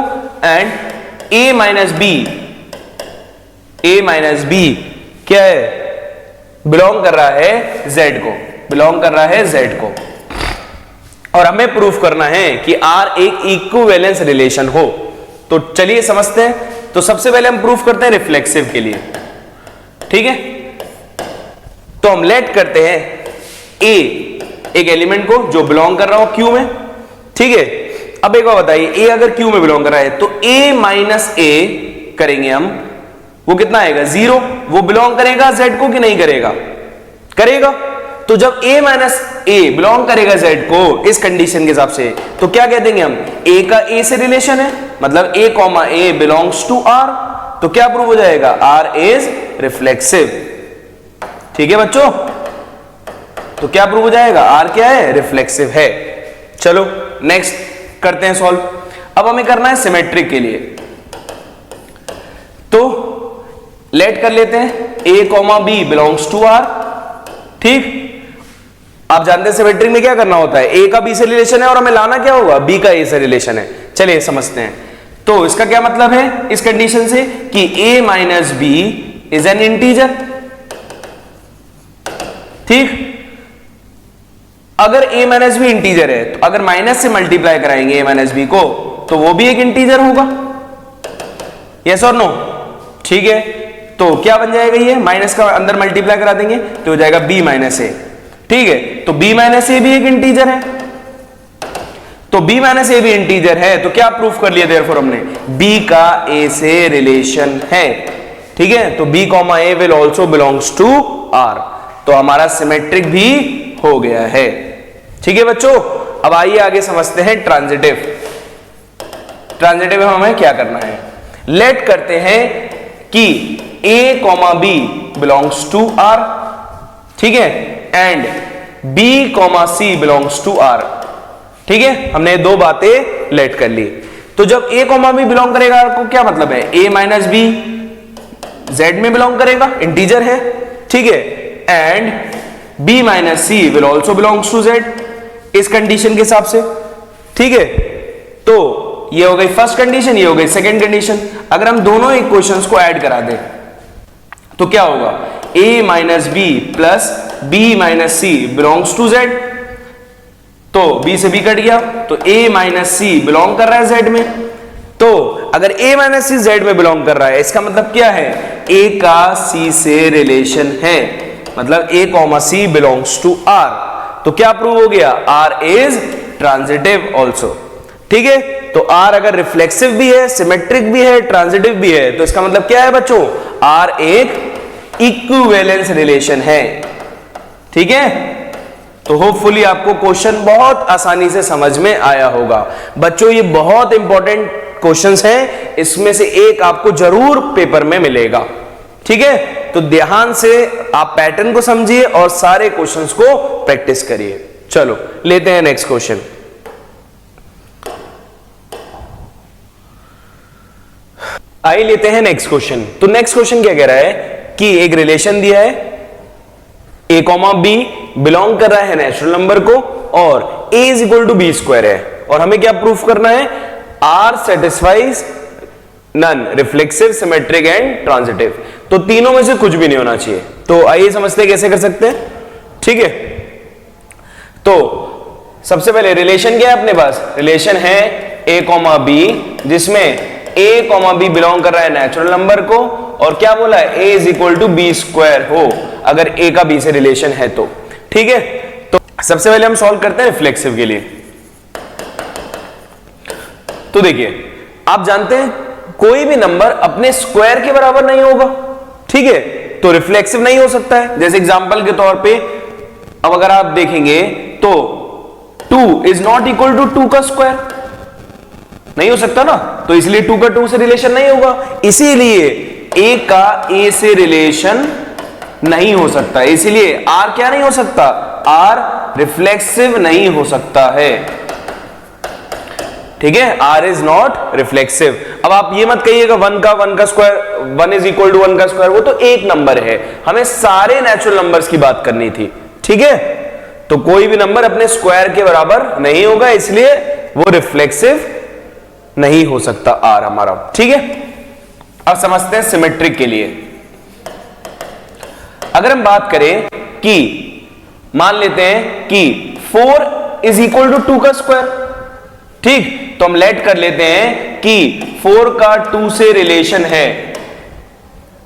एंड a माइनस b क्या है, बिलोंग कर रहा है z को, बिलोंग कर रहा है z को। और हमें प्रूफ करना है कि R एक इक्विवेलेंस रिलेशन हो। तो चलिए समझते हैं। तो सबसे पहले हम प्रूफ करते हैं रिफ्लेक्सिव के लिए। ठीक है, तो हम लेट करते हैं A एक एलिमेंट को जो बिलोंग कर रहा हो Q में। ठीक है, अब एक बार बताइए A अगर Q में बिलोंग कर रहा है तो A माइनस A करेंगे हम, वो कितना आएगा 0। वो बिलोंग करेगा Z को कि नहीं करेगा, करेगा। तो जब A माइनस A बिलोंग करेगा Z को इस कंडीशन के हिसाब से, तो क्या कह देंगे हम, A का A से रिलेशन है, मतलब A comma A belongs to R, तो क्या प्रूव हो जाएगा, R इज रिफ्लेक्सिव। ठीक है बच्चों, तो क्या प्रूव हो जाएगा, R क्या है, रिफ्लेक्सिव है। चलो नेक्स्ट करते हैं सॉल्व। अब हमें करना है सिमेट्रिक के लिए, तो लेट कर लेते हैं A comma B belongs to R। ठीक, आप जानते हैं सिमेट्रिक में क्या करना होता है, A का B से रिलेशन है और हमें लाना क्या होगा, B का A से रिलेशन है। चलिए समझते हैं। तो इसका क्या मतलब है इस कंडीशन से कि A minus B is an integer. ठीक, अगर A माइनस B इंटीजर है तो अगर माइनस से मल्टीप्लाई कराएंगे A माइनस B को तो वो भी एक इंटीजर होगा, यस और नो। ठीक है, तो क्या बन जाएगा, ये माइनस का अंदर मल्टीप्लाई करा देंगे तो हो जाएगा B माइनस A। ठीक है, तो B माइनस A भी एक इंटीजर है, तो B माइनस A भी इंटीजर है, तो क्या प्रूफ कर लिया देयरफॉर हमने, B का A से रिलेशन है। ठीक है, तो B comma A will also belongs to R, तो हमारा सिमेट्रिक भी हो गया है। ठीक है बच्चों, अब आइए आगे समझते हैं ट्रांजिटिव। ट्रांजिटिव में हमें क्या करना है, लेट करते हैं कि A comma B belongs to R, ठीक है, and B comma C belongs to R। ठीक है, हमने दो बातें लेट कर ली। तो जब A कॉमा B बिलोंग करेगा को क्या मतलब है, A माइनस B Z में बिलोंग करेगा, इंटीजर है। ठीक है, and B minus C will also belongs to Z इस कंडीशन के हिसाब से। ठीक है, तो ये हो गई फर्स्ट कंडीशन, ये हो गई सेकेंड कंडीशन। अगर हम दोनों इक्वेशंस को ऐड करा दें तो क्या होगा, A minus B plus B minus C belongs to Z, तो B से B कट गया, तो A माइनस C बिलोंग कर रहा है Z में। तो अगर A माइनस C Z में बिलोंग कर रहा है, इसका मतलब क्या है, A का C से रिलेशन है, मतलब A comma C belongs to R। तो क्या प्रूव हो गया, R इज ट्रांजिटिव ऑल्सो। ठीक है, तो R अगर रिफ्लेक्सिव भी है, सिमेट्रिक भी है, ट्रांजिटिव भी है, तो इसका मतलब क्या है बच्चों, R एक इक्विवेलेंस रिलेशन है। ठीक है, तो होपफुली आपको क्वेश्चन बहुत आसानी से समझ में आया होगा। बच्चों ये बहुत इंपॉर्टेंट क्वेश्चंस हैं, इसमें से एक आपको जरूर पेपर में मिलेगा। ठीक है, तो ध्यान से आप पैटर्न को समझिए और सारे क्वेश्चंस को प्रैक्टिस करिए। चलो लेते हैं नेक्स्ट क्वेश्चन। आइए लेते हैं नेक्स्ट क्वेश्चन। तो नेक्स्ट क्वेश्चन क्या कह रहा है कि एक रिलेशन दिया है a कॉमा बी बिलोंग कर रहा है नेचुरल नंबर को और a is equal to b square है, और हमें क्या प्रूफ करना है, r satisfies none reflexive symmetric and transitive. तो तीनों में से कुछ भी नहीं होना चाहिए। तो आइए समझते हैं कैसे कर सकते हैं। ठीक है, तो सबसे पहले रिलेशन क्या है अपने पास, रिलेशन है a कॉमा बी जिसमें a कॉमा बी बिलोंग कर रहा है नेचुरल नंबर को, और क्या बोला है, a is equal to b square हो अगर a का b से रिलेशन है तो। ठीक है, तो सबसे पहले हम सॉल्व करते हैं रिफ्लेक्सिव के लिए। तो देखिए आप जानते हैं कोई भी नंबर अपने स्क्वायर के बराबर नहीं होगा। ठीक है, तो रिफ्लेक्सिव नहीं हो सकता है। जैसे एग्जांपल के तौर पे अब अगर आप देखेंगे तो 2 इज नॉट इक्वल टू 2 का स्क्वायर, नहीं हो सकता ना, तो इसलिए 2 का 2 से रिलेशन नहीं होगा, इसीलिए a का a से रिलेशन नहीं हो सकता, इसीलिए r क्या नहीं हो सकता, r रिफ्लेक्सिव नहीं हो सकता है। ठीक है, r इज नॉट रिफ्लेक्सिव। अब आप ये मत कहिएगा 1 का स्क्वायर 1 इज इक्वल टू 1 का स्क्वायर, वो तो एक नंबर है, हमें सारे नेचुरल नंबर्स की बात करनी थी। ठीक है, तो कोई भी नंबर अपने स्क्वायर के बराबर नहीं होगा, इसलिए वो रिफ्लेक्सिव नहीं हो सकता r हमारा। ठीक है, अब समझते हैं सिमेट्रिक के लिए। अगर हम बात करें कि मान लेते हैं कि 4 इज इक्वल टू 2 का स्क्वायर, ठीक, तो हम लेट कर लेते हैं कि 4 का 2 से रिलेशन है।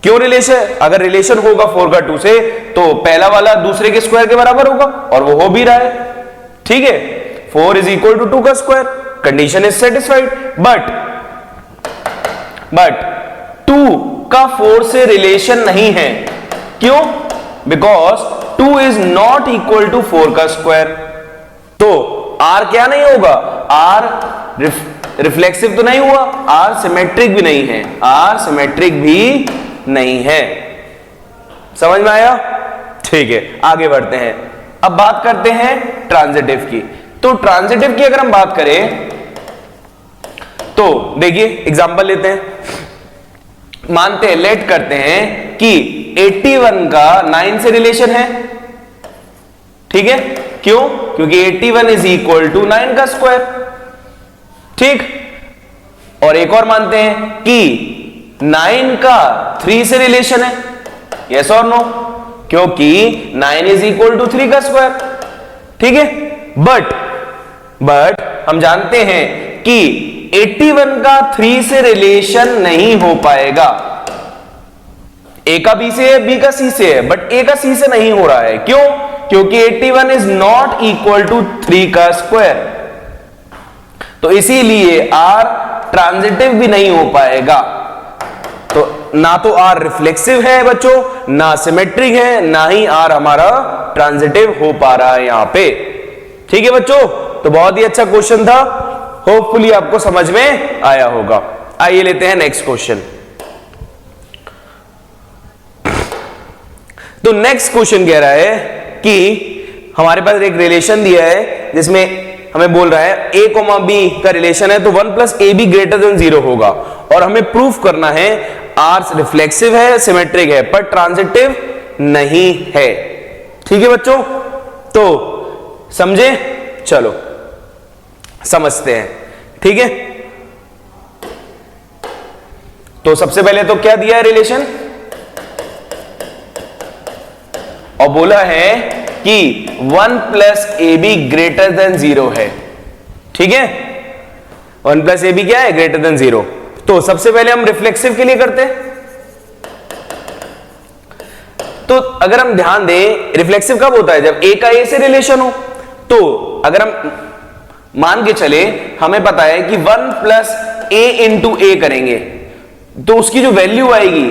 क्यों रिलेशन, अगर रिलेशन होगा 4 का 2 से तो पहला वाला दूसरे के स्क्वायर के बराबर होगा, और वो हो भी रहा है। ठीक है, 4 इज इक्वल टू 2 का square, condition is satisfied, but 2 का 4 से रिलेशन नहीं है। क्यों, because 2 is not equal to 4 का स्क्वायर। तो r क्या नहीं होगा, r रिफ्लेक्सिव तो नहीं हुआ, r सिमेट्रिक भी नहीं है, r सिमेट्रिक भी नहीं है। समझ में आया? ठीक है, आगे बढ़ते हैं। अब बात करते हैं ट्रांजिटिव की। तो ट्रांजिटिव की अगर हम बात करें तो देखिए एग्जांपल लेते हैं, मानते हैं लेट करते हैं कि 81 का 9 से रिलेशन है। ठीक है, क्यों, क्योंकि 81 इज इक्वल टू 9 का स्क्वायर। ठीक, और एक और मानते हैं कि 9 का 3 से रिलेशन है, यस और नो, क्योंकि 9 इज इक्वल टू 3 का स्क्वायर। ठीक है, बट हम जानते हैं कि 81 का 3 से रिलेशन नहीं हो पाएगा। a का b से है, b का c से है, बट a का c से नहीं हो रहा है। क्यों, क्योंकि 81 इज नॉट इक्वल टू 3 का स्क्वायर, तो इसीलिए r ट्रांजिटिव भी नहीं हो पाएगा। तो ना तो r रिफ्लेक्सिव है बच्चों, ना सिमेट्रिक है, ना ही r हमारा ट्रांजिटिव हो पा रहा है यहां पे। ठीक है बच्चों, तो बहुत ही अच्छा क्वेश्चन था, होपफुली आपको समझ में आया होगा। आइए लेते हैं नेक्स्ट क्वेश्चन। तो नेक्स्ट क्वेश्चन कह रहा है कि हमारे पास एक रिलेशन दिया है जिसमें हमें बोल रहा है a कोमा b का रिलेशन है तो 1 plus A be greater than 0 होगा, और हमें प्रूफ करना है r रिफ्लेक्सिव है, सिमेट्रिक है, पर ट्रांजिटिव नहीं है। ठीक है बच्चों, तो समझे, चलो समझते हैं। ठीक है, तो सबसे पहले तो क्या दिया है रिलेशन, और बोला है कि 1 plus A be greater than 0 है। ठीक है, 1 प्लस ए बी क्या है, ग्रेटर देन 0। तो सबसे पहले हम रिफ्लेक्सिव के लिए करते हैं। तो अगर हम ध्यान दें, रिफ्लेक्सिव कब होता है, जब a का a से रिलेशन हो। तो अगर हम मान के चले, हमें पता है कि 1 प्लस ए इंटू ए करेंगे तो उसकी जो वैल्यू आएगी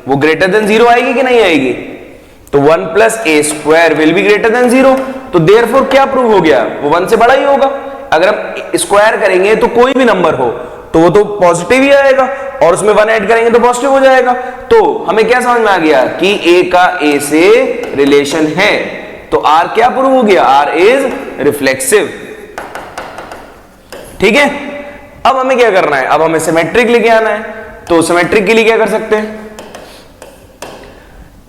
वो ग्रेटर देन 0 आएगी कि नहीं आएगी, तो 1 plus A square will be greater than 0। तो देयरफॉर क्या प्रूव हो गया, वो 1 से बड़ा ही होगा। अगर हम स्क्वायर करेंगे तो कोई भी नंबर हो तो वो तो पॉजिटिव ही आएगा, और उसमें 1 ऐड करेंगे तो पॉजिटिव हो जाएगा। तो हमें क्या समझ में आ गया कि a का a से रिलेशन है, तो r क्या प्रूव हो गया, r इज रिफ्लेक्सिव। ठीक है, अब हमें क्या करना है, अब हमें सिमेट्रिक लेके आना है। तो सिमेट्रिक के लिए क्या कर सकते हैं,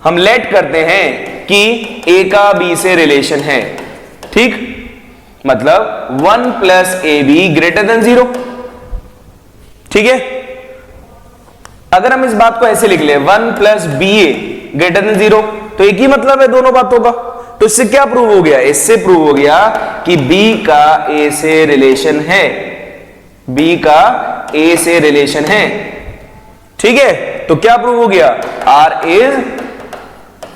हम लेट करते हैं कि ए का बी से रिलेशन है, ठीक, मतलब 1 plus A be greater than 0, ठीक है। अगर हम इस बात को ऐसे लिख ले 1 प्लस बी ए ग्रेटर देन 0, तो एक ही मतलब है दोनों बातों का। तो इससे क्या प्रूव हो गया? इससे प्रूव हो गया कि बी का ए से रिलेशन है, बी का ए से रिलेशन है, ठीक है। तो क्या प्रूव हो गया? R is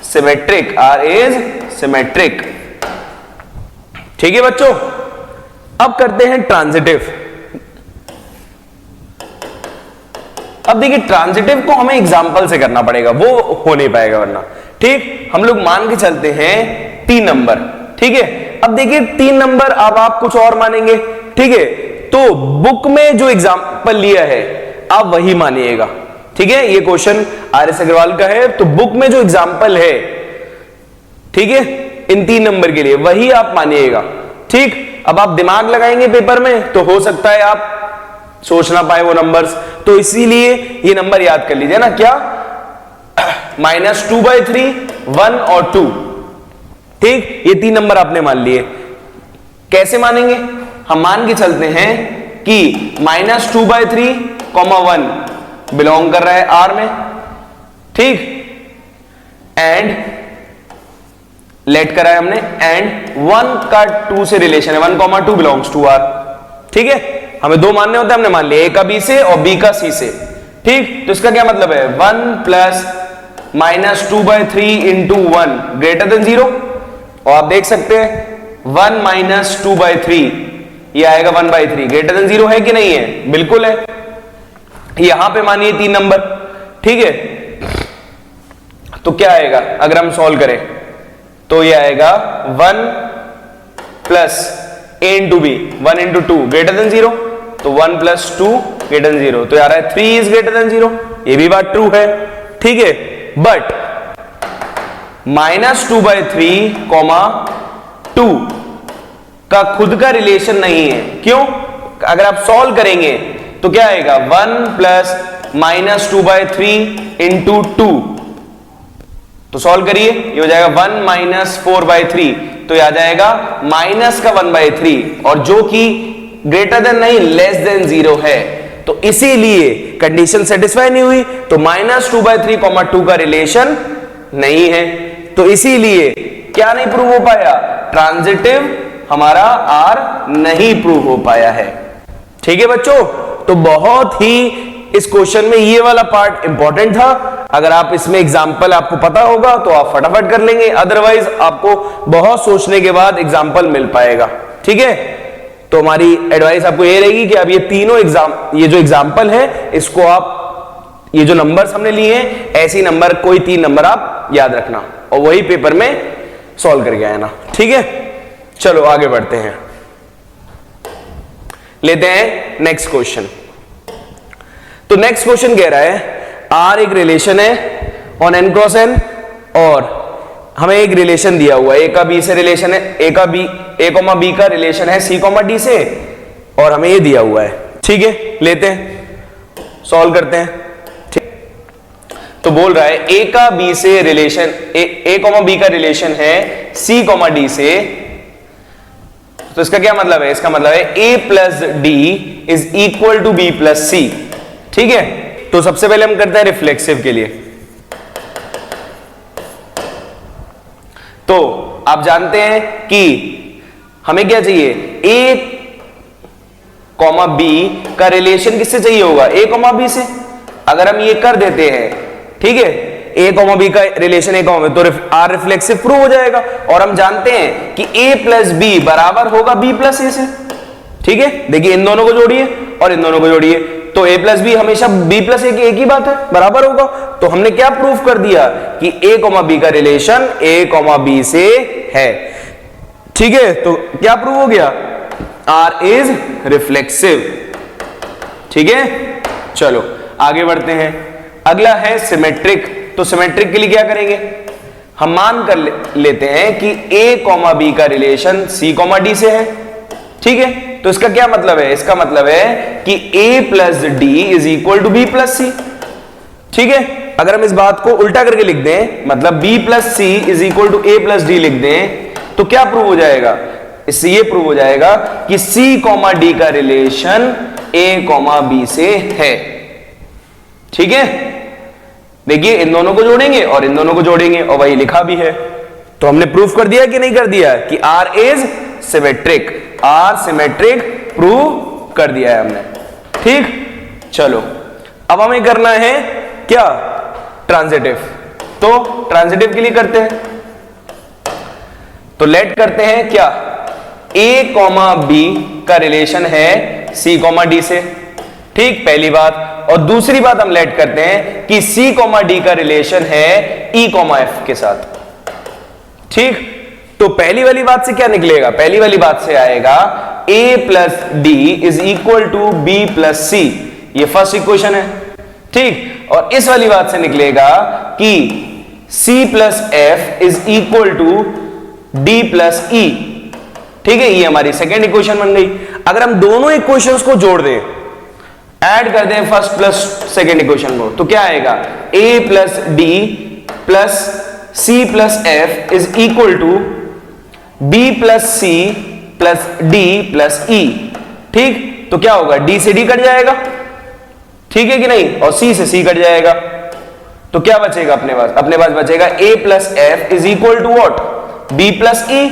symmetric, R is symmetric, ठीक है बच्चों। अब करते हैं ट्रांजिटिव। अब देखिए ट्रांजिटिव को हमें एग्जांपल से करना पड़ेगा, वो हो नहीं पाएगा वरना, ठीक। हम लोग मान के चलते हैं 3 नंबर, ठीक है। अब देखिए 3 नंबर, अब आप कुछ और मानेंगे, ठीक है। तो बुक में जो एग्जांपल लिया है आप वही मानिएगा, ठीक है। ये क्वेश्चन आर.एस. अग्रवाल का है, तो बुक में जो एग्जांपल है, ठीक है, इन 3 नंबर के लिए वही आप मानिएगा, ठीक। अब आप दिमाग लगाएंगे पेपर में तो हो सकता है आप सोच ना पाए वो नंबर्स, तो इसीलिए ये नंबर याद कर लीजिए ना, क्या -2/3, 1 और 2, ठीक। ये 3 नंबर आपने मान लिए। कैसे मानेंगे? हम मान के चलते हैं कि -2/3, 1 बिलोंग कर रहा है आर में, ठीक, एंड लेट करा है हमने, एंड 1 का 2 से रिलेशन है, 1, 2 बिलोंग्स टू आर, ठीक है। हमें 2 मानने होते हैं, हमने मान लिया, ए का बी से और बी का सी से, ठीक। तो इसका क्या मतलब है? 1 प्लस -2/3 इंटू 1 ग्रेटर देन 0, और आप देख सकते हैं 1 माइनस 2/3 ये आएगा 1/3, ग्रेटर देन 0 है कि नहीं है? बिल्कुल है। यहां पे मानिए 3 नंबर, ठीक है। तो क्या आएगा अगर हम सॉल्व करें? तो ये आएगा 1 plus a into b, 1 into 2 greater than 0, तो 1 प्लस 2 ग्रेटर देन 0, तो आ रहा है 3 इज ग्रेटर देन 0, ये भी बात ट्रू है, ठीक है। बट -2/3, 2 का खुद का रिलेशन नहीं है, क्यों? अगर आप सॉल्व करेंगे तो क्या आएगा? 1 प्लस -2/3 इंटू 2, तो सॉल्व करिए, ये हो जाएगा 1 माइनस 4/3, तो आ जाएगा माइनस का 1/3, और जो कि ग्रेटर देन नहीं लेस देन 0 है, तो इसीलिए कंडीशन सेटिस्फाई नहीं हुई, तो -2/3, 2 का रिलेशन नहीं है, तो इसीलिए क्या नहीं प्रूव हो पाया? ट्रांजिटिव हमारा आर नहीं प्रूव हो पाया है, ठीक है बच्चों। तो बहुत ही इस क्वेश्चन में ये वाला पार्ट इंपॉर्टेंट था। अगर आप इसमें एग्जाम्पल आपको पता होगा तो आप फटाफट कर लेंगे, अदरवाइज आपको बहुत सोचने के बाद एग्जाम्पल मिल पाएगा, ठीक है। तो हमारी एडवाइस आपको ये रहेगी कि आप ये तीनों ये जो एग्जाम्पल है इसको आप, ये जो नंबर्स हमने लिए हैं, ऐसे नंबर कोई 3 नंबर आप याद रखना और वही पेपर में सॉल्व करके आना, ठीक है। चलो आगे बढ़ते हैं, लेते हैं नेक्स्ट क्वेश्चन। तो नेक्स्ट क्वेश्चन कह रहा है आर एक रिलेशन है ऑन n क्रॉस n, और हमें एक रिलेशन दिया हुआ है, ए का बी से रिलेशन है, ए कॉमा बी का रिलेशन है सी कॉमा डी से, और हमें ये दिया हुआ है, ठीक है। लेते हैं, सॉल्व करते हैं, ठीक। तो बोल रहा है ए का बी से रिलेशन, ए कॉमा बी का रिलेशन है सी कॉमा डी से, तो इसका क्या मतलब है? इसका मतलब है a plus D is equal to B plus C, ठीक है। तो सबसे पहले हम करते हैं रिफ्लेक्सिव के लिए। तो आप जानते हैं कि हमें क्या चाहिए? a कॉमा बी का रिलेशन किससे चाहिए होगा? a कॉमा बी से। अगर हम ये कर देते हैं, ठीक है, a कॉमा बी का रिलेशन a कॉमा बी, तो आर रिफ्लेक्सिव प्रूव हो जाएगा। और हम जानते हैं कि a प्लस बी बराबर होगा b प्लस ए से, ठीक है। देखिए इन दोनों को जोड़िए और इन दोनों को जोड़िए, तो a प्लस बी हमेशा b प्लस ए की एक ही बात है, बराबर होगा। तो हमने क्या प्रूव कर दिया कि a कॉमा बी का रिलेशन a कॉमा बी से है, ठीक है। तो क्या प्रूव हो गया? R इज रिफ्लेक्सिव, ठीक है। चलो आगे बढ़ते हैं, अगला है सिमेट्रिक। तो सिमेट्रिक के लिए क्या करेंगे? हम मान कर लेते हैं कि a कॉमा बी का रिलेशन c कॉमा डी से है, ठीक है। तो इसका क्या मतलब है? इसका मतलब है कि a plus D is equal to B plus C, ठीक है। अगर हम इस बात को उल्टा करके लिख दें, मतलब b plus c is equal to a plus d लिख दें, तो क्या प्रूव हो जाएगा? इससे ये प्रूव हो जाएगा कि c कॉमा डी का रिलेशन a कॉमा b से है। ठीक है, देखिए इन दोनों को जोड़ेंगे और इन दोनों को जोड़ेंगे और वही लिखा भी है। तो हमने प्रूफ कर दिया कि नहीं कर दिया कि R is symmetric, R symmetric prove कर दिया है हमने। ठीक, चलो अब हमें करना है क्या? ट्रांजिटिव। तो ट्रांजिटिव के लिए करते हैं, तो लेट करते हैं क्या? A कॉमा बी का रिलेशन है C कॉमा डी से। ठीक, पहली बात। और दूसरी बात हम लेट करते हैं कि C कॉमा डी का रिलेशन है E कॉमा F के साथ। ठीक, तो पहली वाली बात से क्या निकलेगा? पहली वाली बात से आएगा A plus D is equal to B plus C, ये फर्स्ट इक्वेशन है। ठीक, और इस वाली बात से निकलेगा कि C plus F is equal to D plus E. ठीक है, ये हमारी सेकेंड इक्वेशन बन गई। अगर हम दोनों इक्वेशंस को जोड़ दें, ऐड कर दें फर्स्ट प्लस सेकेंड इक्वेशन को, तो क्या आएगा? A plus D plus C plus F is equal to B plus C plus D plus E. ठीक, तो क्या होगा? डी से डी कट जाएगा, ठीक है कि नहीं, और सी से सी कट जाएगा, तो क्या बचेगा अपने पास? अपने पास बचेगा A plus F is equal to what? B plus E.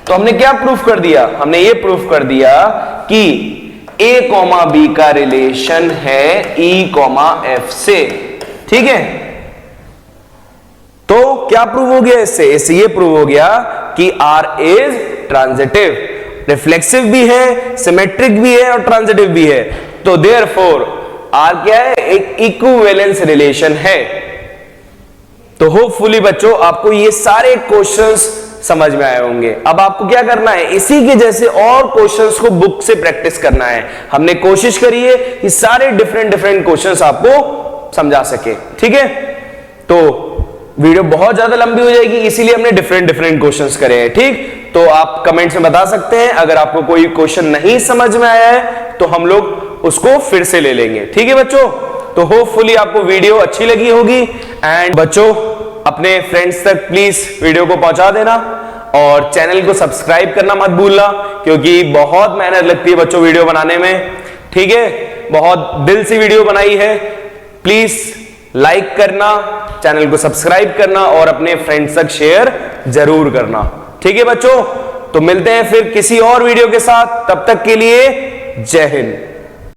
तो हमने क्या प्रूफ कर दिया? हमने ये प्रूफ कर दिया कि A कॉमा बी का रिलेशन है E कॉमा एफ से। ठीक है, तो क्या प्रूव हो गया इससे? इससे ये प्रूव हो गया कि R इज ट्रांजिटिव, रिफ्लेक्सिव भी है, सिमेट्रिक भी है और ट्रांजिटिव भी है। तो देयरफॉर R क्या है? एक इक्विवेलेंस रिलेशन है। तो होपफुली बच्चों आपको ये सारे क्वेश्चंस समझ में आए होंगे। अब आपको क्या करना है? इसी के जैसे और क्वेश्चंस को बुक से प्रैक्टिस करना है। हमने कोशिश करी है कि सारे डिफरेंट क्वेश्चंस आपको समझा सके। ठीक है, तो वीडियो बहुत ज्यादा लंबी हो जाएगी, इसीलिए हमने डिफरेंट क्वेश्चंस करे हैं। ठीक, तो आप कमेंट्स में बता सकते हैं अगर आपको कोई क्वेश्चन नहीं समझ में आया है तो हम लोग उसको फिर से ले लेंगे। ठीक है बच्चों, तो होपफुली आपको वीडियो अच्छी लगी होगी। एंड बच्चों अपने फ्रेंड्स तक प्लीज वीडियो को पहुंचा देना और चैनल को सब्सक्राइब करना मत भूलना, क्योंकि बहुत मेहनत लगती है बच्चों वीडियो बनाने में। ठीक है, बहुत दिल से वीडियो बनाई है। प्लीज लाइक करना, चैनल को सब्सक्राइब करना और अपने फ्रेंड्स तक शेयर जरूर करना। ठीक है बच्चों, तो मिलते हैं फिर किसी और वीडियो के साथ, तब तक के लिए जय हिंद।